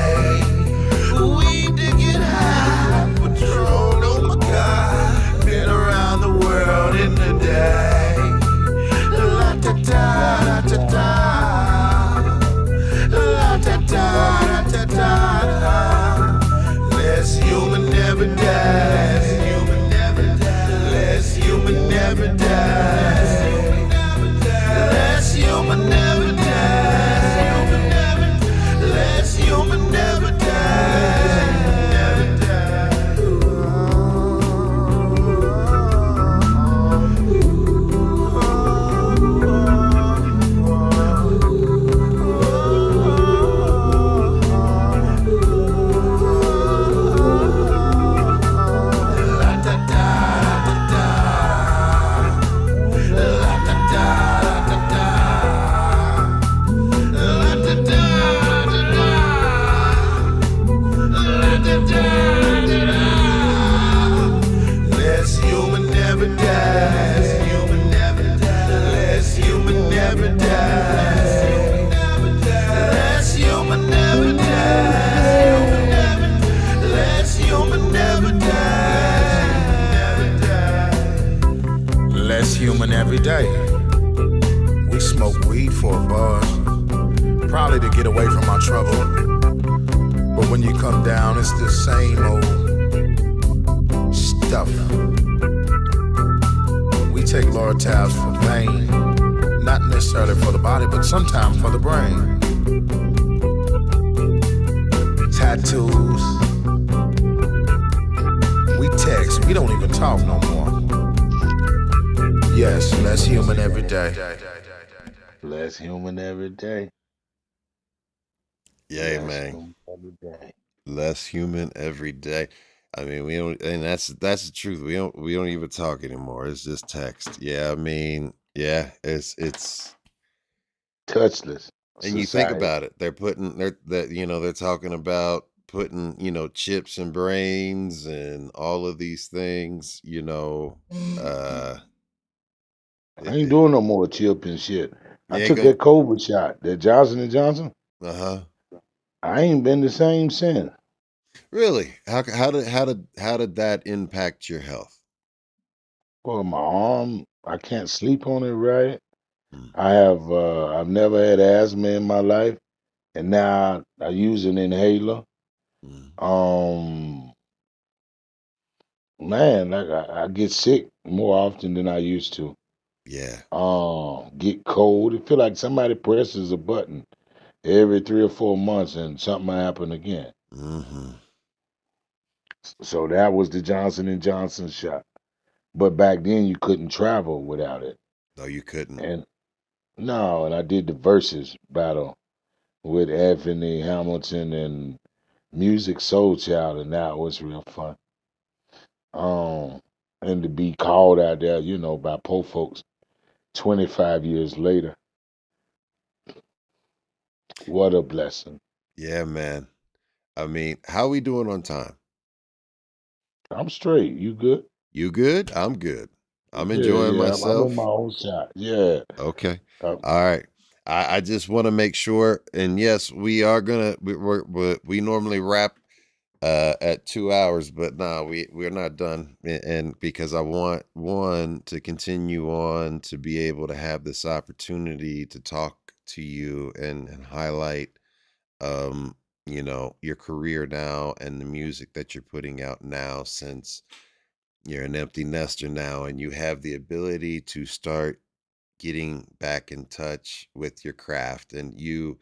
day. We smoke weed for a buzz, probably to get away from our trouble. But when you come down, it's the same old stuff. We take Lortabs for pain, not necessarily for the body, but sometimes for the brain. Tattoos. We text, we don't even talk no more. Yes, less human every day. Less human every day. Yeah, Less man. human every day. Less human every day. I mean, we don't, and that's the truth. We don't even talk anymore. It's just text. Yeah, I mean, yeah, it's Touchless and you think society. about it. They're talking about putting, chips in brains and all of these things, uh I ain't doing no more chip and shit. I you ain't took gonna that COVID shot, that Johnson & Johnson. uh-huh. I ain't been the same since. Really? How did that impact your health? Well, my arm, I can't sleep on it right. Mm, I've never had asthma in my life, and now I use an inhaler. mm. Um, man, like I get sick more often than I used to. Yeah. Get cold. It feel like somebody presses a button every 3 or 4 months, and something will happen again. Mm-hmm. So that was the Johnson & Johnson shot. But back then you couldn't travel without it. No, you couldn't. And no, and I did the versus battle with Anthony Hamilton and Music Soul Child, and that was real fun. And to be called out there, by po folks 25 years later, what a blessing. Yeah, man. I mean, how we doing on time? I'm straight. You good? You good? I'm good. I'm Yeah, enjoying yeah. I'm in my myself. own shot. Yeah. Okay. Uh, All right. I just want to make sure, and yes, we are gonna we normally wrap at 2 hours, but nah, we're not done. And because I want one to continue on to be able to have this opportunity to talk to you and highlight your career now and the music that you're putting out now, since you're an empty nester now and you have the ability to start getting back in touch with your craft. And you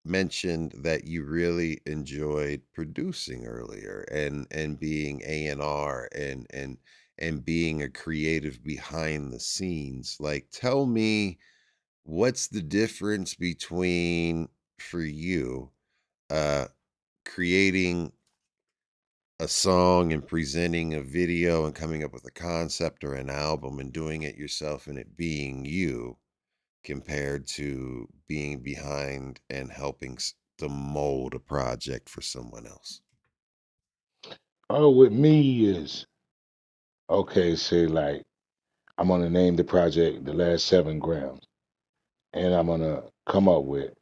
mentioned that you really enjoyed producing earlier and being A&R and being a creative behind the scenes. Like, tell me, what's the difference between, for you, uh creating a song and presenting a video and coming up with a concept or an album and doing it yourself and it being you, compared to being behind and helping to mold a project for someone else? with me is okay. Say like I'm gonna name the project the last 7 grams, and I'm gonna come up with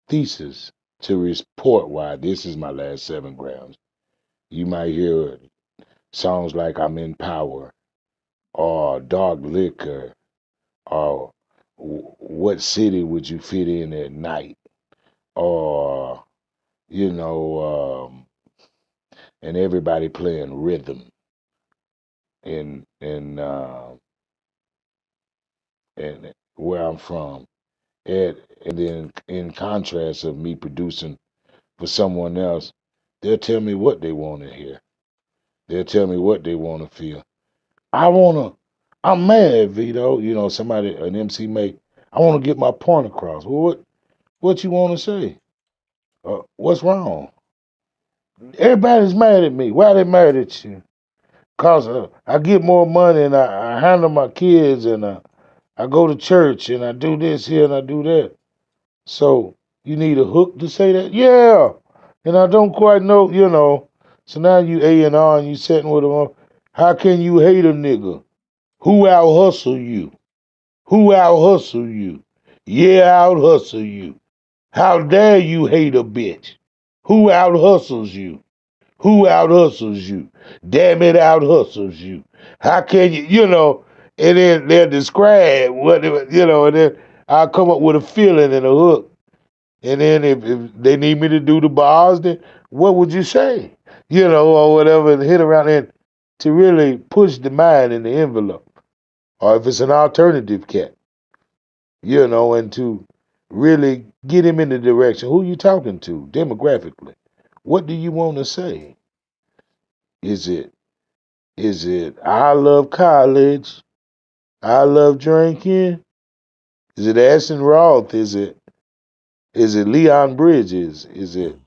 thesis to report why this is my last 7 grams. You might hear songs like I'm in power or dark liquor or what city would you fit in at night or you know and everybody playing rhythm in and where I'm from. And then in contrast of me producing for someone else, they'll tell me what they want to hear. They'll tell me what they want to feel. I wanna. I'm mad, Vito. Somebody, an MC make. I want to get my point across. Well, what you want to say? What's wrong? Everybody's mad at me. Why they mad at you? Cause I get more money and I handle my kids and I go to church and I do this here and I do that. So you need a hook to say that? Yeah. And I don't quite know. So now you A&R and you sitting with them. How can you hate a nigga? Who out hustle you? Who out hustle you? Yeah, out hustle you. How dare you hate a bitch? Who out hustles you? Who out hustles you? Damn it, out hustles you. How can you, and then they'll describe what and then I'll come up with a feeling and a hook. And then if they need me to do the bars, then what would you say? Or whatever, and hit around and to really push the mind in the envelope. Or if it's an alternative cat, and to really get him in the direction. Who you talking to demographically? What do you want to say? Is it I love college? I love drinking? Is it Ashton Roth? Is it Leon Bridges? Is it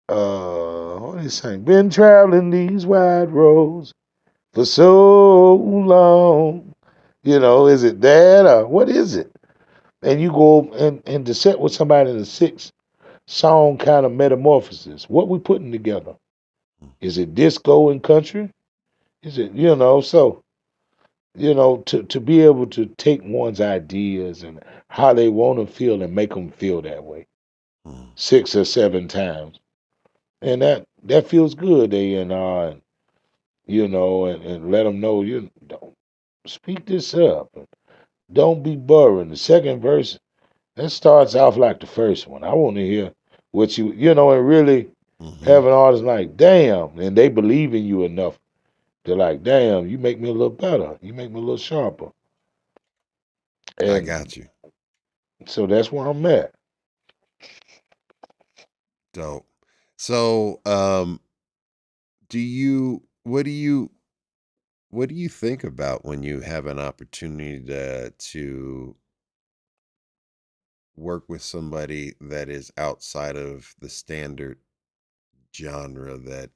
what is he saying? Been traveling these wide roads for so long. Is it that or what is it? And you go and to set with somebody in a 6-song kind of metamorphosis. What we putting together? Is it disco and country? Is it so to be able to take one's ideas and how they want to feel and make them feel that way 6 or 7 times, and that feels good. A&R, and let them know you don't speak this up. Don't be boring. The second verse that starts off like the first one. I want to hear what and really have an artist like, damn, and they believe in you enough. They're like, damn, you make me a little better. You make me a little sharper. I And got you. so that's where I'm at. Dope. So, what do you think about when you have an opportunity to work with somebody that is outside of the standard genre that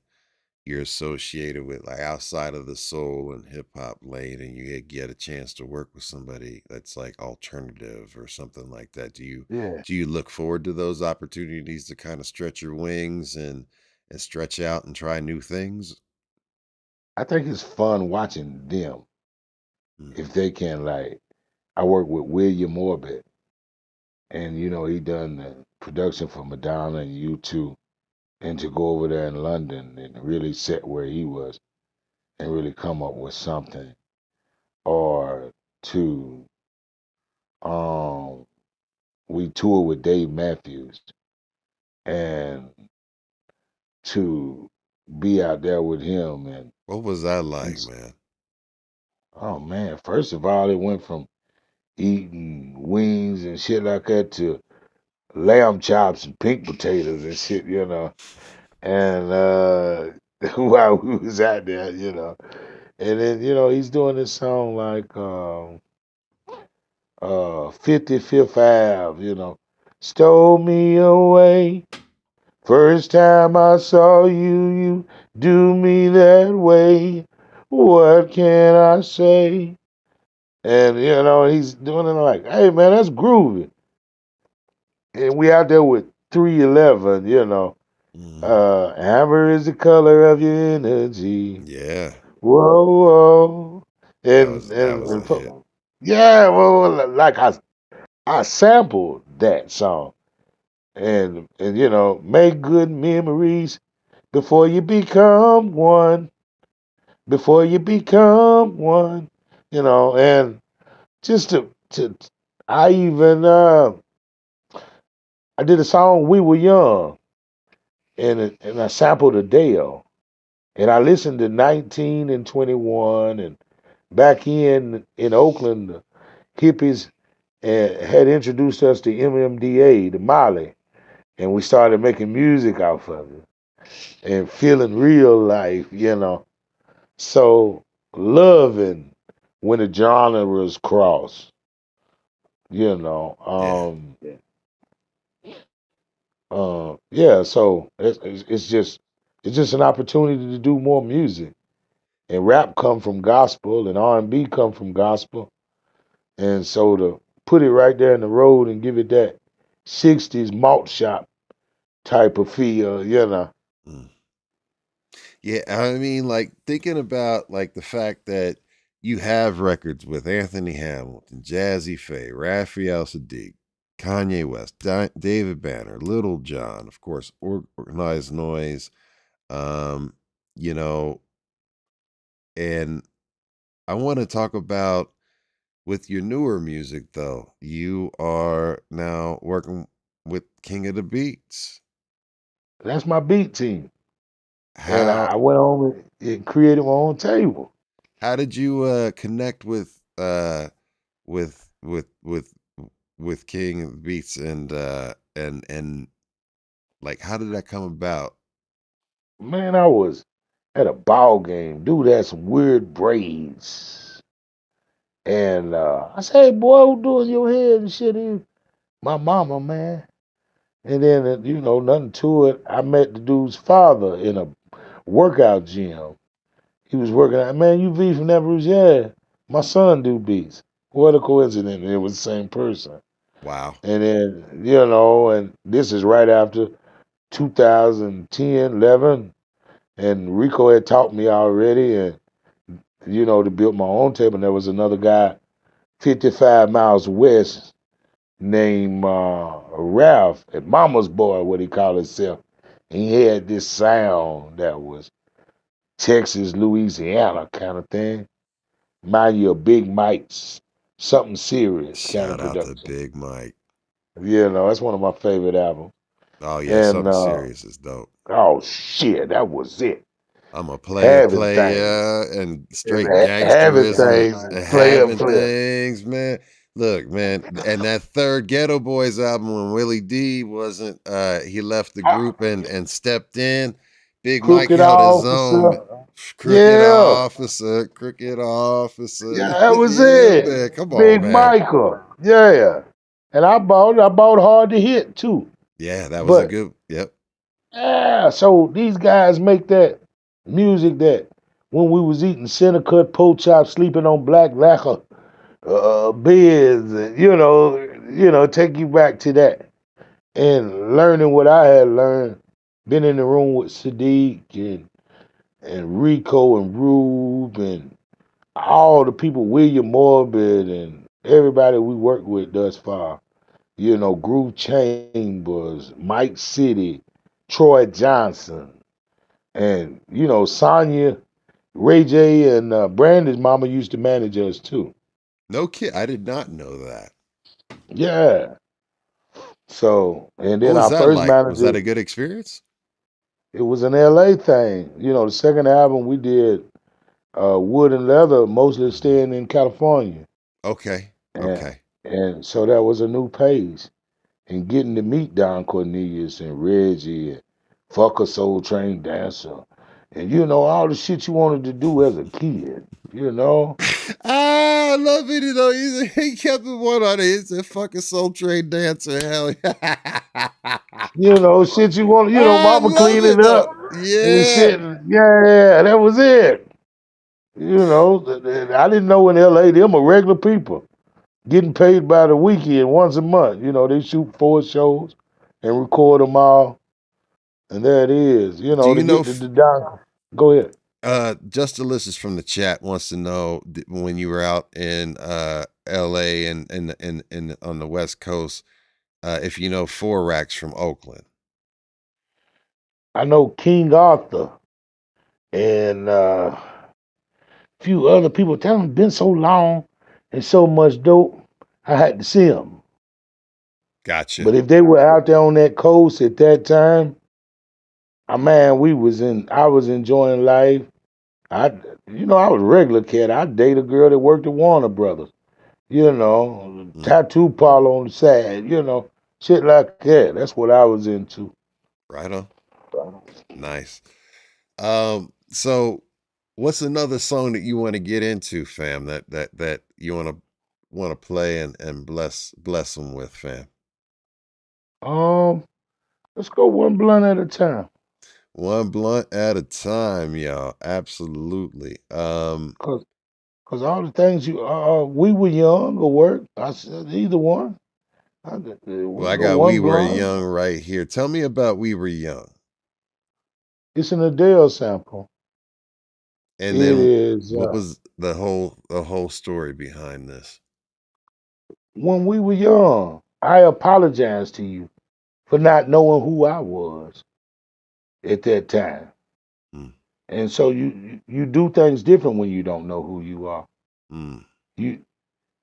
you're associated with, like outside of the soul and hip hop lane, and you get a chance to work with somebody that's like alternative or something like that? Yeah. Do you look forward to those opportunities to kind of stretch your wings and stretch out and try new things? I think it's fun watching them Mm, if they can I work with William Orbit, and he done the production for Madonna and U2, and to go over there in London and really set where he was and really come up with something, or to um we tour with Dave Matthews, and to be out there with him, and what was that and like, man? oh man, first of all, it went from eating wings and shit like that to lamb chops and pink potatoes and shit, and while we was out there, and then he's doing this song like 55th Ave, stole me away. First time I saw you, you do me that way. What can I say? And he's doing it like, hey man, that's groovy. And we out there with 311, Mm, amber is the color of your energy. yeah, Whoa, whoa. that was a hit. Yeah, well, like I sampled that song, and make good memories before you become one. Before you become one, and just to I even I did a song "We Were Young," and I sampled Adele, and I listened to 19 and 21, and back in Oakland, the hippies had introduced us to MMDA, the Molly, and we started making music off of it and feeling real life, So loving when the genres cross, you know. Yeah. Yeah. So it's just an opportunity to do more music. And rap come from gospel, and R&B come from gospel, and so to put it right there in the road and give it that '60s malt shop type of feel, Mm. Yeah, I mean, like thinking about like the fact that you have records with Anthony Hamilton, Jazzy Faye, Raphael Sadiq, Kanye West, David Banner, Little John, of course, Organized Noise, um, you know, And I want to talk about with your newer music, though. You are now working with King of the Beats. That's my beat team. And How I went on and created my own table. how did you connect with with with with King of the Beats and like how did that come about? Man, I was at a ball game. Dude had some weird braids. And I said, hey, boy, who doing your head and shit? My mama, man. And then, nothing to it. I met the dude's father in a workout gym. He was working out. Man, you beat from Nappy Roots? Yeah. My son do beats. What a coincidence. It was the same person. Wow. And then, and this is right after 2010, 11. And Rico had taught me already and, to build my own table. And there was another guy 55 miles west named Ralph, at Mama's Boy, what he called himself. And he had this sound that was Texas, Louisiana kind of thing. Mind you, a Big Mike's, something serious kind of Shout out to production. Big Mike. That's one of my favorite albums. Oh yeah, And something serious is dope. oh shit, that was it. I'm a Having things, and straight having gangsterism things, and player, having player. things, man. Look, man, and that third Ghetto Boys album when Willie D wasn't he left the group and stepped in. Big Mike Crooked held his own. officer. Yeah, Crooked officer. yeah, that was Yeah, it. man. Come on, Big man. Michael. Yeah. And I bought hard to hit too. Yeah, that was a But good. Yep. yeah, so these guys make that music that when we was eating center cut pork chops, sleeping on black lacquer beds, and take you back to that and learning what I had learned. Been in the room with Sadiq and Rico and Rube and all the people, William Morbid and everybody we worked with thus far. Groove Chambers, Mike City, Troy Johnson, and Sonya, Ray J, and Brandon's mama used to manage us too. No kid. I did not know that. Yeah. So, and What then was our that first like? Was that manager, a good experience? it was an LA thing. The second album we did wood and leather, mostly staying in California. Okay. And Okay. and so that was a new pace. And getting to meet Don Cornelius and Reggie and Fuck a Soul Train Dancer. And all the shit you wanted to do as a kid, I love it. He kept it one on it. He said, "Fucking Soul Train Dancer." Hell yeah. Shit you want, I mama love cleaning it though. up and Yeah. shit. Yeah, that was it. I didn't know in LA, them are regular people getting paid by the weekend once a month. They shoot 4 shows and record them all. And there it is. Do To you know? get to the doc. Go ahead. Just Delicious from the chat wants to know when you were out in L.A. and on the West Coast, if you know Four Racks from Oakland. I know King Arthur and few other people. Tell them been so long and so much dope. I had to see them. Gotcha. But if they were out there on that coast at that time, man, I was enjoying life. I was a regular kid. I'd date a girl that worked at Warner Brothers. Tattoo parlor on the side. Shit like that. That's what I was into. Right on. Nice. So what's another song that you want to get into, fam? That you want to play and bless them with, fam. Let's go one blunt at a time. One blunt at a time, y'all. Absolutely. Cause all the things we were young or work. I said either one. Well, I Go got We one Were blunt. Young right here. Tell me about We Were Young. It's an Adele sample. And It then is what was the whole story behind this? when we were young. I apologize to you for not knowing who I was at that time. Hmm. And so you do things different when you don't know who you are. Mm. You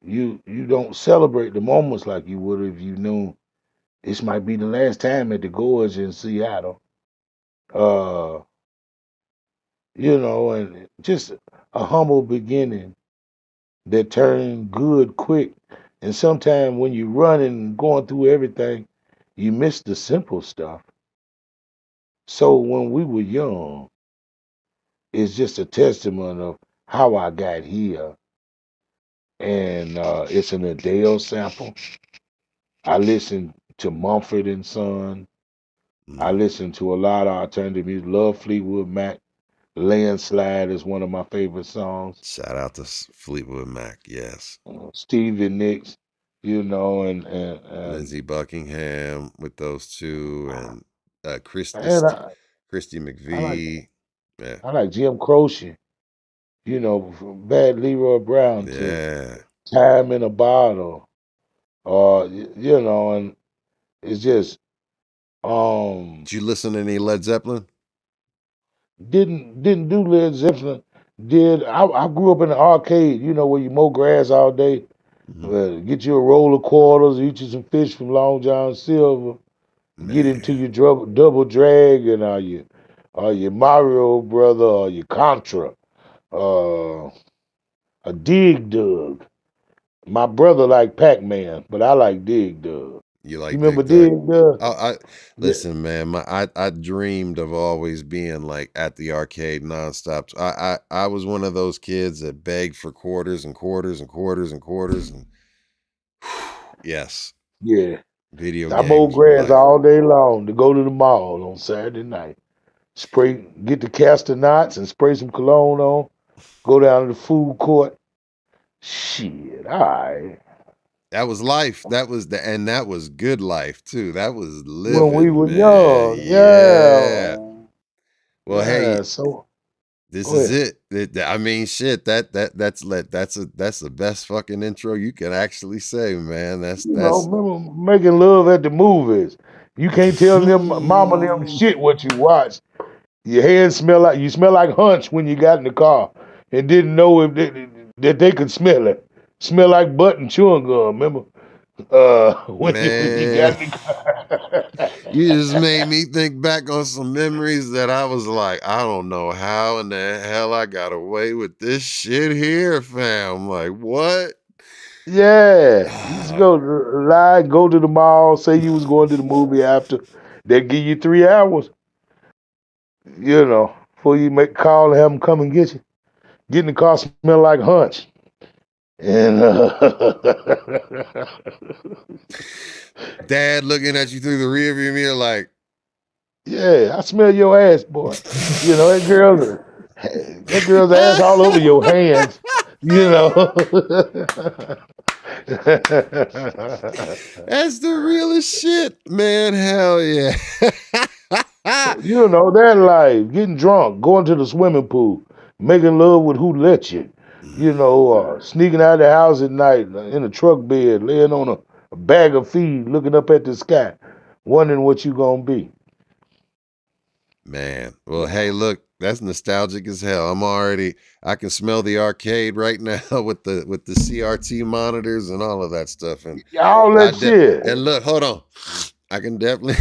you don't celebrate the moments like you would if you knew this might be the last time at the Gorge in Seattle. Uh, and just a humble beginning that turned good quick. And sometimes when you're running and going through everything, you miss the simple stuff. So when we were young, it's just a testament of how I got here. And it's an Adele sample. I listen to Mumford and Son. I listen to a lot of alternative music. Love Fleetwood Mac. Landslide is one of my favorite songs. Shout out to Fleetwood Mac, yes. Stevie Nicks, and Lindsey Buckingham with those two, and Christy and I like McVie. Yeah. I like Jim Croce, from Bad Leroy Brown to Yeah. Time in a Bottle, and it's just Did you listen to any Led Zeppelin? didn't do Led Zeppelin. I grew up in the arcade, where you mow grass all day, get you a roll of quarters, eat you some fish from Long John Silver, get into your double dragon or your Mario brother or your Contra, a Dig Dug. My brother liked Pac-Man, but I like Dig Dug. You like You remember Dig Dug? Dig Dug? Listen, man. I dreamed of always being like at the arcade nonstop. I was one of those kids that begged for quarters and quarters and quarters and quarters and yes. Yeah. Video I games. mowed grass all day long to go to the mall on Saturday night. Get the castor knots and spray some cologne on. Go down to the food court. Shit, all right. That was life. That was good life too. That was living. When we were man. young, yeah. Well, hey, so this is it. I mean, shit. That's the best fucking intro you can actually say, man. That's remember making love at the movies. You can't tell them mama them shit what you watch. Your hands smell like hunch when you got in the car and didn't know that they could smell it. Smell like butt and chewing gum. Remember? When you got in the car. You just made me think back on some memories that I was like, I don't know how in the hell I got away with this shit here, fam. Like, what? Yeah. You just go to the mall, say you was going to the movie after. They give you 3 hours. Before you make a call and have them come and get you. Get in the car, smell like hunch. And Dad looking at you through the rearview mirror like, yeah, I smell your ass, boy. That girl's ass all over your hands. That's the realest shit, man. Hell yeah. That life, getting drunk, going to the swimming pool, making love with who let you, sneaking out of the house at night in a truck bed, laying on a bag of feed, looking up at the sky, wondering what you gonna be. Man, well, hey, look, that's nostalgic as hell. I can smell the arcade right now with the CRT monitors and all of that stuff. And all that shit. And look, hold on. I can definitely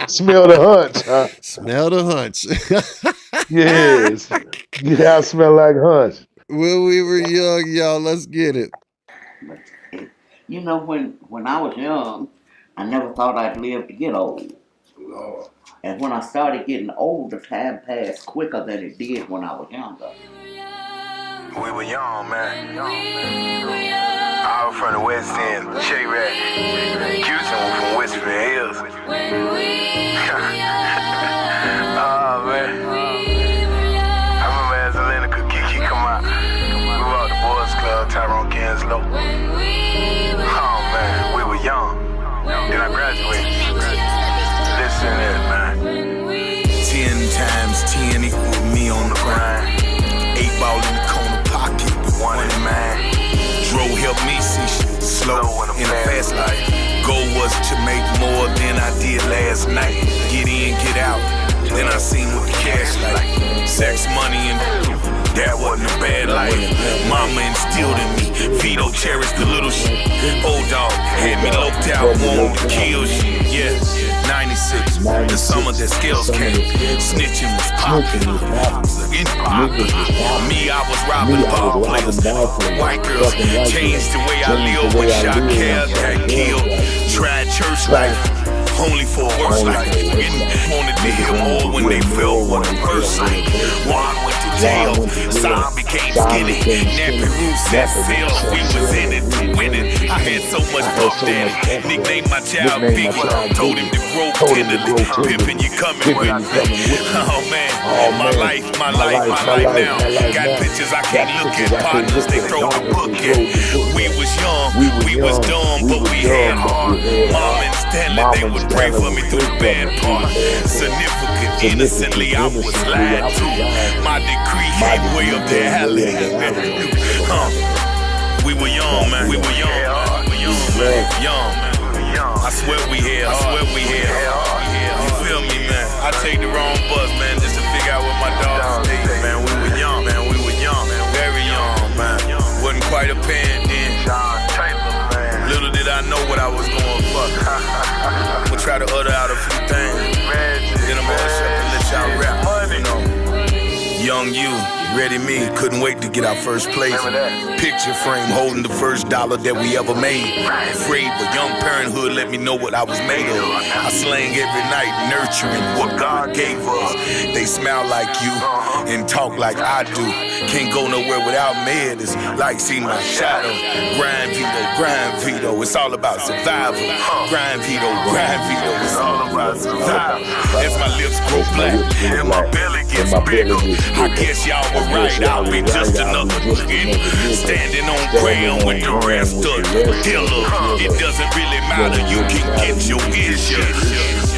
smell the hunch, huh? Smell the hunch. Yes. Yeah, I smell like hunch. When we were young, y'all, let's get it. When I was young, I never thought I'd live to get old. Lord. And when I started getting older, time passed quicker than it did when I was younger. We were young, man. I was from the West End, J-Rat. Houston was from Western Hills. Oh, man. I remember as Atlanta could Kiki come out. We were at the Boys Club, Tyrone Kinslow. Oh, man, we were young. Then I graduated. Listen to it, man. 10 times 10 equal me on the grind. 8 ball in the corner pocket, the one in mine. Dro helped me see shit slow in a fast life. Goal was to make more than I did last night. Get in, get out. Then I seen what the cash like. Sex, money, and that wasn't a bad life. Mama instilled in me. Vito cherished the little shit. Old dog had me loped out, wanted to kill shit. Yeah, 96, the summer that scales came. Snitching was popping. Me, I was robbing ball players. White girls changed the way I live when shot Cal got killed. Tried church life. Only for a worse life. Wanted to hear more when they felt what a person. Juan went to jail. Sam became skinny. Nappy Roots set sail. We was in it, winning. I had so much buff daddy. Nicknamed my child Big. Told him to grow tenderly. Pimpin', you coming with me. Oh man, my life now. Got pictures I can't look at. Partners they throw the book at. We was young, we was dumb, but we had heart. Mom and Stanley, they would pray for me through the bad part. Significant, innocently, I was lied to. My decree came way up the alley. We were young, man. We were young, man. We young, man. I swear we here. You feel me, man? I take the wrong bus, man, just to figure out what my dog stayed, man. We were young, man. Very young, man. Wasn't quite a parent then. Little did I know what I was going for. I'ma try to utter out a few things. Then I'm gonna shut and let y'all rap, you know. Young you, ready me, couldn't wait to get our first place. Picture frame holding the first dollar that we ever made. Afraid, but young parenthood let me know what I was made of. I slang every night, nurturing what God gave us. They smile like you and talk like I do. Can't go nowhere without meds. It's like seeing my shadow. Grind Vito, it's all about survival. Grind Vito, it's all about survival. As my lips grow black and my belly gets bigger, I guess y'all were right, I'll be just another nigga standing on ground with the rest of the dealer. It doesn't really matter, you can get your issue.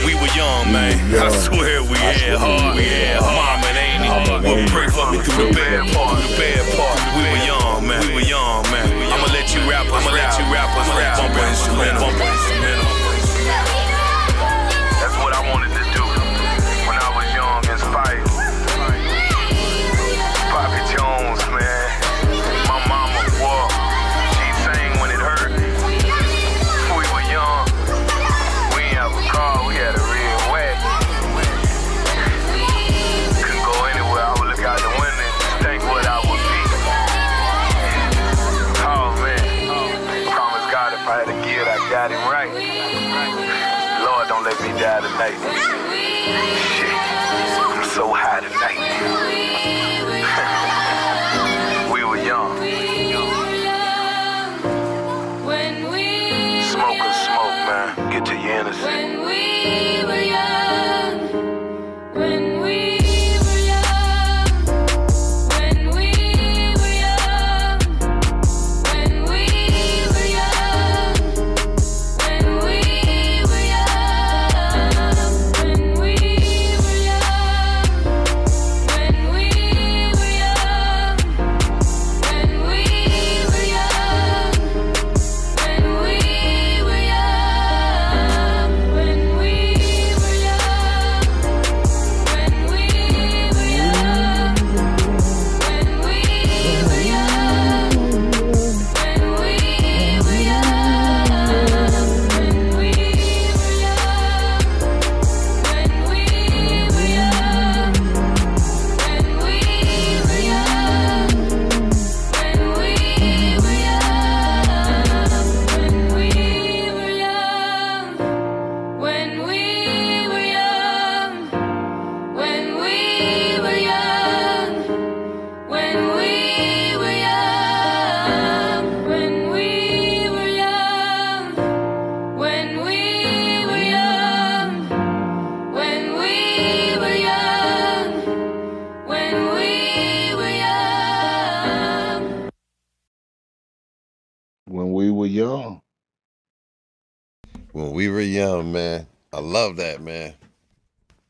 We were young, man, I swear we had heart. Mom and Annie will pray for me through the bad part. We were young, man. I'ma let you rap, bumper instrumental. That's what I wanted to do when I was young, inspired. Bobby Jones, man. My mama walked. She sang when it hurt. We were young. We didn't have a car. We had a real wagon. Couldn't go anywhere. I would look out the window and think what I would be. Oh man. Promise God if I had a kid, I got him right. Lord, don't let me die tonight. Shit. I'm so high tonight. We were young. Smokers smoke, man. Get to your innocence. When we were young. When we were young, man. I love that, man.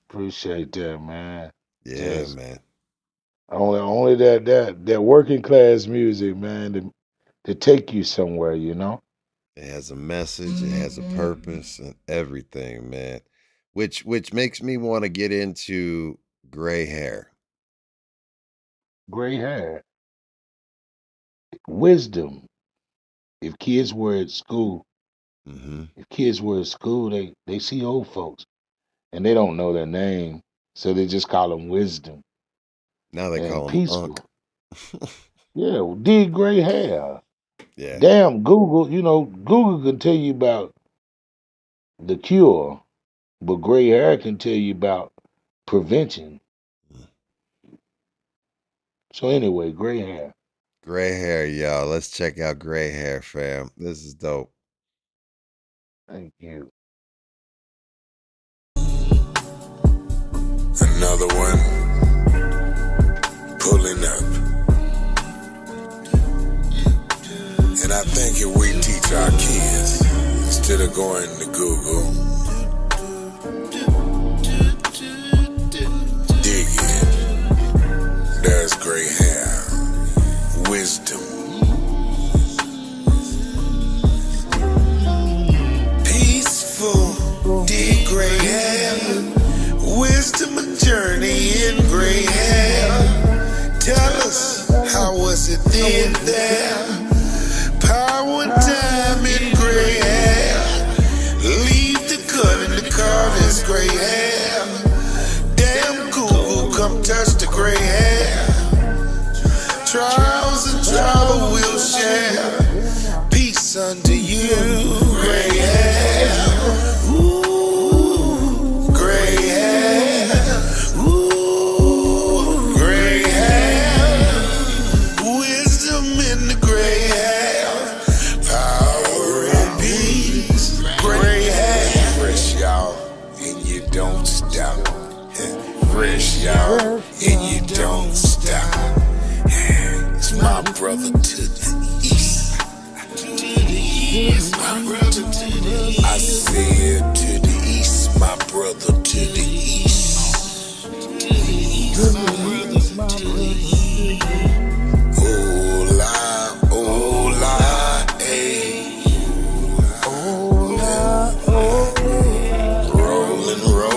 Appreciate that, man. Yeah, Just man. only that working class music, man, to take you somewhere, you know? It has a message, it has a purpose, and everything, man. which makes me want to get into gray hair. Gray hair. Wisdom. If kids were at school, they see old folks and they don't know their name, so they just call them wisdom. Now they call them peaceful. Unc. Yeah, dig gray hair. Yeah. Damn, Google, Google can tell you about the cure, but gray hair can tell you about prevention. So anyway, gray hair. Gray hair, y'all. Let's check out gray hair, fam. This is dope. Thank you. Another one pulling up. And I think if we teach our kids, instead of going to Google, dig in. There's gray hair, wisdom. Peaceful, dig gray hair, wisdom and journey in gray hair. Tell us, how was it then there? Power and time in gray hair. Leave the gun in the car, there's gray hair. Damn Google, come touch the gray hair. Trials and travel we'll share. Peace unto you, gray hair. Ooh, gray hair. Ooh, gray hair. Wisdom in the gray hair. Power and peace. Gray hair. Fresh, y'all, and you don't stop. Fresh, y'all, and you don't stop. It's my brother to the east. To the east, my brother to the east. I said to the east, my brother to the east. To the east, my brother to the east. Hola, eh.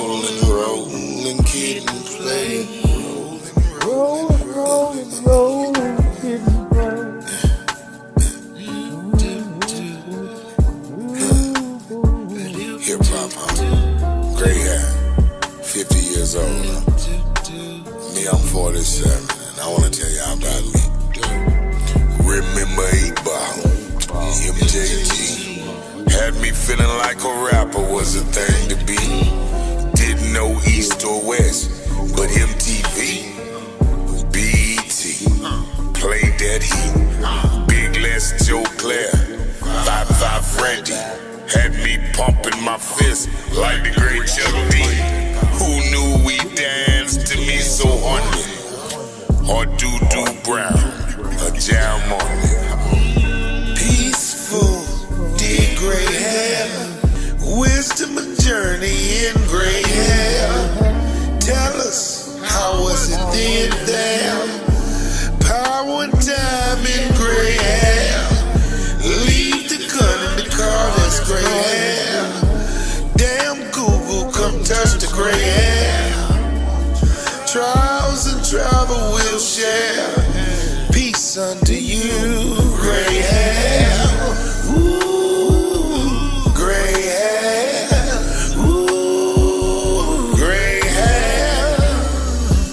Rolling, kid and play. Rolling, kid and play. Hip hop, huh? Gray hair, 50 years old. Me, I'm 47, and I want to tell y'all about me. Remember 8-Ball, MJG, had me feeling like a rapper was a thing to be. Didn't know East or West, but MTV, BET, played that heat. Big Les Joe Claire, 5-5 Randy, had me pumping my fist like the great Chuck D. Who knew we danced to me so horny? Or Doo Brown, a jam on it. Peaceful, dig gray hair, wisdom and journey in gray hair. Tell us, how was it then there? Power and time in gray hair. Leave the gun in the car, that's gray hair. Damn Google, come touch the gray hair. Trials and travel we'll share. Peace unto you, gray hair. Ooh, gray hair. Ooh, gray hair.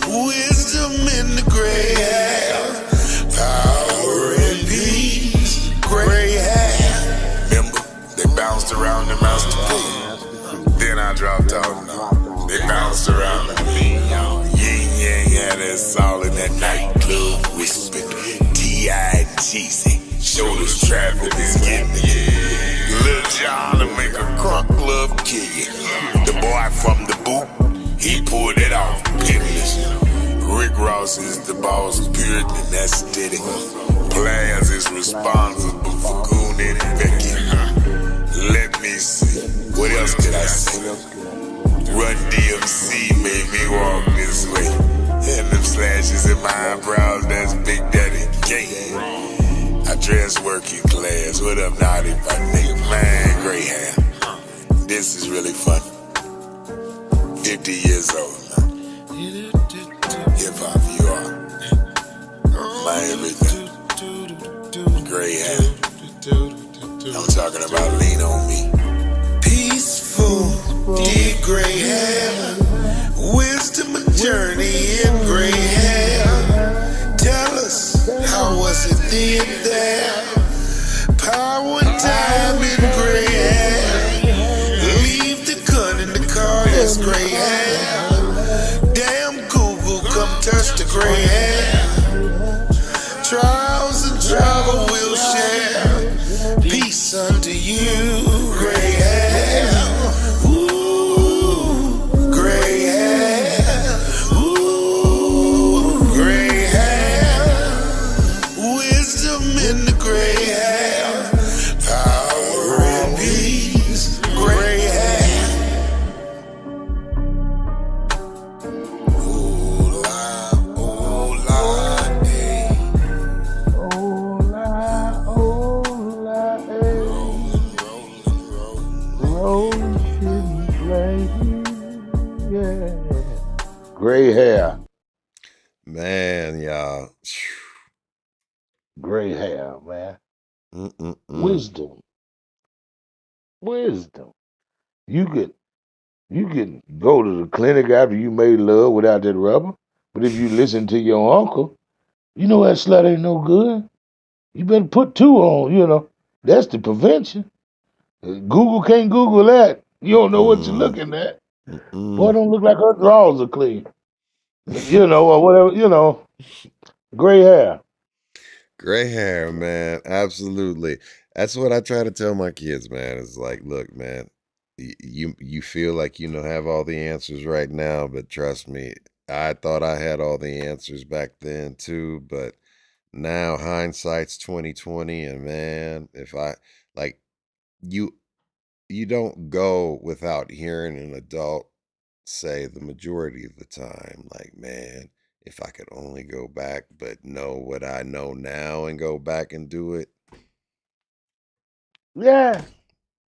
Wisdom in the gray hair. Power and peace, gray hair. Remember, they bounced around the master pool. Then I dropped out. They bounced around me. Yin yang had us all in that nightclub whispering. T.I.G.C. Shoulders travel is getting it. Lil John to make a crunk love kill you. The boy from the boot, he pulled it off. Pitless. Rick Ross is the boss, period, and that's steady. Players is responsible for Goon and Becky. Let me see. What else did I say? Run DMC made me walk this way. And them slashes in my eyebrows, that's Big Daddy Kane. I dress working class. What up, naughty? My nigga, man, gray hair. This is really fun. 50 years old now. Hip hop, you are my everything. Gray hair. I'm talking about lean on me. Peaceful, dear gray hair. Wisdom and journey in gray hair. Tell us, how was it then there? Power and time in gray hair. Leave the gun in the car, that's gray hair. Damn Google, come touch the gray hair. Trials and travel we'll share. Peace unto you, gray hair. Ooh, gray hair. Ooh, gray hair. Wisdom in the gray hair. Power and peace, gray hair. Ooh la, hey. Gray hair. Man, y'all. Gray hair, man. Mm-mm-mm. Wisdom. You could go to the clinic after you made love without that rubber, but if you listen to your uncle, you know that slut ain't no good. You better put two on, you know. That's the prevention. Google can't Google that. You don't know what you're looking at. Boy, don't look like her drawers are clean. You know, or whatever, you know. Gray hair. Gray hair, man. Absolutely. That's what I try to tell my kids, man. It's like, look, man, you feel like you have all the answers right now, but trust me, I thought I had all the answers back then too, but now hindsight's 2020, and man, if I like you don't go without hearing an adult say the majority of the time, like, man, if I could only go back but know what I know now and go back and do it. Yeah.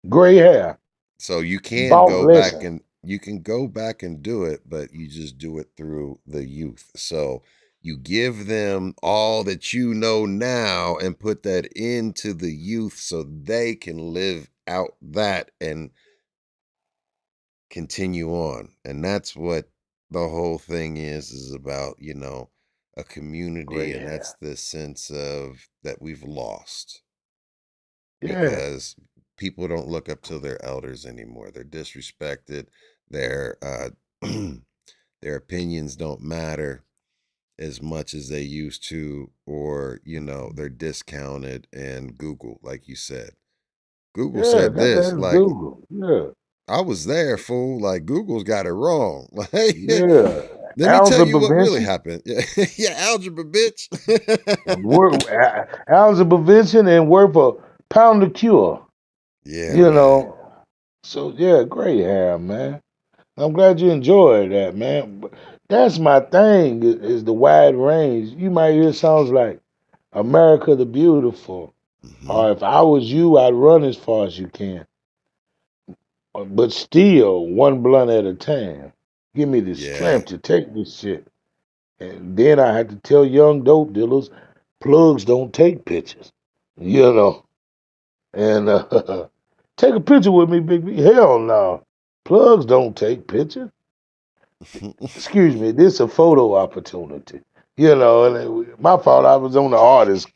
Gray hair. So you can Boss go listen. back and you can go back and do it, but you just do it through the youth. So you give them all that you know now and put that into the youth so they can live out that and continue on. And that's what the whole thing is about, a community. Gray And hair. that's the sense of that we've lost Yeah. because people don't look up to their elders anymore. They're disrespected. Their their opinions don't matter as much as they used to, or they're discounted. And Google, like you said, Google Yeah, said that this, is like, Google. Yeah. I was there, fool. Like, Google's got it wrong. Like, Yeah. let me tell you Algebra what really Vincent. happened. Yeah, yeah, algebra, bitch. Algebra Vincent and worth a pound of cure. Yeah, You man. know. So yeah, gray hair, man. I'm glad you enjoyed that, man. But that's my thing is the wide range. You might hear songs like America the Beautiful, or if I was you, I'd run as far as you can. But still, one blunt at a time. Give me the Yeah. strength to take this shit. And then I had to tell young dope dealers, plugs don't take pictures. You know. And take a picture with me, Big B. Hell no. Plugs don't take pictures. Excuse me, this is a photo opportunity. You know, and my fault, I was on the artist.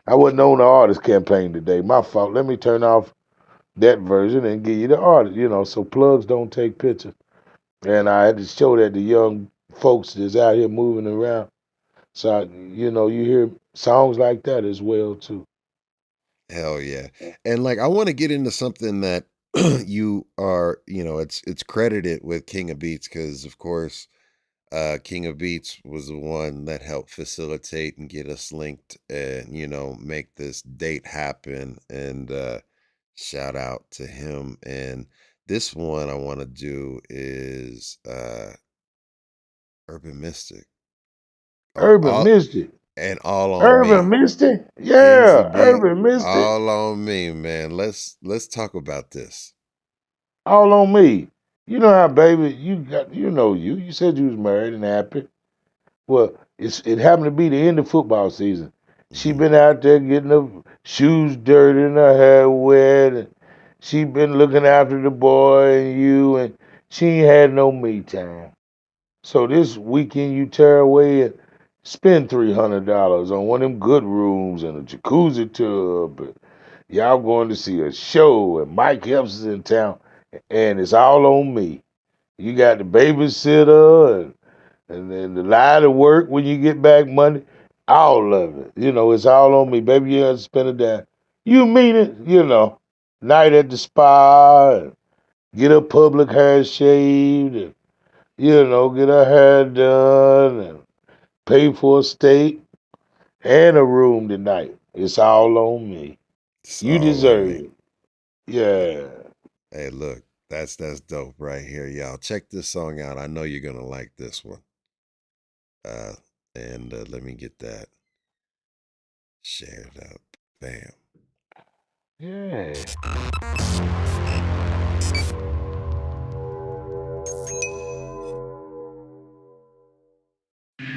I wasn't on the artist campaign today. My fault. Let me turn off that version and give you the artist, so plugs don't take pictures. And I had to show that to young folks that's out here moving around. So, you hear songs like that as well, too. Hell yeah. And like, I want to get into something that you are, it's credited with King of Beats because, of course, King of Beats was the one that helped facilitate and get us linked and, make this date happen. And shout out to him. And this one I want to do is Urban Mystic. Urban Mystic. And all on Urban me. Mystic? Kings Yeah, of Beat, Urban Mystic. all on me, man. Let's talk about this. All on me. You know how, baby, you said you was married and happy. Well, it happened to be the end of football season. She Mhm. been out there getting her shoes dirty and her hair wet, and she been looking after the boy and you, and she ain't had no me time. So this weekend you tear away and spend $300 on one of them good rooms and a jacuzzi tub. And y'all going to see a show, and Mike Epps is in town, and it's all on me. You got the babysitter and then the line of work when you get back Monday. All of it. It's all on me. Baby, you have to spend a dime. You mean it. Night at the spa, and get her public hair shaved, and, get her hair done, and pay for a steak and a room tonight. It's all on me. It's You all on deserve me. it. Yeah. Hey, look, that's dope right here, y'all. Check this song out. I know you're gonna like this one. And let me get that shared up. Bam. Yeah.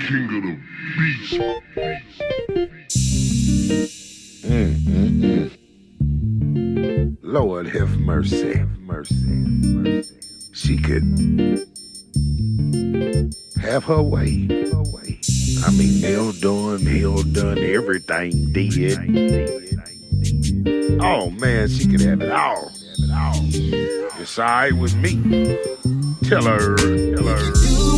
King of the beast. Lord have mercy. She could have her way. I mean, nail done, everything did. Oh man, she could have it all. It's alright with me. Tell her. Do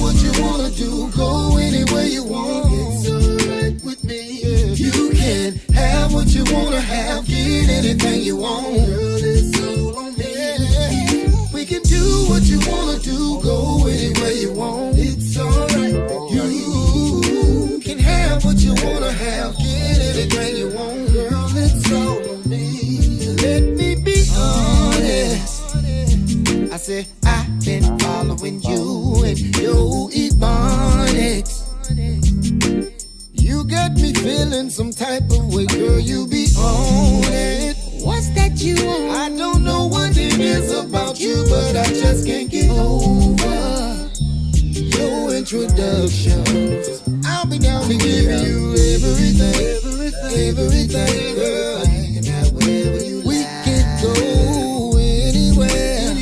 what you wanna do, go anywhere you want. It's alright with me. You can have what you wanna have, get anything you want. Girl, it's all on me. We can do what you wanna do, go anywhere you want. It's alright. You can have what you wanna have, get anything you want. Girl, it's all on me. Let me be honest. I said I've been following you and your ebonics. You got me feeling some type of way, girl, you be on it. What's that you want? I don't know what it is about you, but I just can't get over your introduction. I'll be down to give you everything, girl. Hanging out wherever you like. We can go anywhere,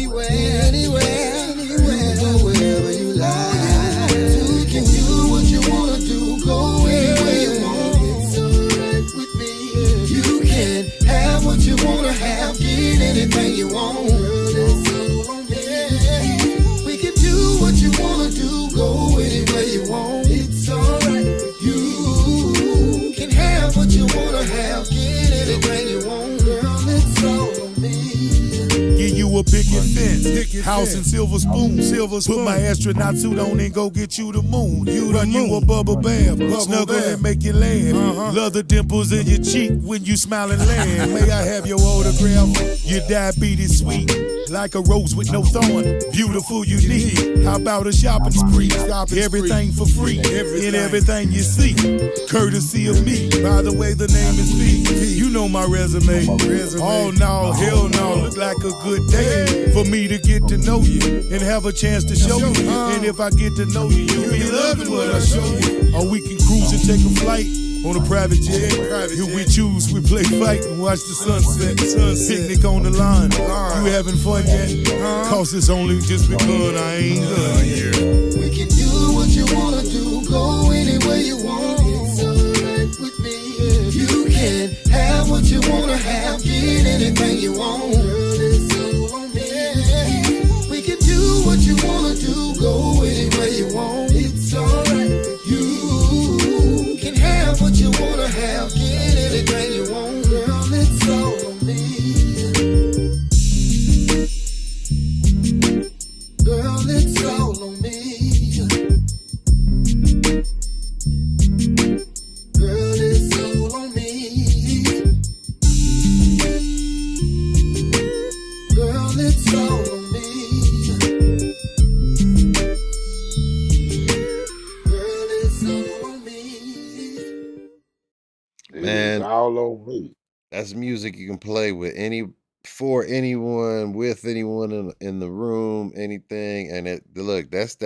go wherever you like. You can do what you wanna do, go anywhere you want. It's alright with me. You can have what you wanna have, get anything you want. Girl, it's all on me. We can do what you wanna do, go anywhere you want. It's alright. You can have what you wanna have, get anything you want. Girl, it's all on me. Give you a picket fence, house and silver spoon. Put my astronaut suit on and go get you the moon. Run you a bubble bath, snuggle and make you laugh. Love the dimples in your cheek when you smile and laugh. May I have your autograph? Your diabetes sweet, like a rose with no thorn. Beautiful, unique. How about a shopping spree? Everything for free, in everything you see. Courtesy of me. By the way, the name is V. You know my resume. Oh no, hell no. Look like a good day for me to get to know you and have a chance to show you. And if I get to know you, you'll be loving what I show you. Or we can cruise and take a flight on a private jet. If we choose, we play fight and watch the sunset. Picnic on the line. You having fun yet? Cause it's only just begun. I ain't done yet. We can do what you wanna do, go anywhere you want. It's alright with me. You can have what you wanna have, get anything you want. Girl, it's all on me. We can do what you wanna do, go anywhere you want. It's alright. You can have what you wanna have, get anything you want. Girl, it's all on me. Girl, it's all on me. Girl, it's all on me. Girl, it's all on me. Girl, it's all on me. Man. It's all on me. That's music you can play with any for anyone, with anyone in the room, anything. And look, that's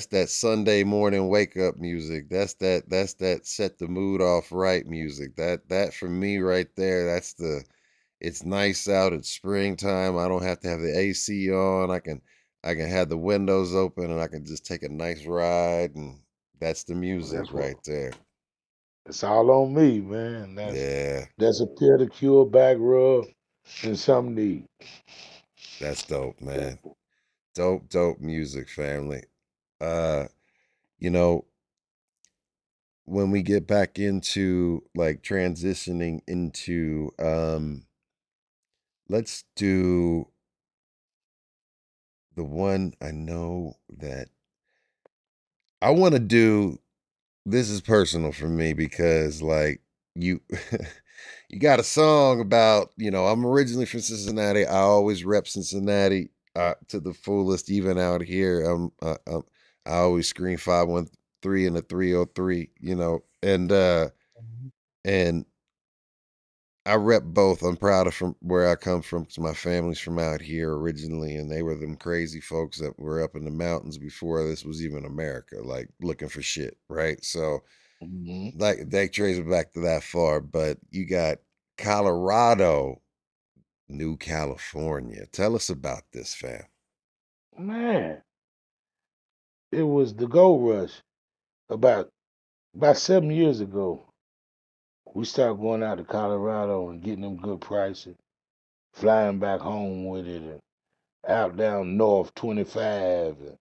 that Sunday morning wake up music. That's that set the mood off right music. That for me right there, it's nice out, it's springtime. I don't have to have the AC on. I can have the windows open and I can just take a nice ride, and that's the music That's what right there. it's all on me, man. Yeah, That's a pedicure, back rub, and some need. that's dope, man. Dope music, family. Uh, you know, when we get back into like transitioning into let's do the one I know that I want to do. This is personal for me because like you you got a song about, I'm originally from Cincinnati. I always rep Cincinnati to the fullest, even out here. I always scream 513 and a 303, and I rep both. I'm proud of from where I come from because my family's from out here originally, and they were them crazy folks that were up in the mountains before this was even America, like looking for shit, right? So, Mhm. like, that traces back to that far. But you got Colorado, New California. Tell us about this, fam. Man, it was the gold rush about 7 years ago. We started going out to Colorado and getting them good prices, flying back home with it, and out down north 25 and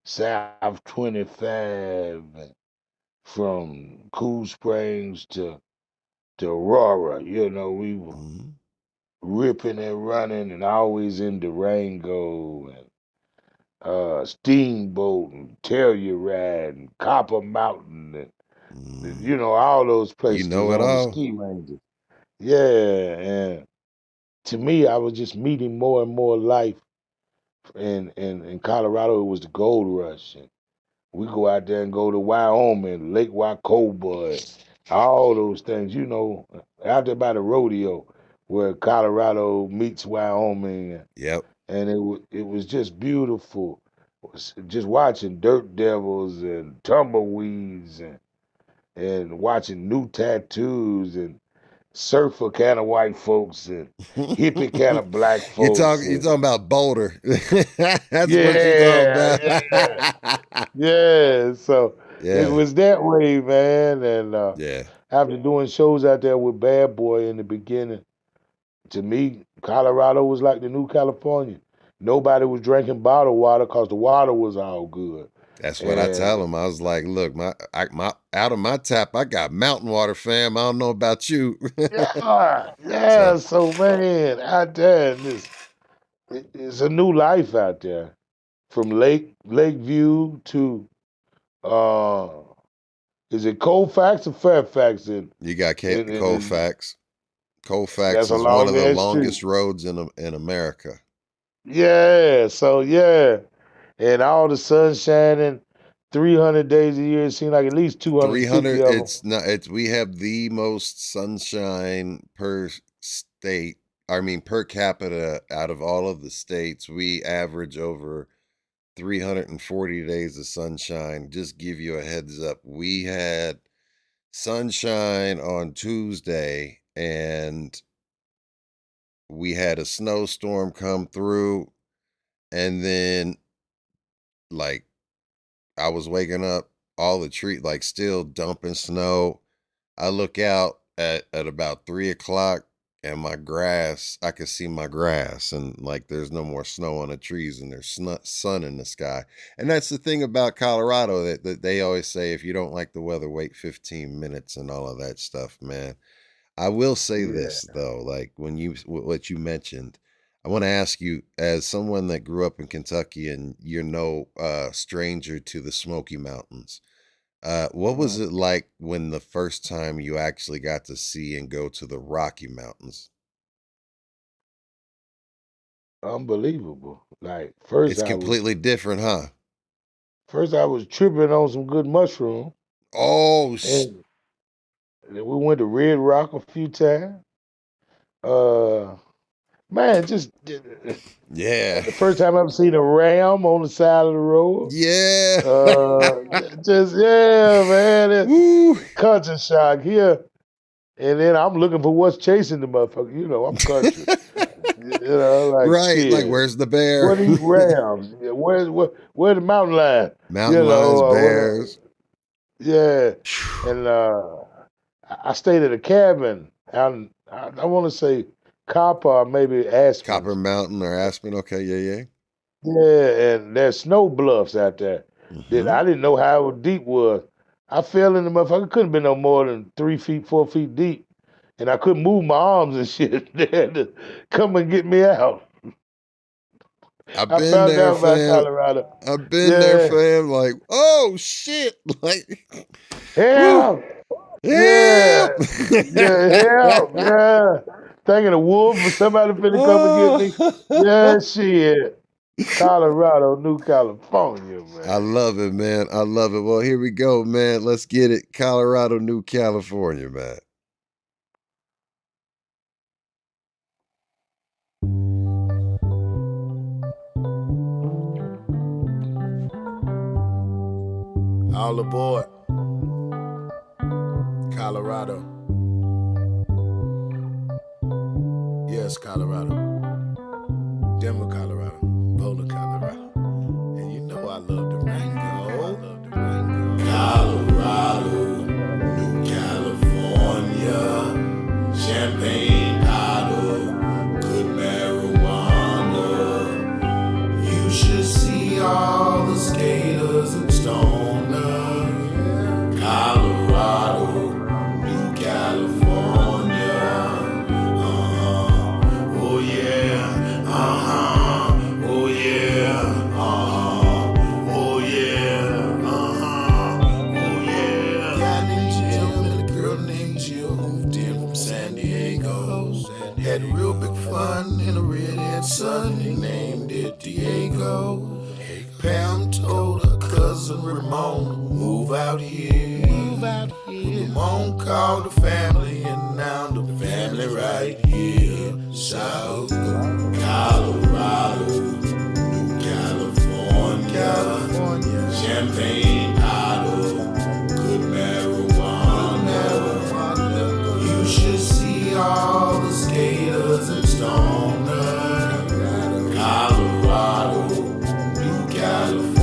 south 25, and from Cool Springs to Aurora. We were Hmm. ripping and running, and always in Durango and Steamboat and Telluride and Copper Mountain and Mm. all those You places was know it on the all. ski ranges. Yeah, and to me, I was just meeting more and more life in Colorado. It was the gold rush. And we go out there and go to Wyoming, Lake Wacoba, and all those things, out there by the rodeo where Colorado meets Wyoming. Yep. And it was just beautiful. Just watching dirt devils and tumbleweeds and watching new tattoos and surfer kind of white folks and hippie kind of black You're folks talking you're and talking about Boulder. That's what you're talking yeah, yeah, about. yeah. So it Yeah. was that way, man. And Yeah. after doing shows out there with Bad Boy in the beginning, to me, Colorado was like the new California. Nobody was drinking bottled water because the water was all good. That's what I tell And them. I was like, "Look, my out of my tap, I got mountain water, fam. I don't know about you." yeah, So, yeah. So man, out there, it's a new life out there. From Lakeview to uh, is it Colfax or Fairfax? you got In Colfax. Colfax that's a is one of long the ass street. longest roads in America. Yeah. So yeah, and all the sun shining 300 days a year. It seems like at least 250 300 of them. it's not it's we have the most sunshine per state. I mean per capita out of all of the states. We average over 340 days of sunshine. Just give you a heads up. We had sunshine on Tuesday and we had a snowstorm come through, and then like I was waking up, all the tree like still dumping snow. I look out at about 3 o'clock and my grass, I can see my grass, and like there's no more snow on the trees and there's sun in the sky. And that's the thing about Colorado that they always say if you don't like the weather, wait 15 minutes and all of that stuff, man. I will say Yeah. this though, like when what you mentioned, I want to ask you, as someone that grew up in Kentucky and you're no stranger to the Smoky Mountains, what was Mhm. it like when the first time you actually got to see and go to the Rocky Mountains? Unbelievable. Like It's completely different, huh? first I was tripping on some good mushroom, Oh, and then we went to Red Rock a few times. Uh, Man, just Yeah. the first time I've seen a ram on the side of the road. Yeah. Man, it's Woo. culture shock here. And then I'm looking for what's chasing the motherfucker. You know, I'm country. Like Right. shit. Like, where's the bear? What eat rams? Where's the mountain lion? Mountain lions, bears. Yeah. And I stayed at a cabin out I want to say Copper or maybe Aspen. Copper Mountain or Aspen. Okay, yeah. Yeah, and there's snow bluffs out there. That I didn't know how deep was. I fell in the motherfucker. Couldn't be no more than 3 feet, 4 feet deep. And I couldn't move my arms and shit. They had to come and get me out. I've been there, fam. Colorado. I've been there, fam. Like, oh shit. Like, help. Yeah. Help. Yeah. Thinking a wolf or somebody finna come and get me. Yeah, shit. Colorado, New California, man. I love it, man. I love it. Well, here we go, man. Let's get it. Colorado, New California, man. All aboard. Colorado. Yes, Colorado. Denver, Colorado. Boulder, Colorado. And you know I love the Rango. Colorado, New California, champagne bottle, good marijuana. You should see all the skaters and stoners. Colorado, New California. Oh yeah. Oh yeah. Oh yeah. Oh yeah. Guy named Jim and a girl named Jill moved in from San Diego. Had real big fun in a redhead sun. They named it Diego. Pam told her cousin Ramon, move out here. Ramon called the family, and now the family right here. South Colorado, New California, champagne bottle, good marijuana. You should see all the skaters and stoners. Colorado, New California.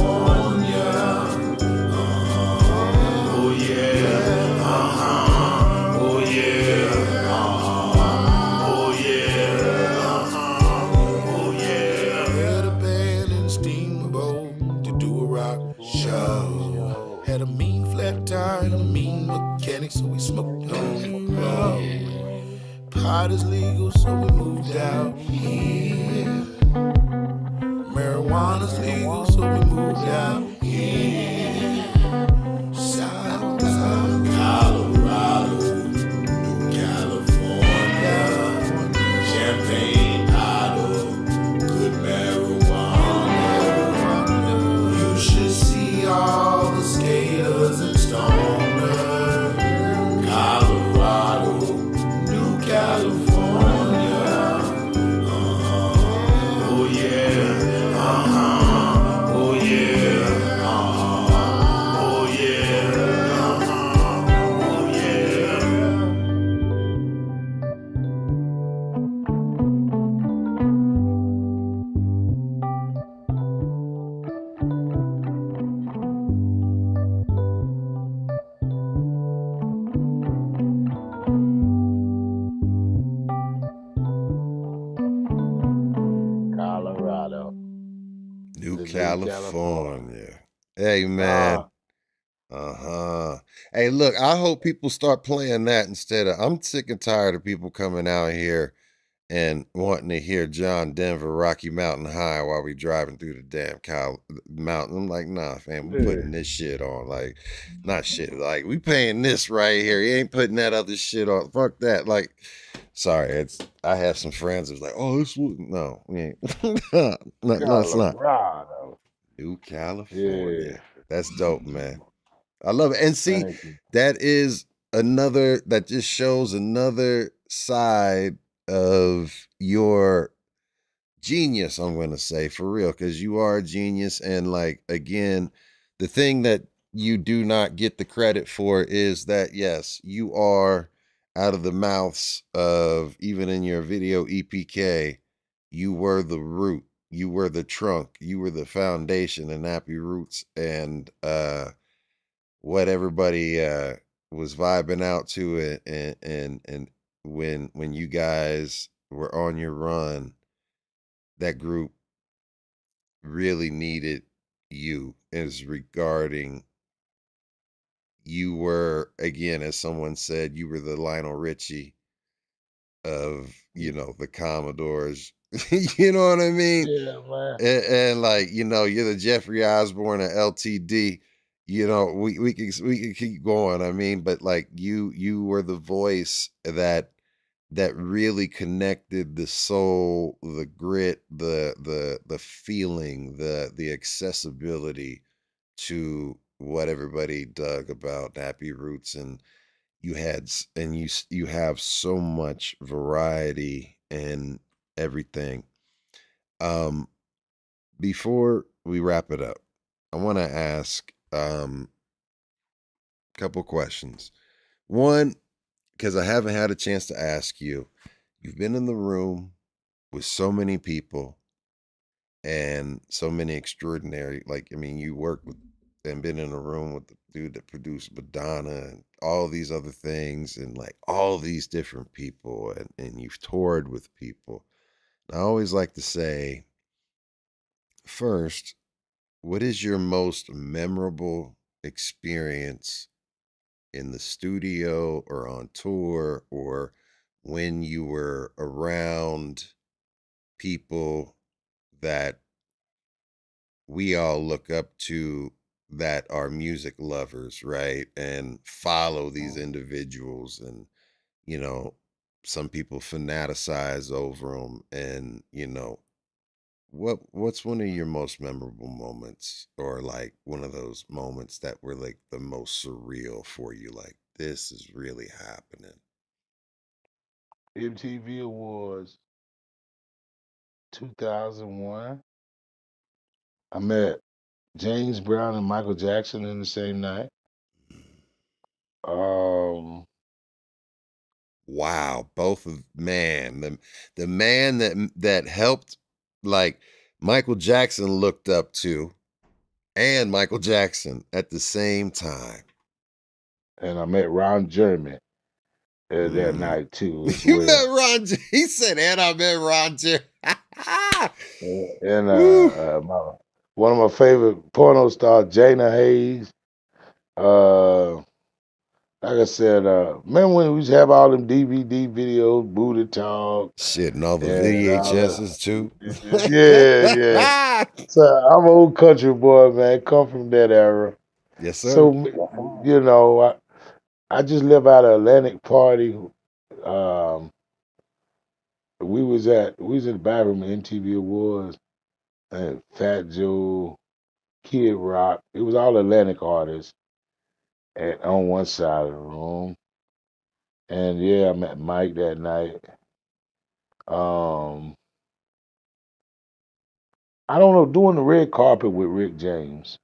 Oh yeah. Oh yeah. Oh yeah. Oh yeah. Had a band and a steamboat to do a rock show. Had a mean flat tire and a mean mechanic, so we smoked on the road. Pot is legal, so we moved out here. Marijuana's legal, so we moved out here. South Colorado, New California, champagne bottle, good marijuana. You should see all the skaters and stoners. Colorado, New California. Oh yeah. Oh yeah. Oh yeah. Oh yeah. Colorado. New California. Hey, man. Hey, look, I hope people start playing that instead of, I'm sick and tired of people coming out here and wanting to hear John Denver Rocky Mountain High while we driving through the damn mountain. I'm like, nah, fam, we're putting this shit on. Like, not shit. Like, we paying this right here. You ain't putting that other shit on. Fuck that. Like, sorry, I have some friends that's like, oh, this was, no, we ain't. no, it's not. New California. Yeah. That's dope, man. I love it. And see, that is that just shows another side of your genius, I'm going to say, for real, because you are a genius. And like, again, the thing that you do not get the credit for is that, yes, you are out of the mouths of, even in your video EPK, you were the root, you were the trunk, you were the foundation of Nappy Roots, and what everybody was vibing out to it. And when you guys were on your run, that group really needed you, as regarding, you were, again, as someone said, you were the Lionel Richie of, the Commodores. You know what I mean? Yeah, man. And like, you're the Jeffrey Osborne of LTD. We can keep going. I mean, but like, you were the voice that really connected the soul, the grit, the feeling, the accessibility to what everybody dug about Nappy Roots. And you have so much variety and everything. Before we wrap it up, I want to ask a couple questions. One, because I haven't had a chance to ask you, you've been in the room with so many people and so many extraordinary, like, I mean, you worked with and been in a room with the dude that produced Madonna and all these other things, and like all these different people, and you've toured with people. I always like to say, first, what is your most memorable experience in the studio or on tour, or when you were around people that we all look up to, that are music lovers, right? And follow these individuals, and, you know, some people fanaticize over them. And, what's one of your most memorable moments, or like one of those moments that were like the most surreal for you? Like, this is really happening. MTV Awards 2001. I met James Brown and Michael Jackson in the same night. Wow, both of, man, the man that helped, like, Michael Jackson looked up to, and Michael Jackson at the same time. And I met Ron Jeremy that night too as You well. met Ron? He said, and I met Ron Jeremy. And one of my favorite porno stars, Jana Hayes. Like I said, remember when we used to have all them DVD videos, Booty Talk, shit, and all the and VHSs too. Yeah. So I'm an old country boy, man. Come from that era. Yes, sir. So I just live out of Atlantic Party. We was in the bathroom at MTV Awards, and Fat Joe, Kid Rock. It was all Atlantic artists on one side of the room. And yeah, I met Mike that night. I don't know, doing the red carpet with Rick James.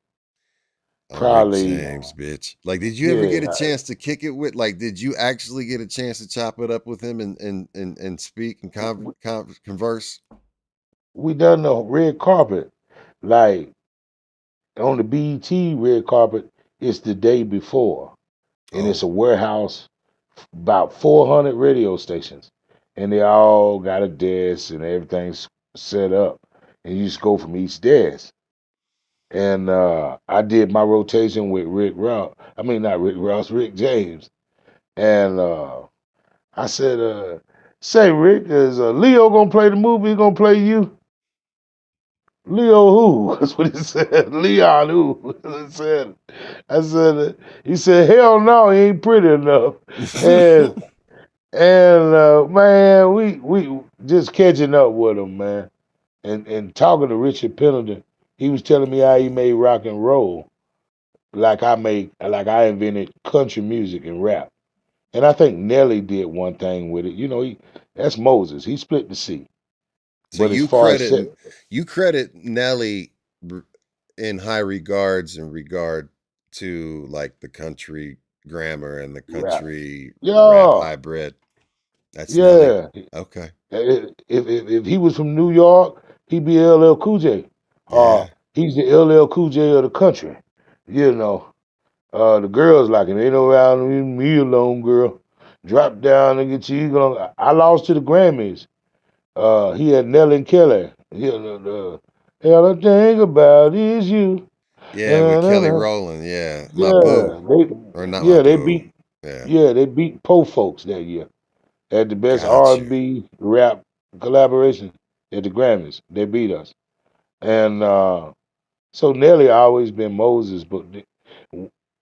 Probably. Rick James, bitch. Like, did you ever get a chance to kick it with? Like, did you actually get a chance to chop it up with him and speak and converse? We done the red carpet, like on the BET red carpet. It's the day before, and it's a warehouse, about 400 radio stations, and they all got a desk and everything's set up, and you just go from each desk. And I did my rotation with Rick Ross. I mean, not Rick Ross, Rick James. And I said, say, Rick, is Leo gonna play the movie? He gonna play you? Leo who? That's what he said. Leon who? I said, he said, hell no, he ain't pretty enough. And man, we just catching up with him, man. And talking to Richard Pendleton, he was telling me how he made rock and roll. Like I invented country music and rap. And I think Nelly did one thing with it. That's Moses. He split the sea. So But as far as set, you credit Nelly in high regards in regard to like the country grammar and the rap, country rap yeah, hybrid. That's Nelly. yeah. Okay. If he was from New York, he'd be LL Cool J. Yeah. He's the LL Cool J of the country. You know, the girls like him. Ain't no around me alone, girl. Drop down and get you. I lost to the Grammys. He had Nelly and Kelly. All I think about is you. Yeah, with Kelly Na-na-na. Rowland. Yeah. My boo. Yeah, they Or not my yeah they boo. beat Yeah. yeah they beat Po Folks that year. Had the best Got you. R&B rap collaboration at the Grammys. They beat us. And so Nelly always been Moses, but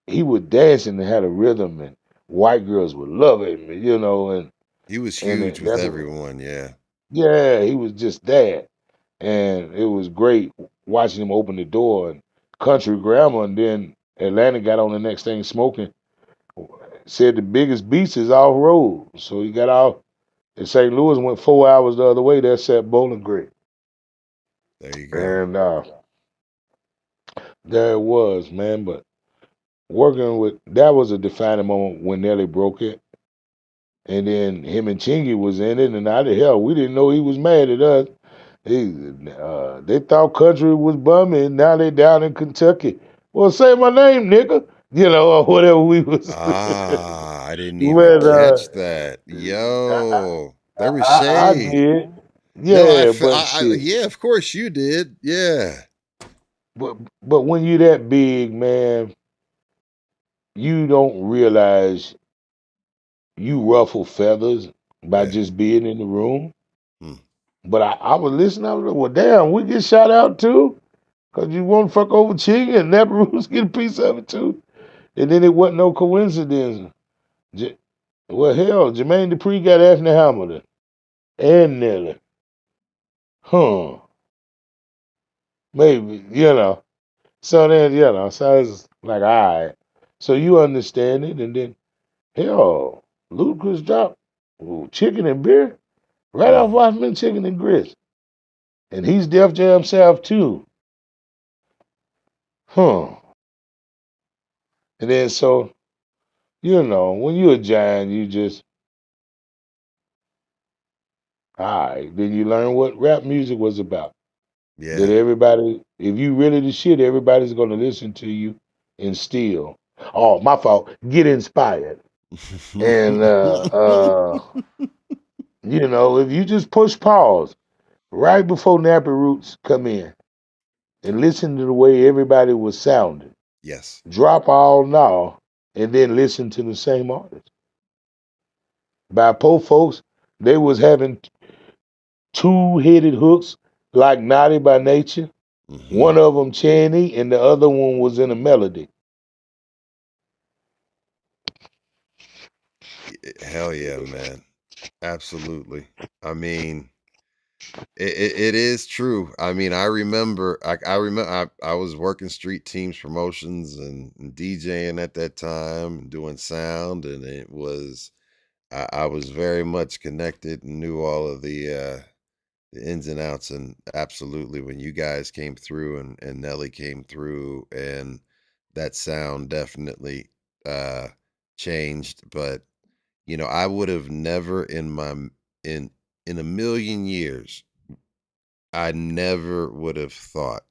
he would dance and had a rhythm, and white girls would love him, and He was and huge with that's everyone. Yeah. yeah, he was just that, and it was great watching him open the door and country grammar, and then Atlanta got on the next thing smoking. Said the biggest beats is off road, so he got off. And St. Louis went 4 hours the other way. That set Bowling Green, There you go. and there it was, man. But working with that was a defining moment when Nelly broke it, and then him and Chingy was in it, and how the hell we didn't know he was mad at us. They thought country was bumming. Now they down in Kentucky. Well, say my name, nigga. Or whatever we was. I didn't even But catch that. I, Yo, there was I shade. did. No, Yeah, but shit. yeah, of course you did. Yeah. But when you that big, man, you don't realize you ruffle feathers by Yeah. just being in the room. Hmm. But I was listening. I was like, well, damn, we get shot out too, cause you want to fuck over Ching and Nappy Roots get a piece of it too. And then it wasn't no coincidence. Well, hell, Jermaine Dupri got Anthony Hamilton and Nelly. Huh? Maybe So then so it's like, all right. So you understand it, and then hell, Ludacris dropped chicken and beer right off Mm. Watchmen Chicken and Grits. And he's Def Jam South too. Huh. And then so, when you're a giant, you just all right. Then you learn what rap music was about. That Yeah. everybody, if you really the shit, everybody's gonna listen to you and steal. Oh, my fault. Get inspired. And if you just push pause right before Nappy Roots come in and listen to the way everybody was sounding. Yes. Drop all now and then listen to the same artist. By po folks, they was having two-headed hooks like Naughty by Nature. Mm-hmm. One of them chanty and the other one was in a melody. Hell yeah, man. Absolutely. I mean, it is true. I mean, I remember, I was working street teams promotions and DJing at that time, doing sound, and it was, I was very much connected and knew all of the ins and outs. And absolutely, when you guys came through and Nelly came through, and that sound definitely changed. But I would have never in in a million years, I never would have thought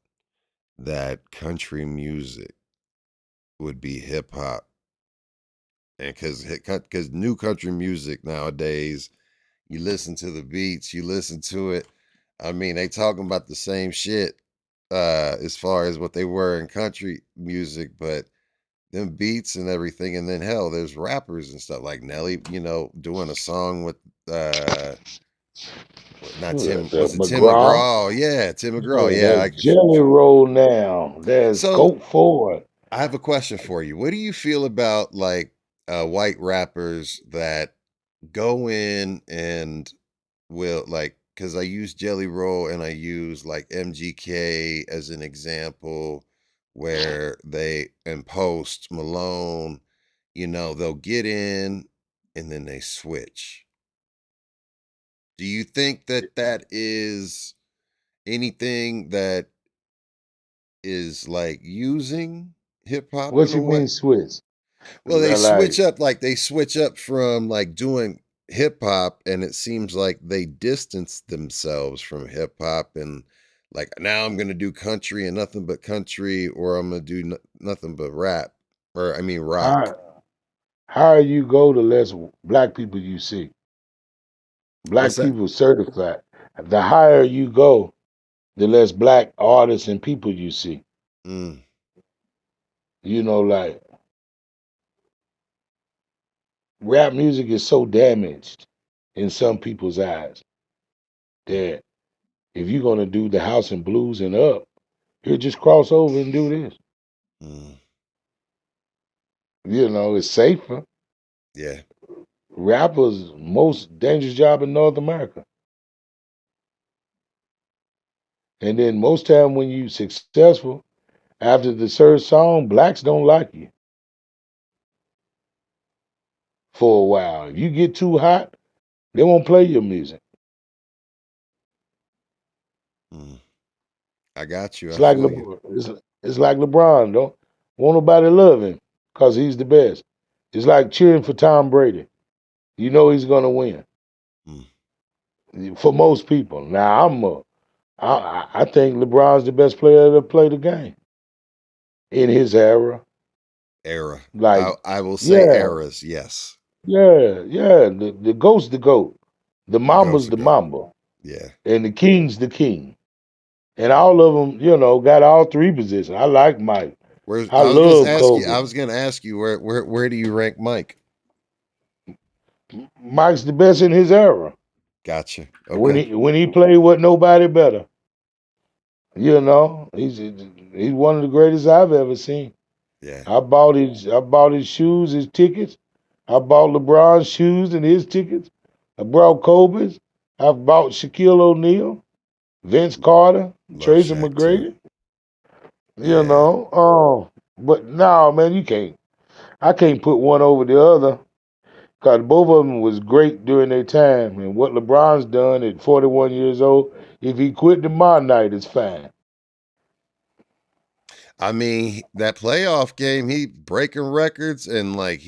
that country music would be hip hop. And because new country music nowadays, you listen to the beats, you listen to it. I mean, they talking about the same shit as far as what they were in country music, but them beats and everything, and then hell, there's rappers and stuff like Nelly, doing a song with not Who Tim, that? was it Tim McGraw. McGraw? Yeah, Tim McGraw. Yeah, Yeah. that's Jelly Roll now. There's So Scope Forward. I have a question for you. What do you feel about like white rappers that go in and will like, because I use Jelly Roll and I use like MGK as an example, where they and Post Malone, they'll get in and then they switch. Do you think that that is anything that is like using hip hop What in a you mean way? switch? Well, they Like, switch up from like doing hip hop, and it seems like they distance themselves from hip hop, and like now I'm gonna do country and nothing but country, or I'm gonna do nothing but rap, or I mean rock. higher you go, the less black people you see. What's Black that? people certified. The higher you go, the less black artists and people you see. Mm, You know, like rap music is so damaged in some people's eyes that if you're gonna do the house and blues and up, you just cross over and do this. mm, You know, it's safer. yeah. Rappers most dangerous job in North America. And then most time when you successful, after the third song, blacks don't like you for a while. If you get too hot, they won't play your music. Mm. I got you. It's I like feel you. LeBron. It's like LeBron. Don't won't nobody love him because he's the best. It's like cheering for Tom Brady. You know he's gonna win Mm. for most people. Now I think LeBron's the best player to play the game in his era. Era. Like, I will say yeah, eras. Yes. yeah. The goat's the goat. The The ghost mamba's to the go. mamba. Yeah. And the king's the king. And all of them, got all three positions. I like Mike. Where's I I was just love ask you. Kobe. I was gonna ask you where do you rank Mike? Mike's the best in his era. Gotcha. When Okay. he played with nobody better. He's one of the greatest I've ever seen. Yeah. I bought his shoes, his tickets. I bought LeBron's shoes and his tickets. I brought Kobe's. I bought Shaquille O'Neal, Vince Carter, Love Tracy Shaq too. McGrady. Yeah. But no, man, you can't. I can't put one over the other because both of them was great during their time. And what LeBron's done at 41 years old, if he quit tomorrow night, it's fine. I mean, that playoff game, he breaking records and like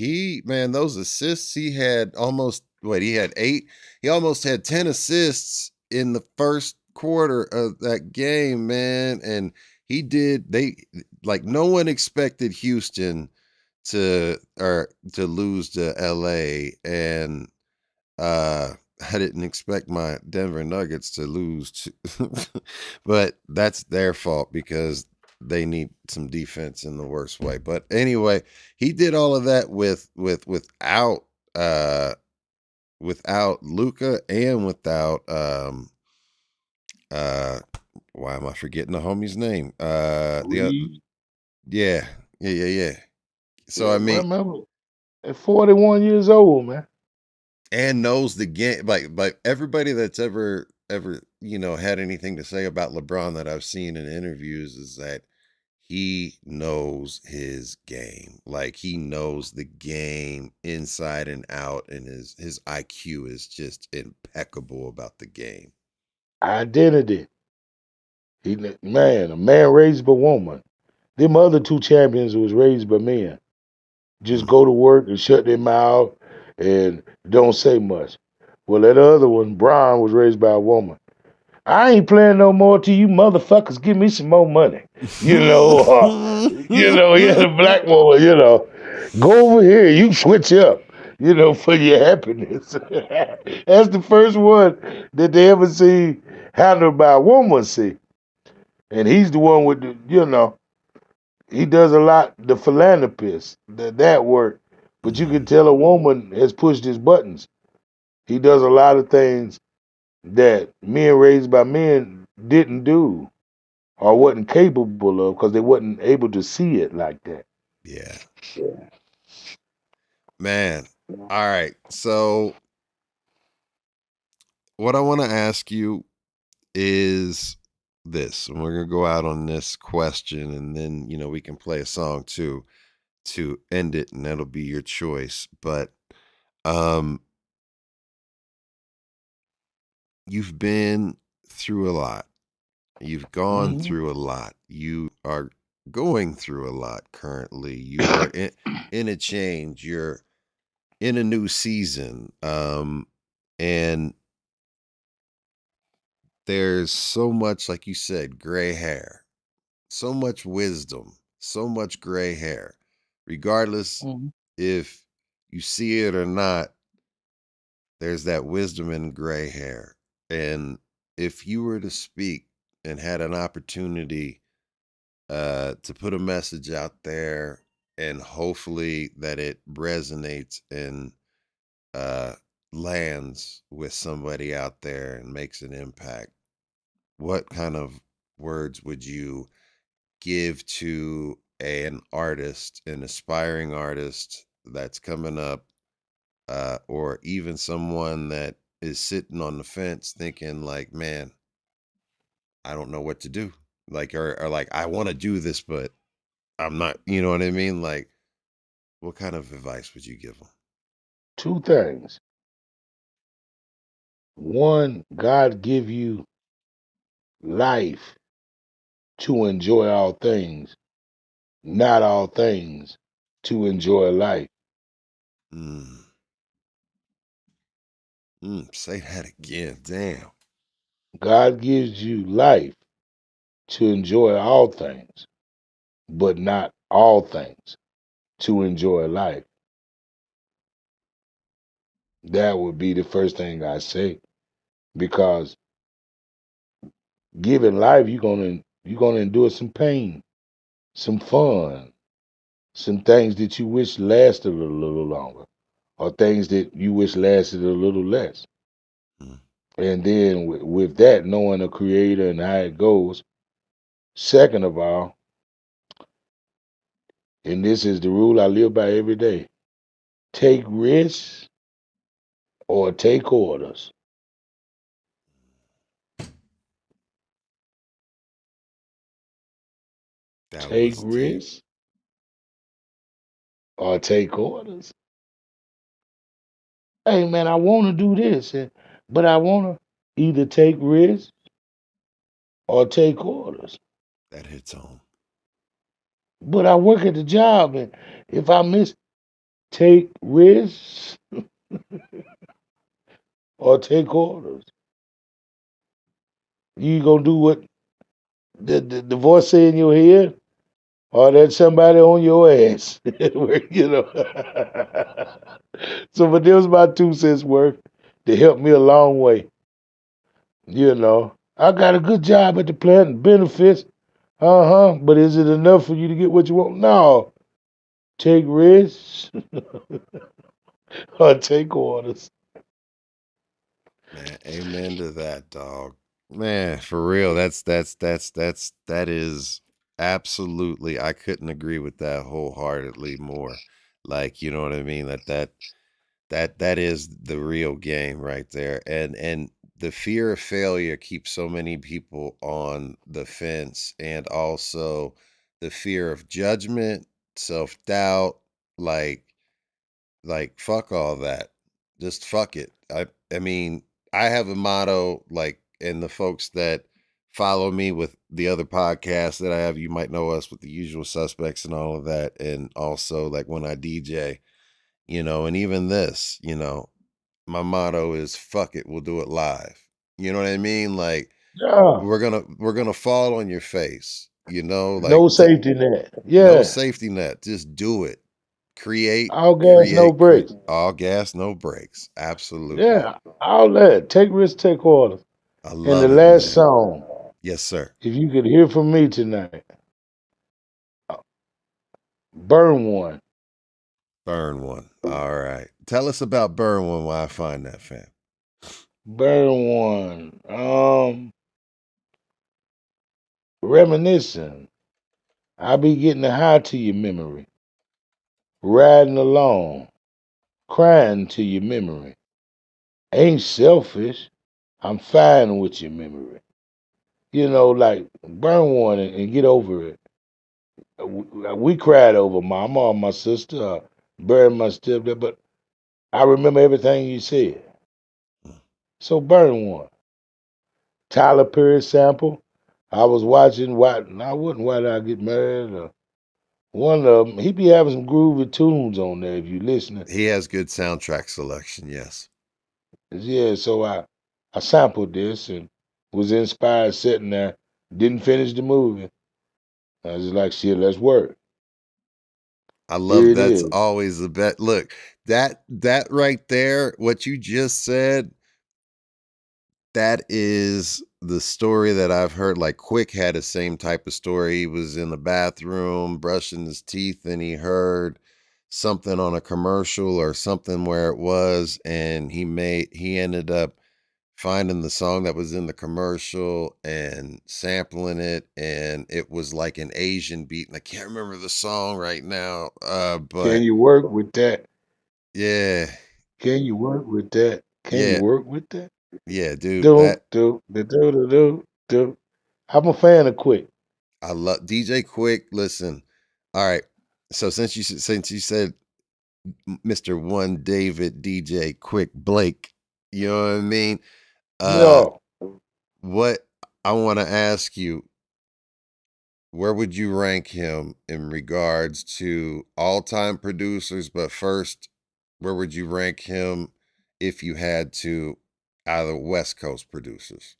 man, those assists he had he had 8. He almost had 10 assists in the first quarter of that game, man. And no one expected Houston to lose to LA, and I didn't expect my Denver Nuggets to lose but that's their fault because they need some defense in the worst way. But anyway, he did all of that uh without Luca and without uh why am I forgetting the homie's name? Reed, Yeah. Yeah. So yeah, I mean, remember, at 41 years old, man. and knows the game, like everybody that's ever had anything to say about LeBron that I've seen in interviews is that he knows his game. Like he knows the game inside and out, and his IQ is just impeccable about the game. Identity. A man raised by woman. Them other two champions was raised by men. Just Mm. go to work and shut their mouth and don't say much. Well, that other one, Brian, was raised by a woman. I ain't playing no more till you motherfuckers give me some more money. He had a black woman, go over here, you switch up, for your happiness. That's the first one that they ever see handled by a woman, see. And he's the one with he does a lot, the philanthropist, that work. But you can tell a woman has pushed his buttons. He does a lot of things that men raised by men didn't do or wasn't capable of because they wasn't able to see it like that. Yeah. Man. All right. So what I want to ask you is this, and we're gonna go out on this question, and then we can play a song too to end it, and that'll be your choice. But um you've been through a lot. You've gone Mhm. through a lot. You are going through a lot currently. You are in a change. You're in a new season. And there's so much, like you said, gray hair, so much wisdom, so much gray hair. Regardless Mhm. if you see it or not, there's that wisdom in gray hair. And if you were to speak and had an opportunity to put a message out there and hopefully that it resonates and uh, lands with somebody out there and makes an impact, what kind of words would you give to an artist, an aspiring artist that's coming up, or even someone that is sitting on the fence thinking like, man, I don't know what to do. Like, or like, I want to do this, but I'm not, you know what I mean? Like, what kind of advice would you give them? Two things. One, God give you life to enjoy all things, not all things to enjoy life. Mm. Say that again. Damn. God gives you life to enjoy all things, but not all things to enjoy life. That would be the first thing I say, because given life, you're gonna endure some pain, some fun, some things that you wish lasted a little longer, or things that you wish lasted a little less. Mm. And then with that, knowing the creator and how it goes. Second of all, and this is the rule I live by every day: take risks or take orders. That Take was deep. risks or take orders. Hey man, I want to do this, but I want to either take risks or take orders. That hits home. But I work at the job, and if I miss, take risks or take orders. You gonna do what the voice say in your head, or that somebody on your ass? You know. So, but there's my 2 cents worth to help me a long way. You know, I got a good job at the plant and benefits. But is it enough for you to get what you want? No. Take risks or take orders. Man, amen to that, dog. Man, for real, that is absolutely, I couldn't agree with that wholeheartedly more. Like, you know what I mean? That is the real game right there. And the fear of failure keeps so many people on the fence, and also the fear of judgment, self-doubt, like fuck all that. Just fuck it. I mean, I have a motto, like, and the folks that follow me with the other podcasts that I have, you might know us with the usual suspects and all of that. And also like when I DJ, and even this, my motto is fuck it, we'll do it live. You know what I mean? Like Yeah. we're gonna fall on your face, like No safety net. no Yeah. safety net. Just do it. Create, All gas, no create, brakes. all gas, no brakes. Absolutely. Yeah. All that. Take risks, take orders. I And the love it, last man. song, Yes, sir. if you could hear from me tonight, burn one. Burn one. All right. Tell us about burn one while I find that, fam. Burn one. Reminiscing. I be getting high to your memory. Riding along. Crying to your memory. Ain't selfish. I'm fine with your memory. Like burn one and get over it. We cried over my mom, my sister, buried my stepdad, but I remember everything you said. So burn one. Tyler Perry sample. I was watching Why Did I Get Married? One of them. He be having some groovy tunes on there if you listening. He has good soundtrack selection, yes. Yeah, so I sampled this and was inspired sitting there. Didn't finish the movie. I was just like, shit, let's work. I Here love it that's is. always the bet. Look, that right there, what you just said, that is the story that I've heard. Like Quick had the same type of story. He was in the bathroom brushing his teeth and he heard something on a commercial or something where it was, and he ended up finding the song that was in the commercial and sampling it, and it was like an Asian beat, and I can't remember the song right now. Can But you work with that? yeah, Can you work with that? Can you yeah, work with that? yeah, dude. Do. I'm a fan of Quick. I love DJ Quick. Listen, all right. So since you said Mr. One David DJ Quick Blake, you know what I mean? No. What I want to ask you, where would you rank him in regards to all-time producers? But first, where would you rank him if you had to out of the West Coast producers?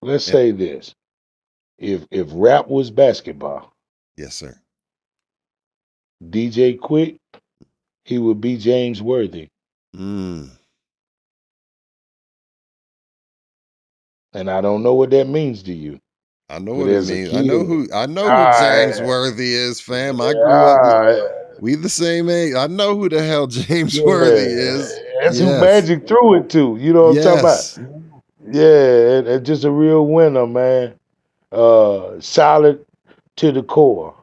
Let's Yeah. say this. If rap was basketball, Yes, sir. DJ Quick, he would be James Worthy. Mm. And I don't know what that means to you. I know But what it as a means. kid, I know who James Worthy is, fam. I grew up we the same age. I know who the hell James Worthy is. That's who Yes. Magic threw it to. You know what I'm Yes. talking about? Yeah, and just a real winner, man. Solid to the core.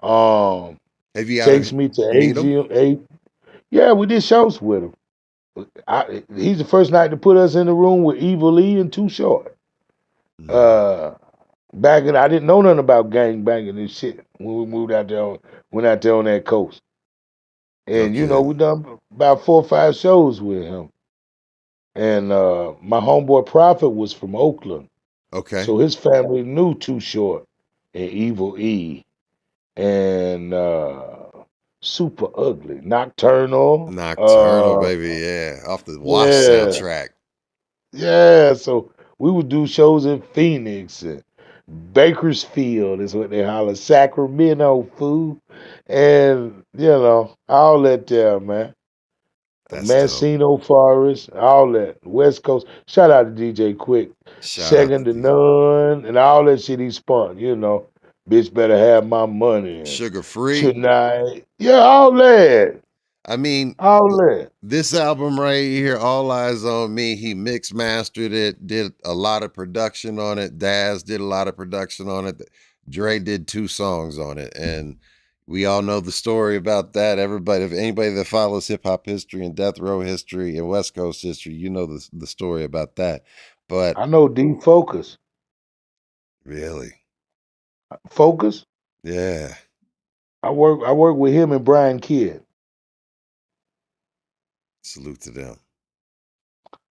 Have you Takes me to meet him? AGM. Yeah, we did shows with him. He's the first night to put us in the room with Evil E and Too Short. Back in, I didn't know nothing about gang banging and shit when we moved out there, went out there on that coast. And you know, we done about 4 or 5 shows with him. And my homeboy Prophet was from Oakland. Okay. So his family knew Too Short and Evil E and Super Ugly, Nocturnal. Baby, yeah. Off the Wash soundtrack. Yeah, so we would do shows in Phoenix and Bakersfield is what they holler, Sacramento, fool. And, you know, all that there, man. Mancino Forest, all that. West Coast. Shout out to DJ Quick. Second to none, and all that shit he spun, you know. Bitch better have my money. Sugar Free. Tonight. Yeah, all that. I mean, all that. This album right here, All Eyes on Me, he mixed mastered it, did a lot of production on it. Daz did a lot of production on it. Dre did 2 songs on it. And we all know the story about that. Everybody, if anybody that follows hip hop history and death row history and West Coast history, you know the story about that. But I know D Focus. Really? Focus? Yeah. I work with him and Brian Kidd. Salute to them.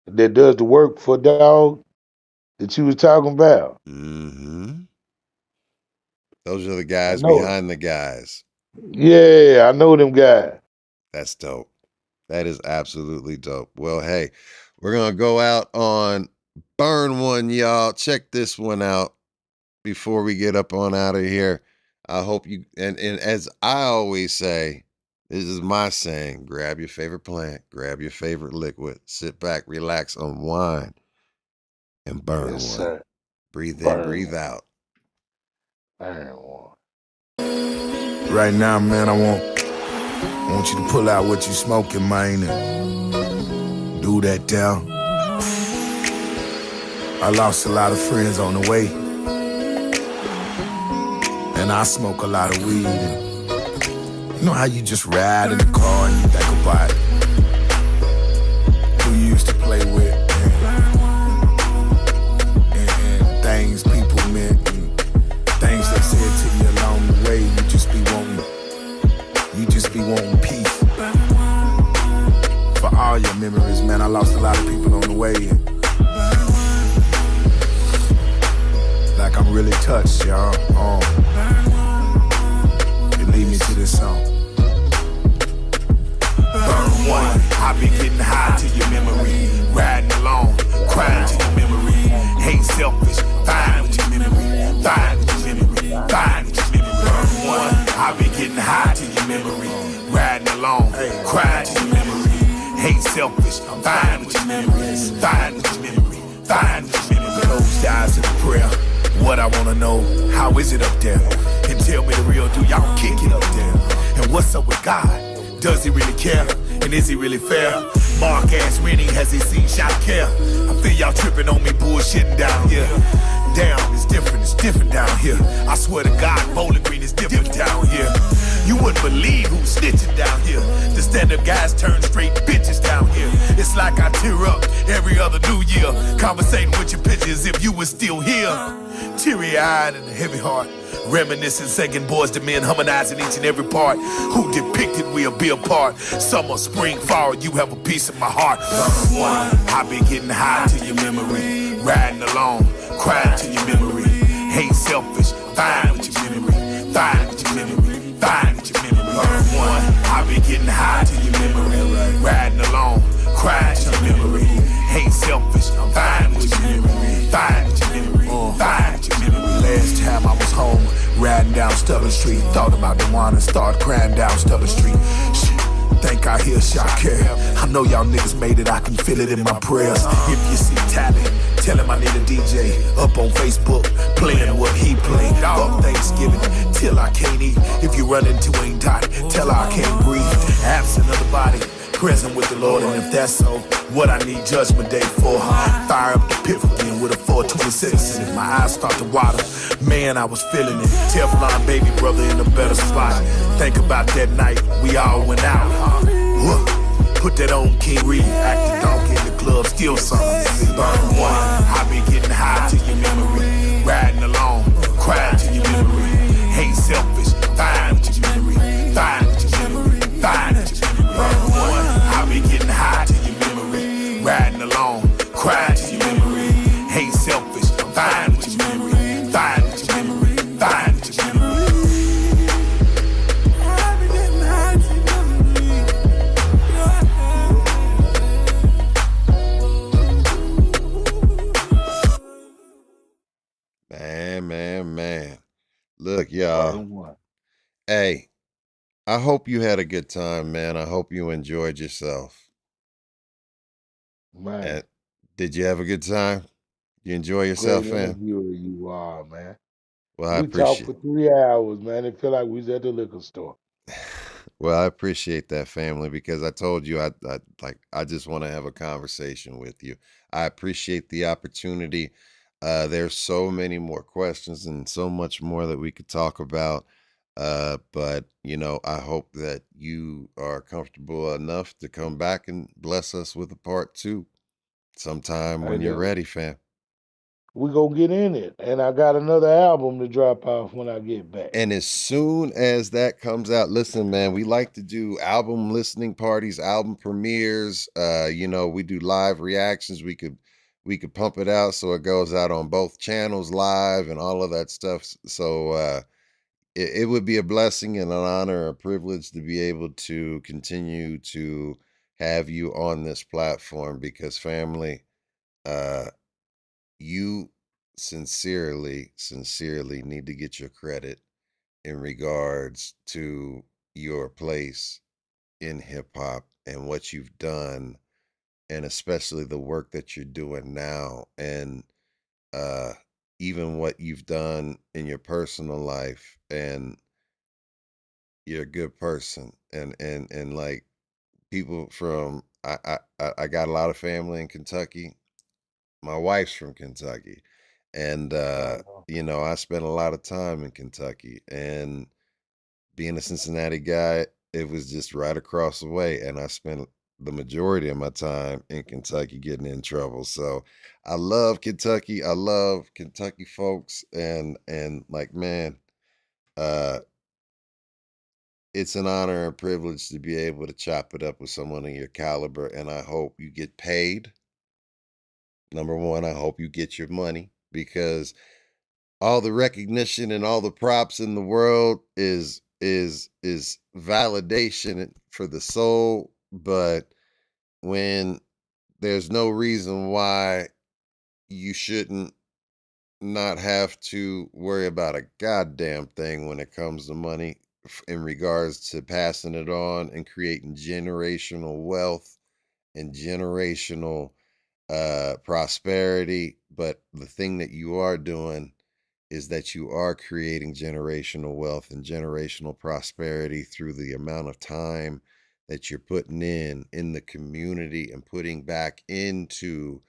That does the work for Dog that you was talking about. Mm-hmm. Those are the guys behind the guys. Yeah, I know them guys. That's dope. That is absolutely dope. Well, hey, we're going to go out on Burn One, y'all. Check this one out before we get up on out of here. I hope you, and as I always say, this is my saying, grab your favorite plant, grab your favorite liquid, sit back, relax, unwind, and burn one. Sir. Breathe Burn. in, breathe out. Burn one. Right now, man, I want you to pull out what you smoking, man, and do that down. I lost a lot of friends on the way, and I smoke a lot of weed. And you know how you just ride in the car and you think about who you used to play with and things people meant and things they said to you along the way. You just be wanting peace. For all your memories, man, I lost a lot of people on the way. And like I'm really touched, y'all. It lead me to this song. Burn one, I be getting high to your memory. Riding along, crying to your memory. Hate selfish, fine with your memory. Fine with your memory, fine with your memory. Burn one, I be getting high to your memory. Riding along, crying to your memory. Hate selfish, fine with your memory. Fine with your memory, fine with your memory. Close your eyes to the prayer. What I wanna know, how is it up there? And tell me the real, do y'all kick it up there? And what's up with God? Does he really care? And is he really fair? Mark asked Rennie, has he seen Shot Care? I feel y'all tripping on me bullshitting down here. Damn, it's different down here. I swear to God, Bowling Green is different down here. You wouldn't believe who's snitching down here. The stand-up guys turn straight bitches down here. It's like I tear up every other new year, conversating with your pictures if you were still here. Teary-eyed and a heavy heart, reminiscing, singing boys to men, harmonizing each and every part. Who depicted we'll be apart? Summer, spring, fall, you have a piece of my heart. One, I be getting high to your memory. Riding along, crying to your memory. Hate selfish, fine with your memory. Fine with your memory, fine with your memory. One, I be getting high to your memory. Riding along, crying to your memory. Hate selfish, fine with your memory. Fine with your memory, fine with your memory. Last time I was home, riding down Stubborn Street. Thought about the wine and started crying down Stubborn Street. Shit, think I hear Shot Care. I know y'all niggas made it, I can feel it in my prayers. If you see talent, tell him I need a DJ. Up on Facebook, playing what he played. Fuck Thanksgiving, till I can't eat. If you run into Ain't Dot, tell her I can't breathe. Absent of the body, present with the Lord. And if that's so, what I need Judgment Day for? Fire up the pit again with a 426. And if my eyes start to water, man, I was feeling it. Teflon baby brother in a better spot. Think about that night we all went out. Put that on King Reed, act the dog in the club, steal something. Burn one, I be getting high to your memory. Riding along, crying to your memory. Hate selfish, fine with your memory. Fine with your memory, fine with your memory. Burn one, I be getting high to your memory. Riding along, crying to your memory. Hate selfish, fine with your memory. Fine with your memory, fine with your memory. Man. Look, y'all. Hey, I hope you had a good time, man. I hope you enjoyed yourself. Man. Did you have a good time? You enjoy yourself, Great fam? interviewer you are, man. Well, I We talked appreciate for 3 hours, man. It felt like we was at the liquor store. Well, I appreciate that, family, because I told you I just want to have a conversation with you. I appreciate the opportunity. There's so many more questions and so much more that we could talk about. But I hope that you are comfortable enough to come back and bless us with a part 2 sometime when you're ready, fam. We gonna get in it, and I got another album to drop off when I get back. And as soon as that comes out, listen, man, we like to do album listening parties, album premieres. We do live reactions. We could pump it out so it goes out on both channels live and all of that stuff. So it would be a blessing and an honor, a privilege to be able to continue to have you on this platform because family, you sincerely need to get your credit in regards to your place in hip hop and what you've done, and especially the work that you're doing now, and even what you've done in your personal life. And you're a good person, and like people from I got a lot of family in Kentucky. My wife's from Kentucky, and I spent a lot of time in Kentucky, and being a Cincinnati guy, it was just right across the way, and I spent the majority of my time in Kentucky getting in trouble. So I love Kentucky. I love Kentucky folks, and like, man, uh it's an honor and privilege to be able to chop it up with someone of your caliber, and I hope you get paid. Number one, I hope you get your money because all the recognition and all the props in the world is validation for the soul, but when there's no reason why you shouldn't not have to worry about a goddamn thing when it comes to money in regards to passing it on and creating generational wealth and generational prosperity. But the thing that you are doing is that you are creating generational wealth and generational prosperity through the amount of time that you're putting in the community and putting back into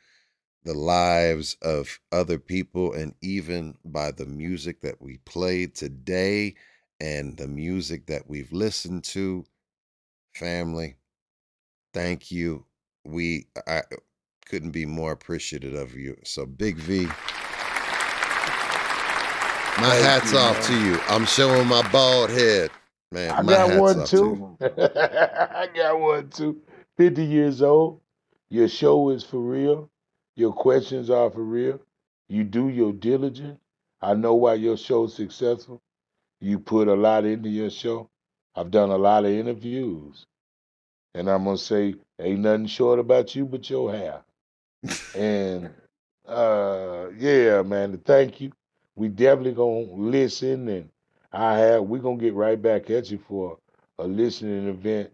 the lives of other people, and even by the music that we played today and the music that we've listened to. Family, thank you. I couldn't be more appreciative of you. So Big V, my hat's off to you. I'm showing my bald head, man. I My got hat's one off to too. I got one too. 50 years old. Your show is for real. Your questions are for real. You do your diligence. I know why your show's successful. You put a lot into your show. I've done a lot of interviews. And I'm gonna say, ain't nothing short about you but your hair. And yeah, man, thank you. We definitely gonna listen, and we're gonna get right back at you for a listening event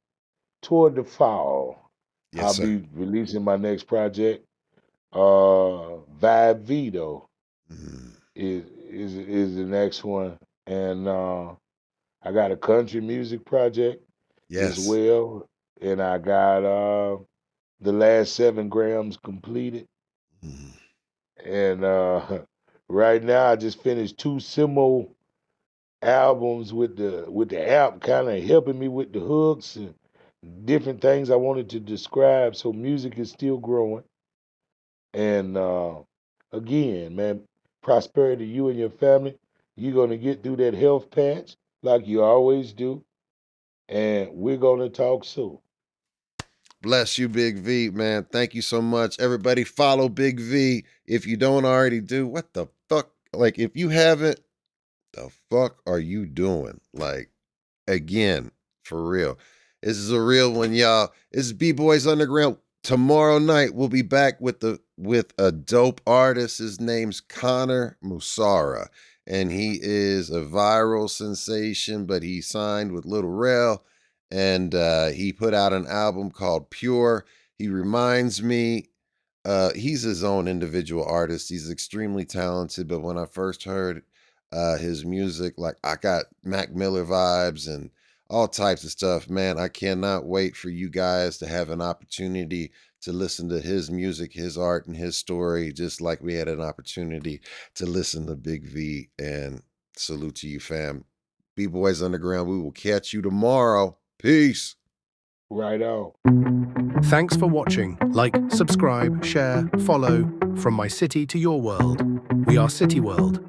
toward the fall. Yes, I'll sir. be releasing my next project. Vibe Vito is the next one. And I got a country music project as Yes. well. And I got the last 7 grams completed. And right now I just finished 2 Simo albums with the app kind of helping me with the hooks and different things I wanted to describe. So music is still growing. And again, man, prosperity to you and your family. You're gonna get through that health patch like you always do. And we're gonna talk soon. Bless you, Big V, man. Thank you so much. Everybody follow Big V. If you don't already do, what the fuck? Like, if you haven't, the fuck are you doing? Like, again, for real. This is a real one, y'all. This is B-Boys Underground. Tomorrow night, we'll be back with a dope artist. His name's Connor Musara, and he is a viral sensation, but he signed with Lil Rel, and he put out an album called Pure. He reminds me, he's his own individual artist. He's extremely talented, but when I first heard his music, like, I got Mac Miller vibes and all types of stuff, man. I cannot wait for you guys to have an opportunity to listen to his music, his art, and his story, just like we had an opportunity to listen to Big V. And salute to you, fam. B-Boys Underground, we will catch you tomorrow. Peace. Right on. Thanks for watching. Like, subscribe, share, follow. From my city to your world. We are City World.